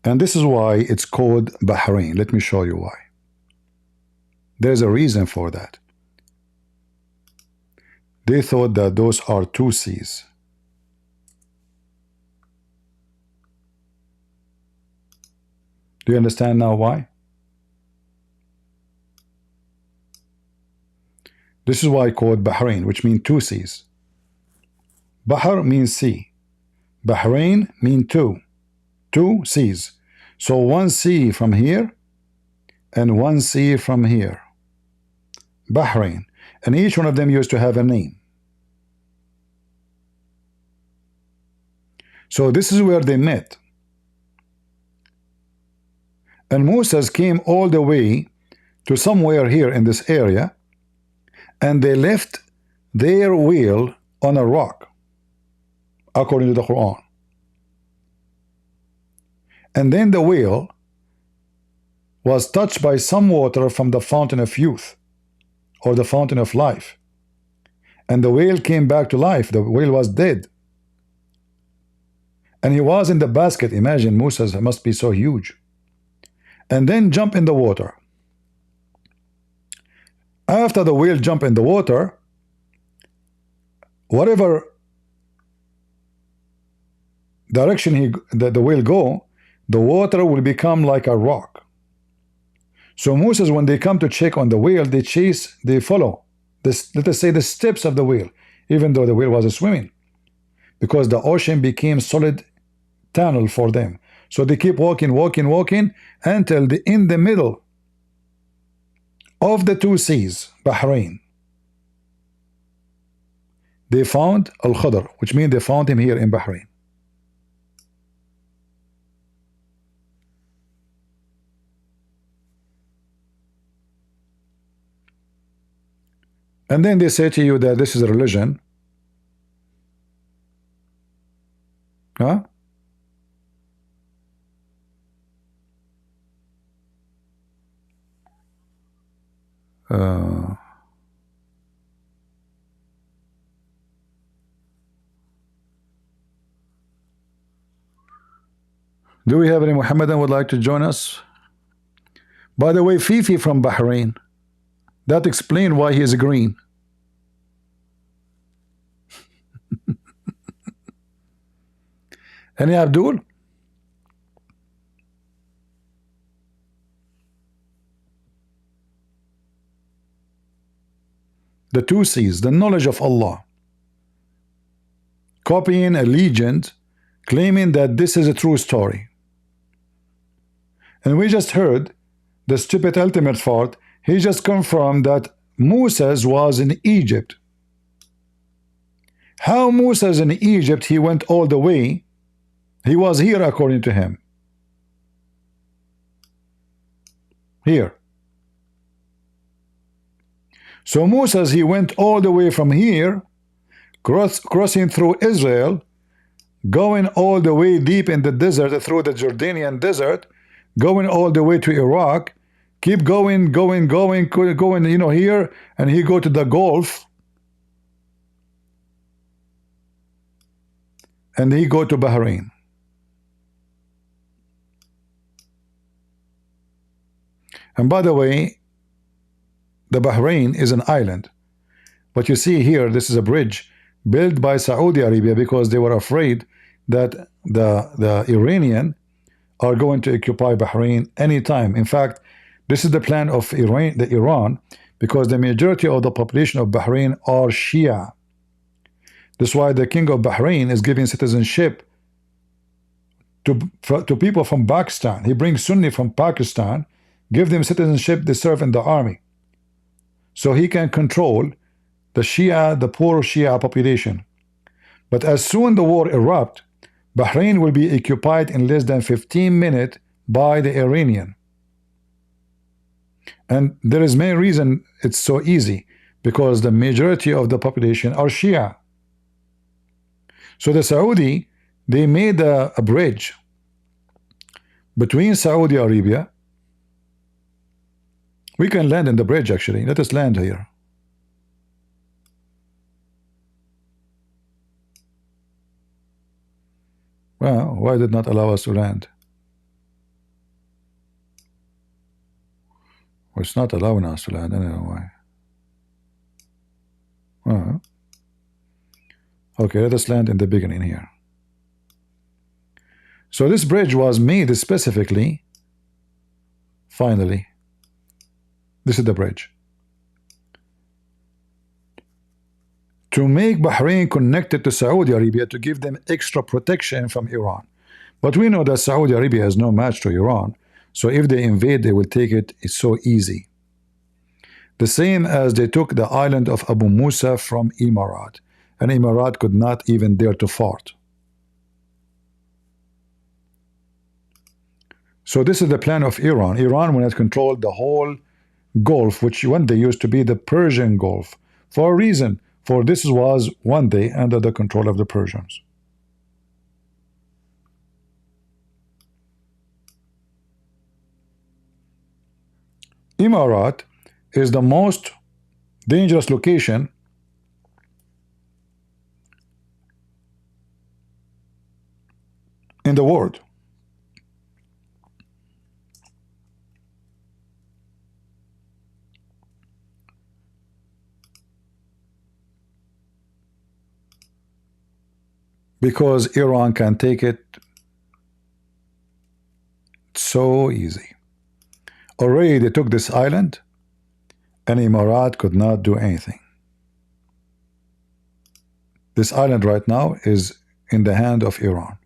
And this is why it's called Bahrain. Let me show you why. There's a reason for that. They thought that those are two seas. Do you understand now why? This is why called Bahrain, which means two seas. Bahar means sea. Bahrain means two seas. So one sea from here and one sea from here. Bahrain. And each one of them used to have a name. So this is where they met. And Moses came all the way to somewhere here in this area, and they left their wheel on a rock, according to the Quran. And then the wheel was touched by some water from the fountain of youth, or the fountain of life. And the whale came back to life. The whale was dead. And he was in the basket. Imagine, Moses must be so huge. And then jump in the water. After the whale jump in the water, whatever direction the whale go, the water will become like a rock. So Moses, when they come to check on the whale, they follow this, let us say, the steps of the whale, even though the whale was swimming, because the ocean became solid tunnel for them. So they keep walking until in the middle of the two seas, Bahrain, they found Al-Khadr, which means they found him here in Bahrain. And then they say to you that this is a religion. Huh? Do we have any Muhammadan would like to join us? By the way, Fifi from Bahrain. That explains why he is green. Any Abdul? The two C's, the knowledge of Allah. Copying a legend, claiming that this is a true story. And we just heard the stupid ultimate part. He just confirmed that Moses was in Egypt. How Moses in Egypt, he went all the way? He was here according to him. Here. So Moses, he went all the way from here, crossing through Israel, going all the way deep in the desert, through the Jordanian desert, going all the way to Iraq, keep going, you know, here, and he go to the Gulf, and he go to Bahrain. And by the way, the Bahrain is an island. But you see here, this is a bridge built by Saudi Arabia because they were afraid that the Iranian are going to occupy Bahrain anytime. In fact, this is the plan of Iran, because the majority of the population of Bahrain are Shia. That's why the king of Bahrain is giving citizenship to people from Pakistan. He brings Sunni from Pakistan, give them citizenship, they serve in the army. So he can control the Shia, the poor Shia population. But as soon the war erupt, Bahrain will be occupied in less than 15 minutes by the Iranian. And there is main reason it's so easy, because the majority of the population are Shia. So the Saudi, they made a bridge between Saudi Arabia. We can land in the bridge actually. Let us land here. Well, why did not allow us to land? Well, it's not allowing us to land. I don't know why. Well, okay, let us land in the beginning here. So this bridge was made specifically, finally. This is the bridge. To make Bahrain connected to Saudi Arabia, to give them extra protection from Iran. But we know that Saudi Arabia is no match to Iran. So if they invade, they will take it. It's so easy. The same as they took the island of Abu Musa from Emirat. And Emirat could not even dare to fart. So this is the plan of Iran. Iran, when it controlled the whole Gulf, which one day used to be the Persian Gulf, for a reason. For this was one day under the control of the Persians. Emirat is the most dangerous location in the world. Because Iran can take it so easy. Already they took this island, and Emirat could not do anything. This island right now is in the hand of Iran.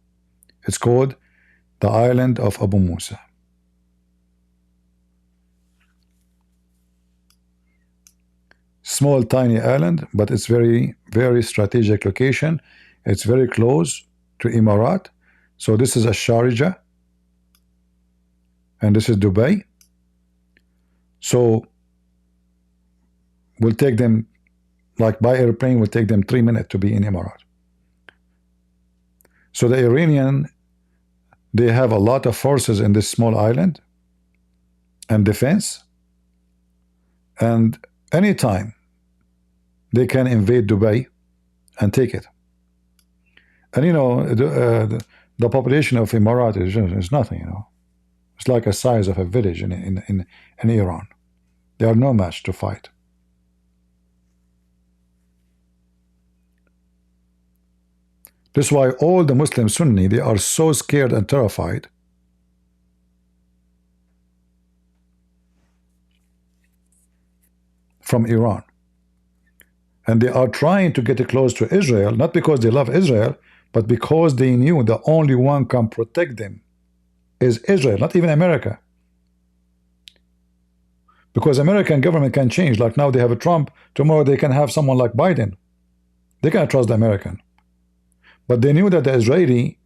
It's called the island of Abu Musa. Small, tiny island, but it's very, very strategic location. It's very close to Emirat. So this is a Sharjah, and this is Dubai. So will take them, like by airplane, will take them 3 minutes to be in Emirat. So the Iranian, they have a lot of forces in this small island and defense, and anytime they can invade Dubai and take it. And you know, the population of Emirat is nothing, you know. It's like the size of a village in Iran. They are no match to fight. That's why all the Muslim Sunni, they are so scared and terrified from Iran. And they are trying to get close to Israel, not because they love Israel, but because they knew the only one can protect them is Israel, not even America. Because American government can change. Like now they have a Trump, tomorrow they can have someone like Biden. They cannot trust the American. But they knew that the Israeli,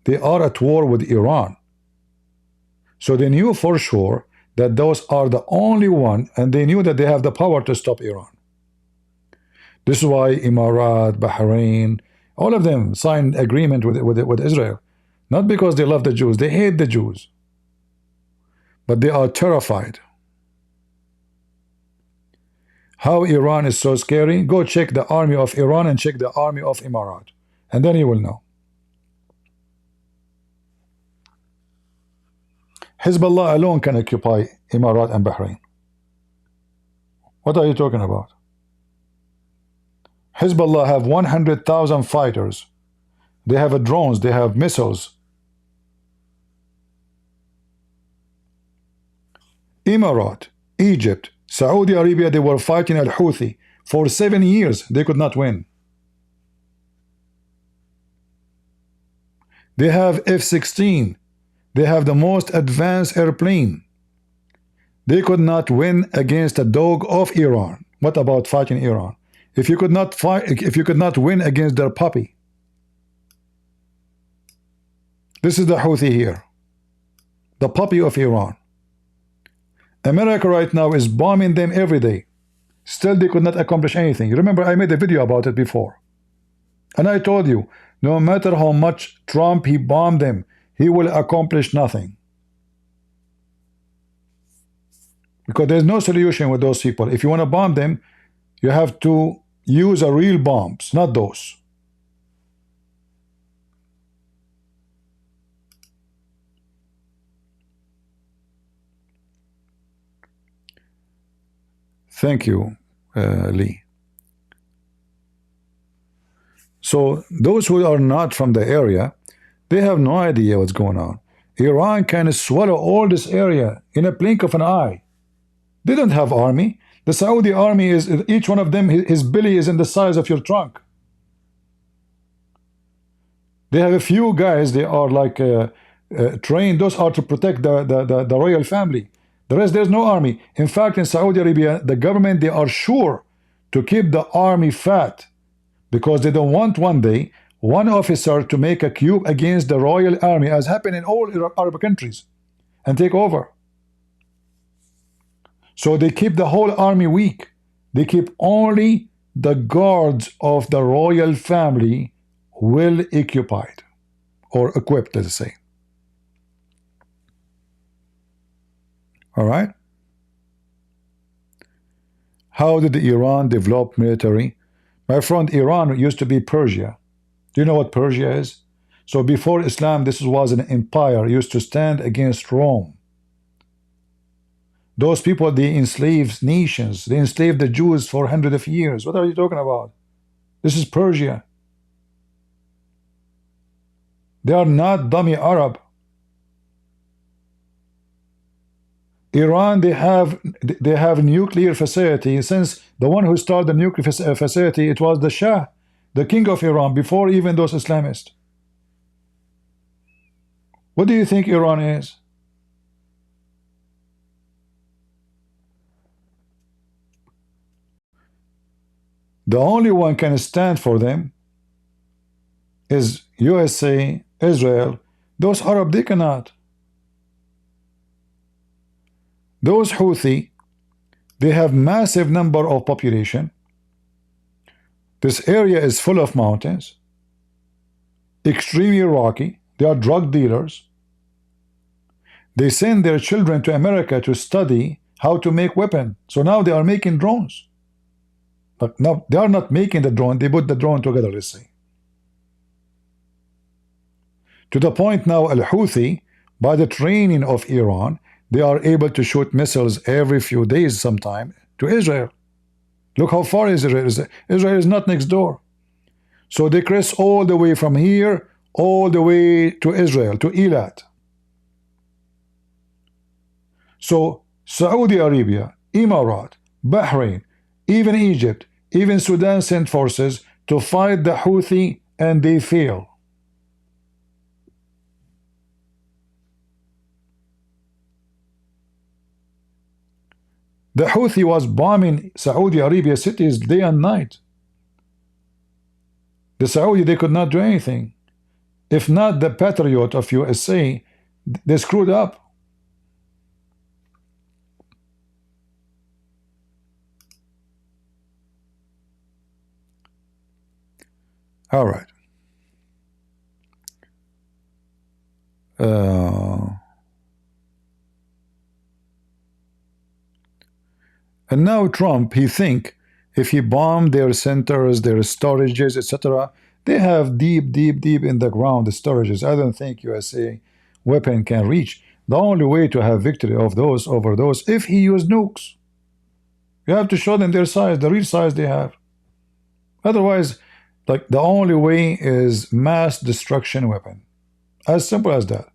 they are at war with Iran. So they knew for sure that those are the only one, and they knew that they have the power to stop Iran. This is why Emirat, Bahrain, all of them signed agreement with Israel. Not because they love the Jews, they hate the Jews. But they are terrified. How Iran is so scary? Go check the army of Iran and check the army of Emirat. And then you will know. Hezbollah alone can occupy Emirat and Bahrain. What are you talking about? Hezbollah have 100,000 fighters. They have drones, they have missiles. Emirat, Egypt, Saudi Arabia, they were fighting Al-Houthi for 7 years. They could not win. They have F-16. They have the most advanced airplane. They could not win against a dog of Iran. What about fighting Iran? If you could not fight, if you could not win against their puppy. This is the Houthi here, the puppy of Iran. America right now is bombing them every day. Still they could not accomplish anything. Remember, I made a video about it before. And I told you, no matter how much Trump he bombed them, he will accomplish nothing. Because there's no solution with those people. If you want to bomb them, you have to use a real bombs, not those. Thank you, Lee. So those who are not from the area, they have no idea what's going on. Iran can swallow all this area in a blink of an eye. They don't have army. The Saudi army is, each one of them, his belly is in the size of your trunk. They have a few guys, they are like trained, those are to protect the royal family. The rest, there's no army. In fact, in Saudi Arabia, the government, they are sure to keep the army fat because they don't want one day one officer to make a coup against the royal army, as happened in all Arab countries. and take over. So they keep the whole army weak. They keep only the guards of the royal family well occupied or equipped, let's say. All right. How did Iran develop military? My friend, Iran used to be Persia. Do you know what Persia is? So before Islam, this was an empire, used to stand against Rome. Those people, they enslaved nations. They enslaved the Jews for hundreds of years. What are you talking about? This is Persia. They are not dummy Arab. Iran, they have nuclear facility. Since the one who started the nuclear facility, it was the Shah, the king of Iran, before even those Islamists. What do you think Iran is? The only one can stand for them is USA, Israel. Those Arab, they cannot. Those Houthi, they have massive number of population. This area is full of mountains, extremely rocky. They are drug dealers. They send their children to America to study how to make weapons. So now they are making drones. But now they are not making the drone, they put the drone together, let's say. To the point now, Al-Houthi, by the training of Iran, they are able to shoot missiles every few days sometime to Israel. Look how far Israel is. Israel is not next door. So they cross all the way from here, all the way to Israel, to Eilat. So Saudi Arabia, Emirat, Bahrain, even Egypt, even Sudan sent forces to fight the Houthi, and they fail. The Houthi was bombing Saudi Arabia cities day and night. The Saudi, they could not do anything. If not the Patriot of USA, they screwed up. All right. And now Trump, he think if he bombed their centers, their storages, etc., they have deep in the ground the storages. I don't think USA weapon can reach. The only way to have victory of those over those, if he used nukes. You have to show them their size, the real size they have. Otherwise, like, the only way is mass destruction weapon. As simple as that.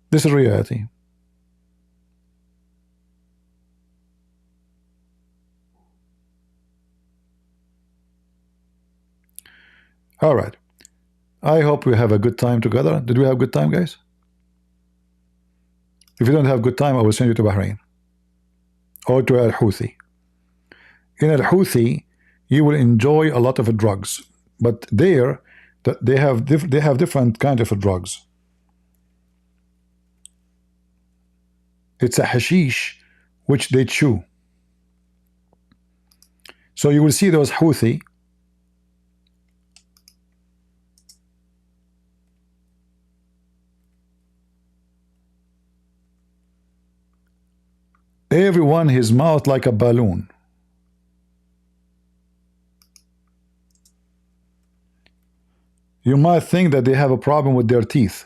This is reality. All right. I hope we have a good time together. Did we have a good time, guys? If you don't have good time, I will send you to Bahrain or to Al-Houthi. In Al-Houthi, you will enjoy a lot of drugs, but there they have different kind of drugs. It's a hashish which they chew. So you will see those Houthi, everyone his mouth like a balloon. You might think that they have a problem with their teeth.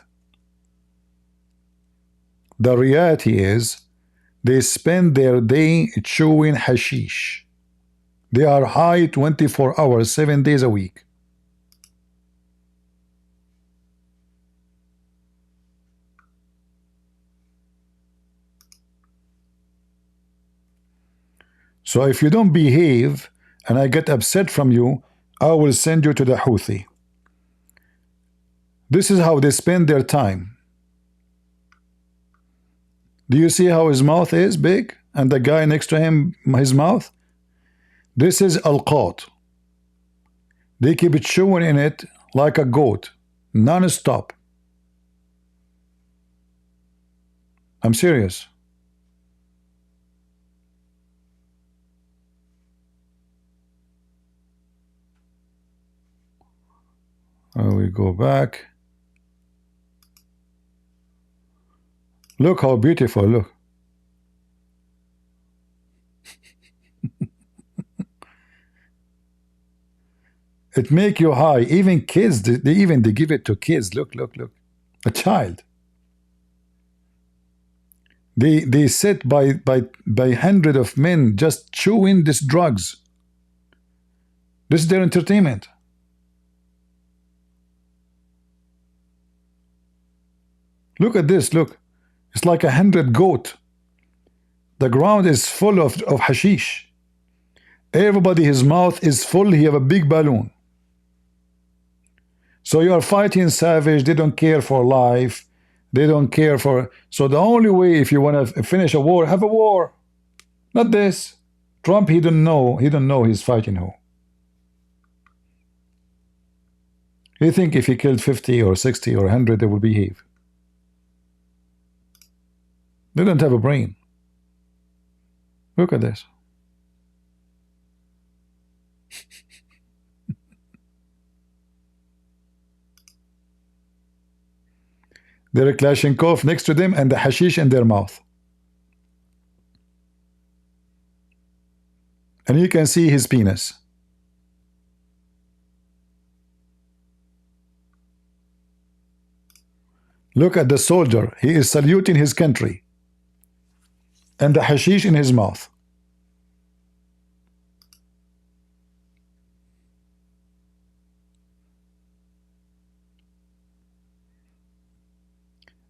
The reality is they spend their day chewing hashish. They are high 24 hours, 7 days a week. So if you don't behave and I get upset from you, I will send you to the Houthi. This is how they spend their time. Do you see how his mouth is big? And the guy next to him, his mouth? This is al-qat. They keep chewing in it like a goat. non-stop. I'm serious. We go back. Look how beautiful, look. It make you high. Even kids, they give it to kids. Look, look, look. A child. They sit by hundred of men just chewing these drugs. This is their entertainment. Look at this, look. It's like 100 goat. The ground is full of hashish. Everybody, his mouth is full. He have a big balloon. So you are fighting savage. They don't care for life. They don't care for. So the only way, if you want to finish a war, have a war. Not this. Trump, he don't know. He don't know he's fighting who. He think if he killed 50 or 60 or 100, they will behave. They don't have a brain. Look at this. There are Kalashnikov next to them and the hashish in their mouth. And you can see his penis. Look at the soldier. He is saluting his country. And the hashish in his mouth.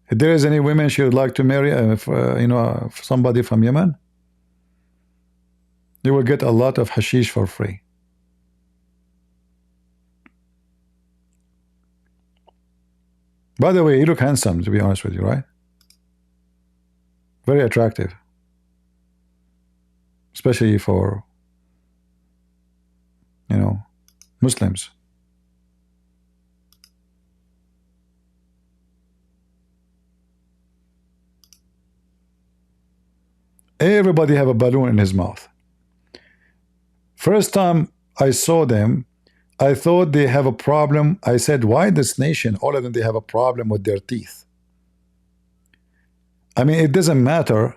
If there is any women she would like to marry, you know, somebody from Yemen, they will get a lot of hashish for free. By the way, you look handsome, to be honest with you, right? Very attractive. Especially for, you know, Muslims. Everybody have a balloon in his mouth. First time I saw them, I thought they have a problem. I said, why this nation, all of them, they have a problem with their teeth? I mean, it doesn't matter.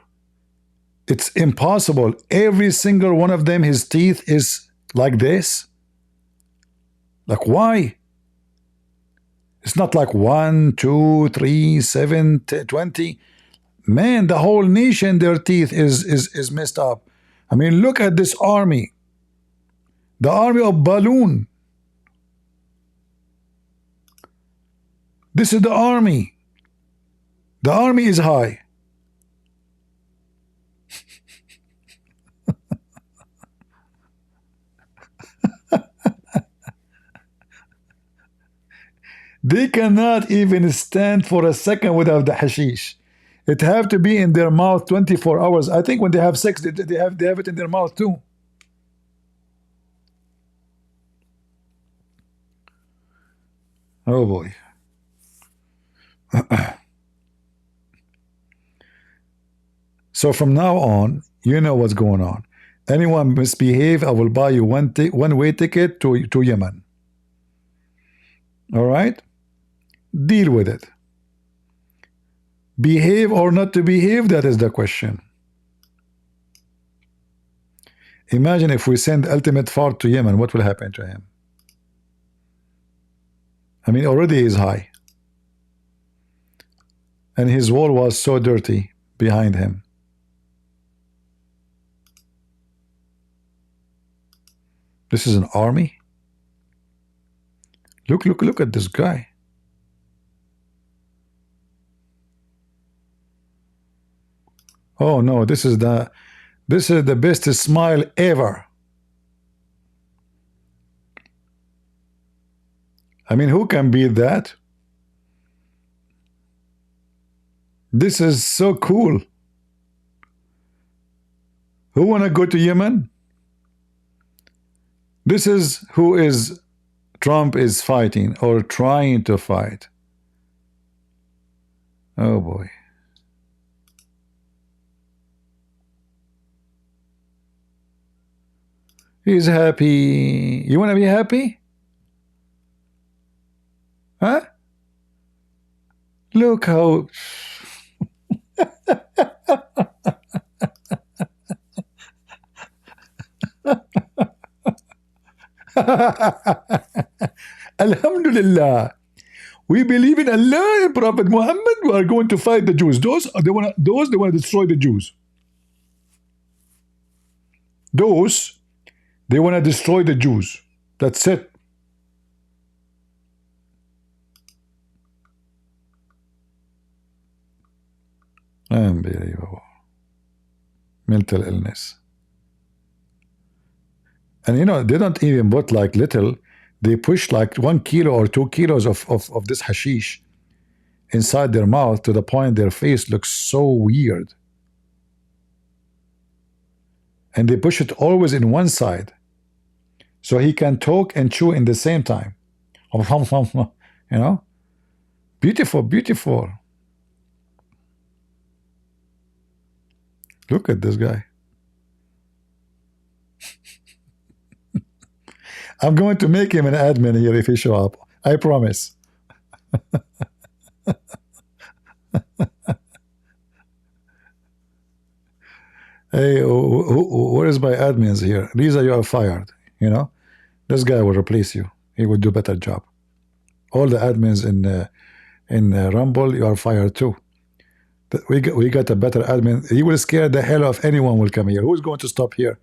It's impossible. Every single one of them, his teeth is like this. Like, why? It's not like 1, 2, 3, 7, 20. Man, the whole nation, their teeth is messed up. I mean, look at this army. The army of balloon. This is the army. The army is high. They cannot even stand for a second without the hashish. It have to be in their mouth 24 hours. I think when they have sex, they have it in their mouth too. Oh boy. So from now on, you know what's going on. Anyone misbehave, I will buy you one-way ticket to Yemen. All right? Deal with it. Behave or not to behave, that is the question. Imagine if we send Ultimate Fard to Yemen, what will happen to him? I mean, already he's high. And his wall was so dirty behind him. This is an army? Look at this guy. Oh no, this is the best smile ever. I mean, who can beat that? This is so cool. Who wanna go to Yemen? This is who is Trump is fighting or trying to fight. Oh boy. He's happy. You want to be happy? Huh? Look how... Alhamdulillah. We believe in Allah and Prophet Muhammad. We are going to fight the Jews. Those they want to destroy the Jews. Those they want to destroy the Jews. That's it. Unbelievable. Mental illness. And you know, they don't even put like little, they push like 1 kilo or 2 kilos of this hashish inside their mouth to the point their face looks so weird. And they push it always in one side so he can talk and chew in the same time. You know? Beautiful, beautiful. Look at this guy. I'm going to make him an admin here if he show up. I promise. Hey, where is my admins here? Lisa, you are fired. You know, this guy will replace you. He will do a better job. All the admins in Rumble, you are fired too. We got a better admin. He will scare the hell of anyone will come here. Who's going to stop here?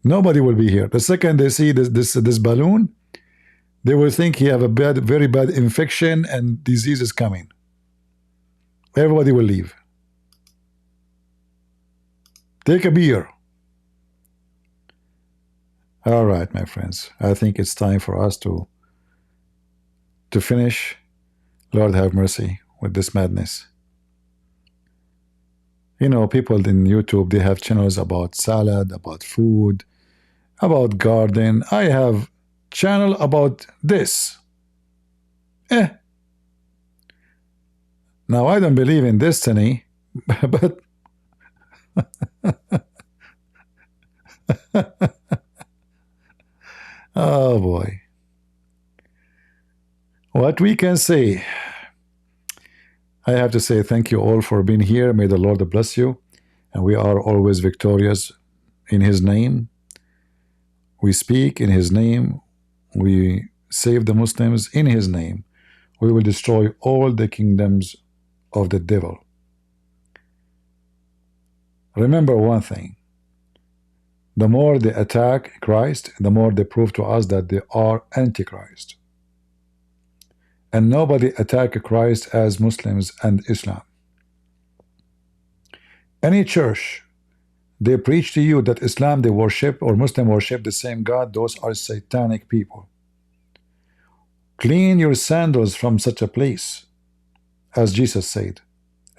Nobody will be here. The second they see this balloon, they will think he have a very bad infection and disease is coming. Everybody will leave. Take a beer. All right, my friends. I think it's time for us to finish. Lord have mercy with this madness. You know, people in YouTube, they have channels about salad, about food, about garden. I have channel about this. Now, I don't believe in destiny, but oh boy. What we can say, I have to say thank you all for being here. May the Lord bless you. And we are always victorious in His name. We speak in His name. We save the Muslims in His name. We will destroy all the kingdoms of the devil. Remember one thing. The more they attack Christ, the more they prove to us that they are Antichrist. And nobody attack Christ as Muslims and Islam. Any church, they preach to you that Islam they worship or Muslim worship the same God, those are satanic people. Clean your sandals from such a place, as Jesus said,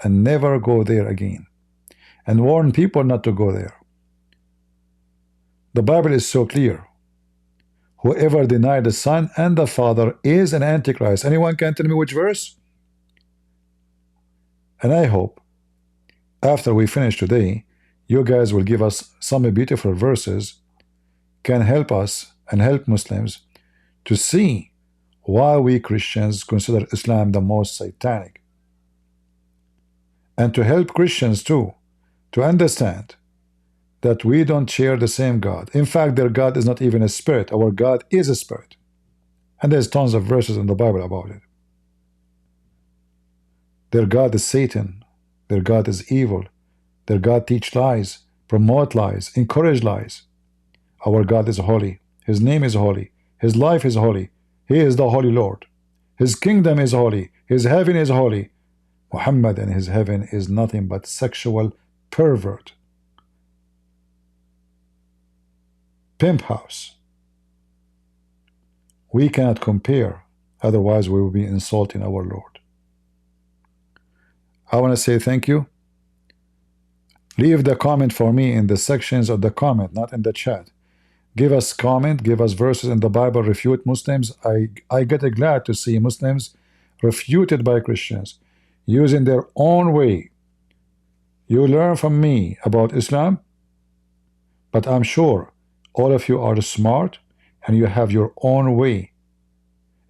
and never go there again. And warn people not to go there. The Bible is so clear. Whoever denies the Son and the Father is an Antichrist. Anyone can tell me which verse? And I hope, after we finish today, you guys will give us some beautiful verses, can help us and help Muslims to see why we Christians consider Islam the most satanic. And to help Christians too, to understand that we don't share the same God. In fact, their God is not even a spirit. Our God is a spirit. And there's tons of verses in the Bible about it. Their God is Satan. Their God is evil. Their God teach lies, promote lies, encourage lies. Our God is holy. His name is holy. His life is holy. He is the Holy Lord. His kingdom is holy. His heaven is holy. Muhammad and his heaven is nothing but sexual pervert. Pimp house. We cannot compare, otherwise we will be insulting our Lord. I want to say thank you. Leave the comment for me in the sections of the comment, not in the chat. give us comment, give us verses in the Bible, refute Muslims. I get glad to see Muslims refuted by Christians using their own way. You learn from me about Islam, but I'm sure all of you are smart and you have your own way.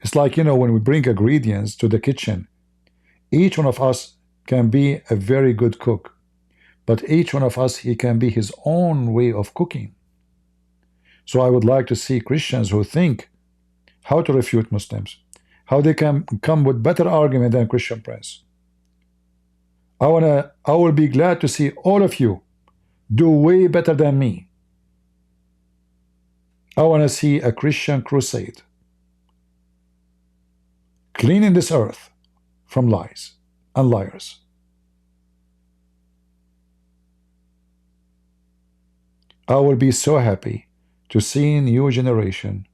It's like, you know, when we bring ingredients to the kitchen, each one of us can be a very good cook, but each one of us, he can be his own way of cooking. So I would like to see Christians who think how to refute Muslims, how they can come with better argument than Christian Prince. I will be glad to see all of you do way better than me. I want to see a Christian crusade, cleaning this earth from lies and liars. I will be so happy to see a new generation.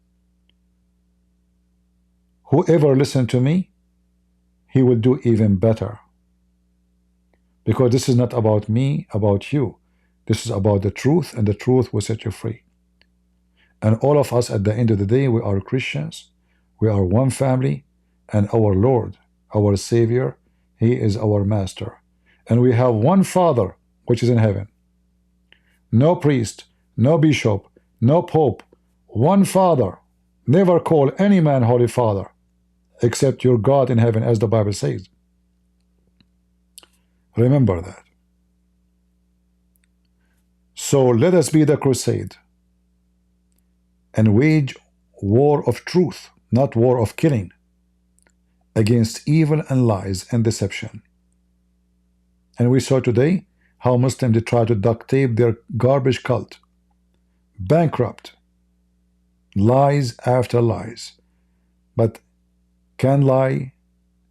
Whoever listens to me, he will do even better. Because this is not about me, about you. This is about the truth, and the truth will set you free. And all of us, at the end of the day, we are Christians. We are one family, and our Lord, our Savior, He is our Master. And we have one Father, which is in heaven. No priest, no bishop, no pope, one Father. Never call any man Holy Father, except your God in heaven, as the Bible says. Remember that. So let us be the crusade and wage war of truth, not war of killing, against evil and lies and deception. And we saw today how Muslims try to duct tape their garbage cult, bankrupt, lies after lies. But can lie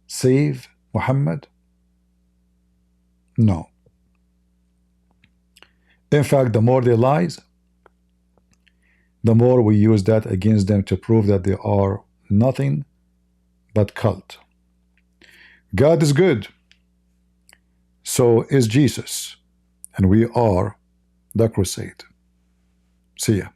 save Muhammad? No. In fact, the more they lies, the more we use that against them to prove that they are nothing but cult. God is good. So is Jesus. And we are the crusade. See ya.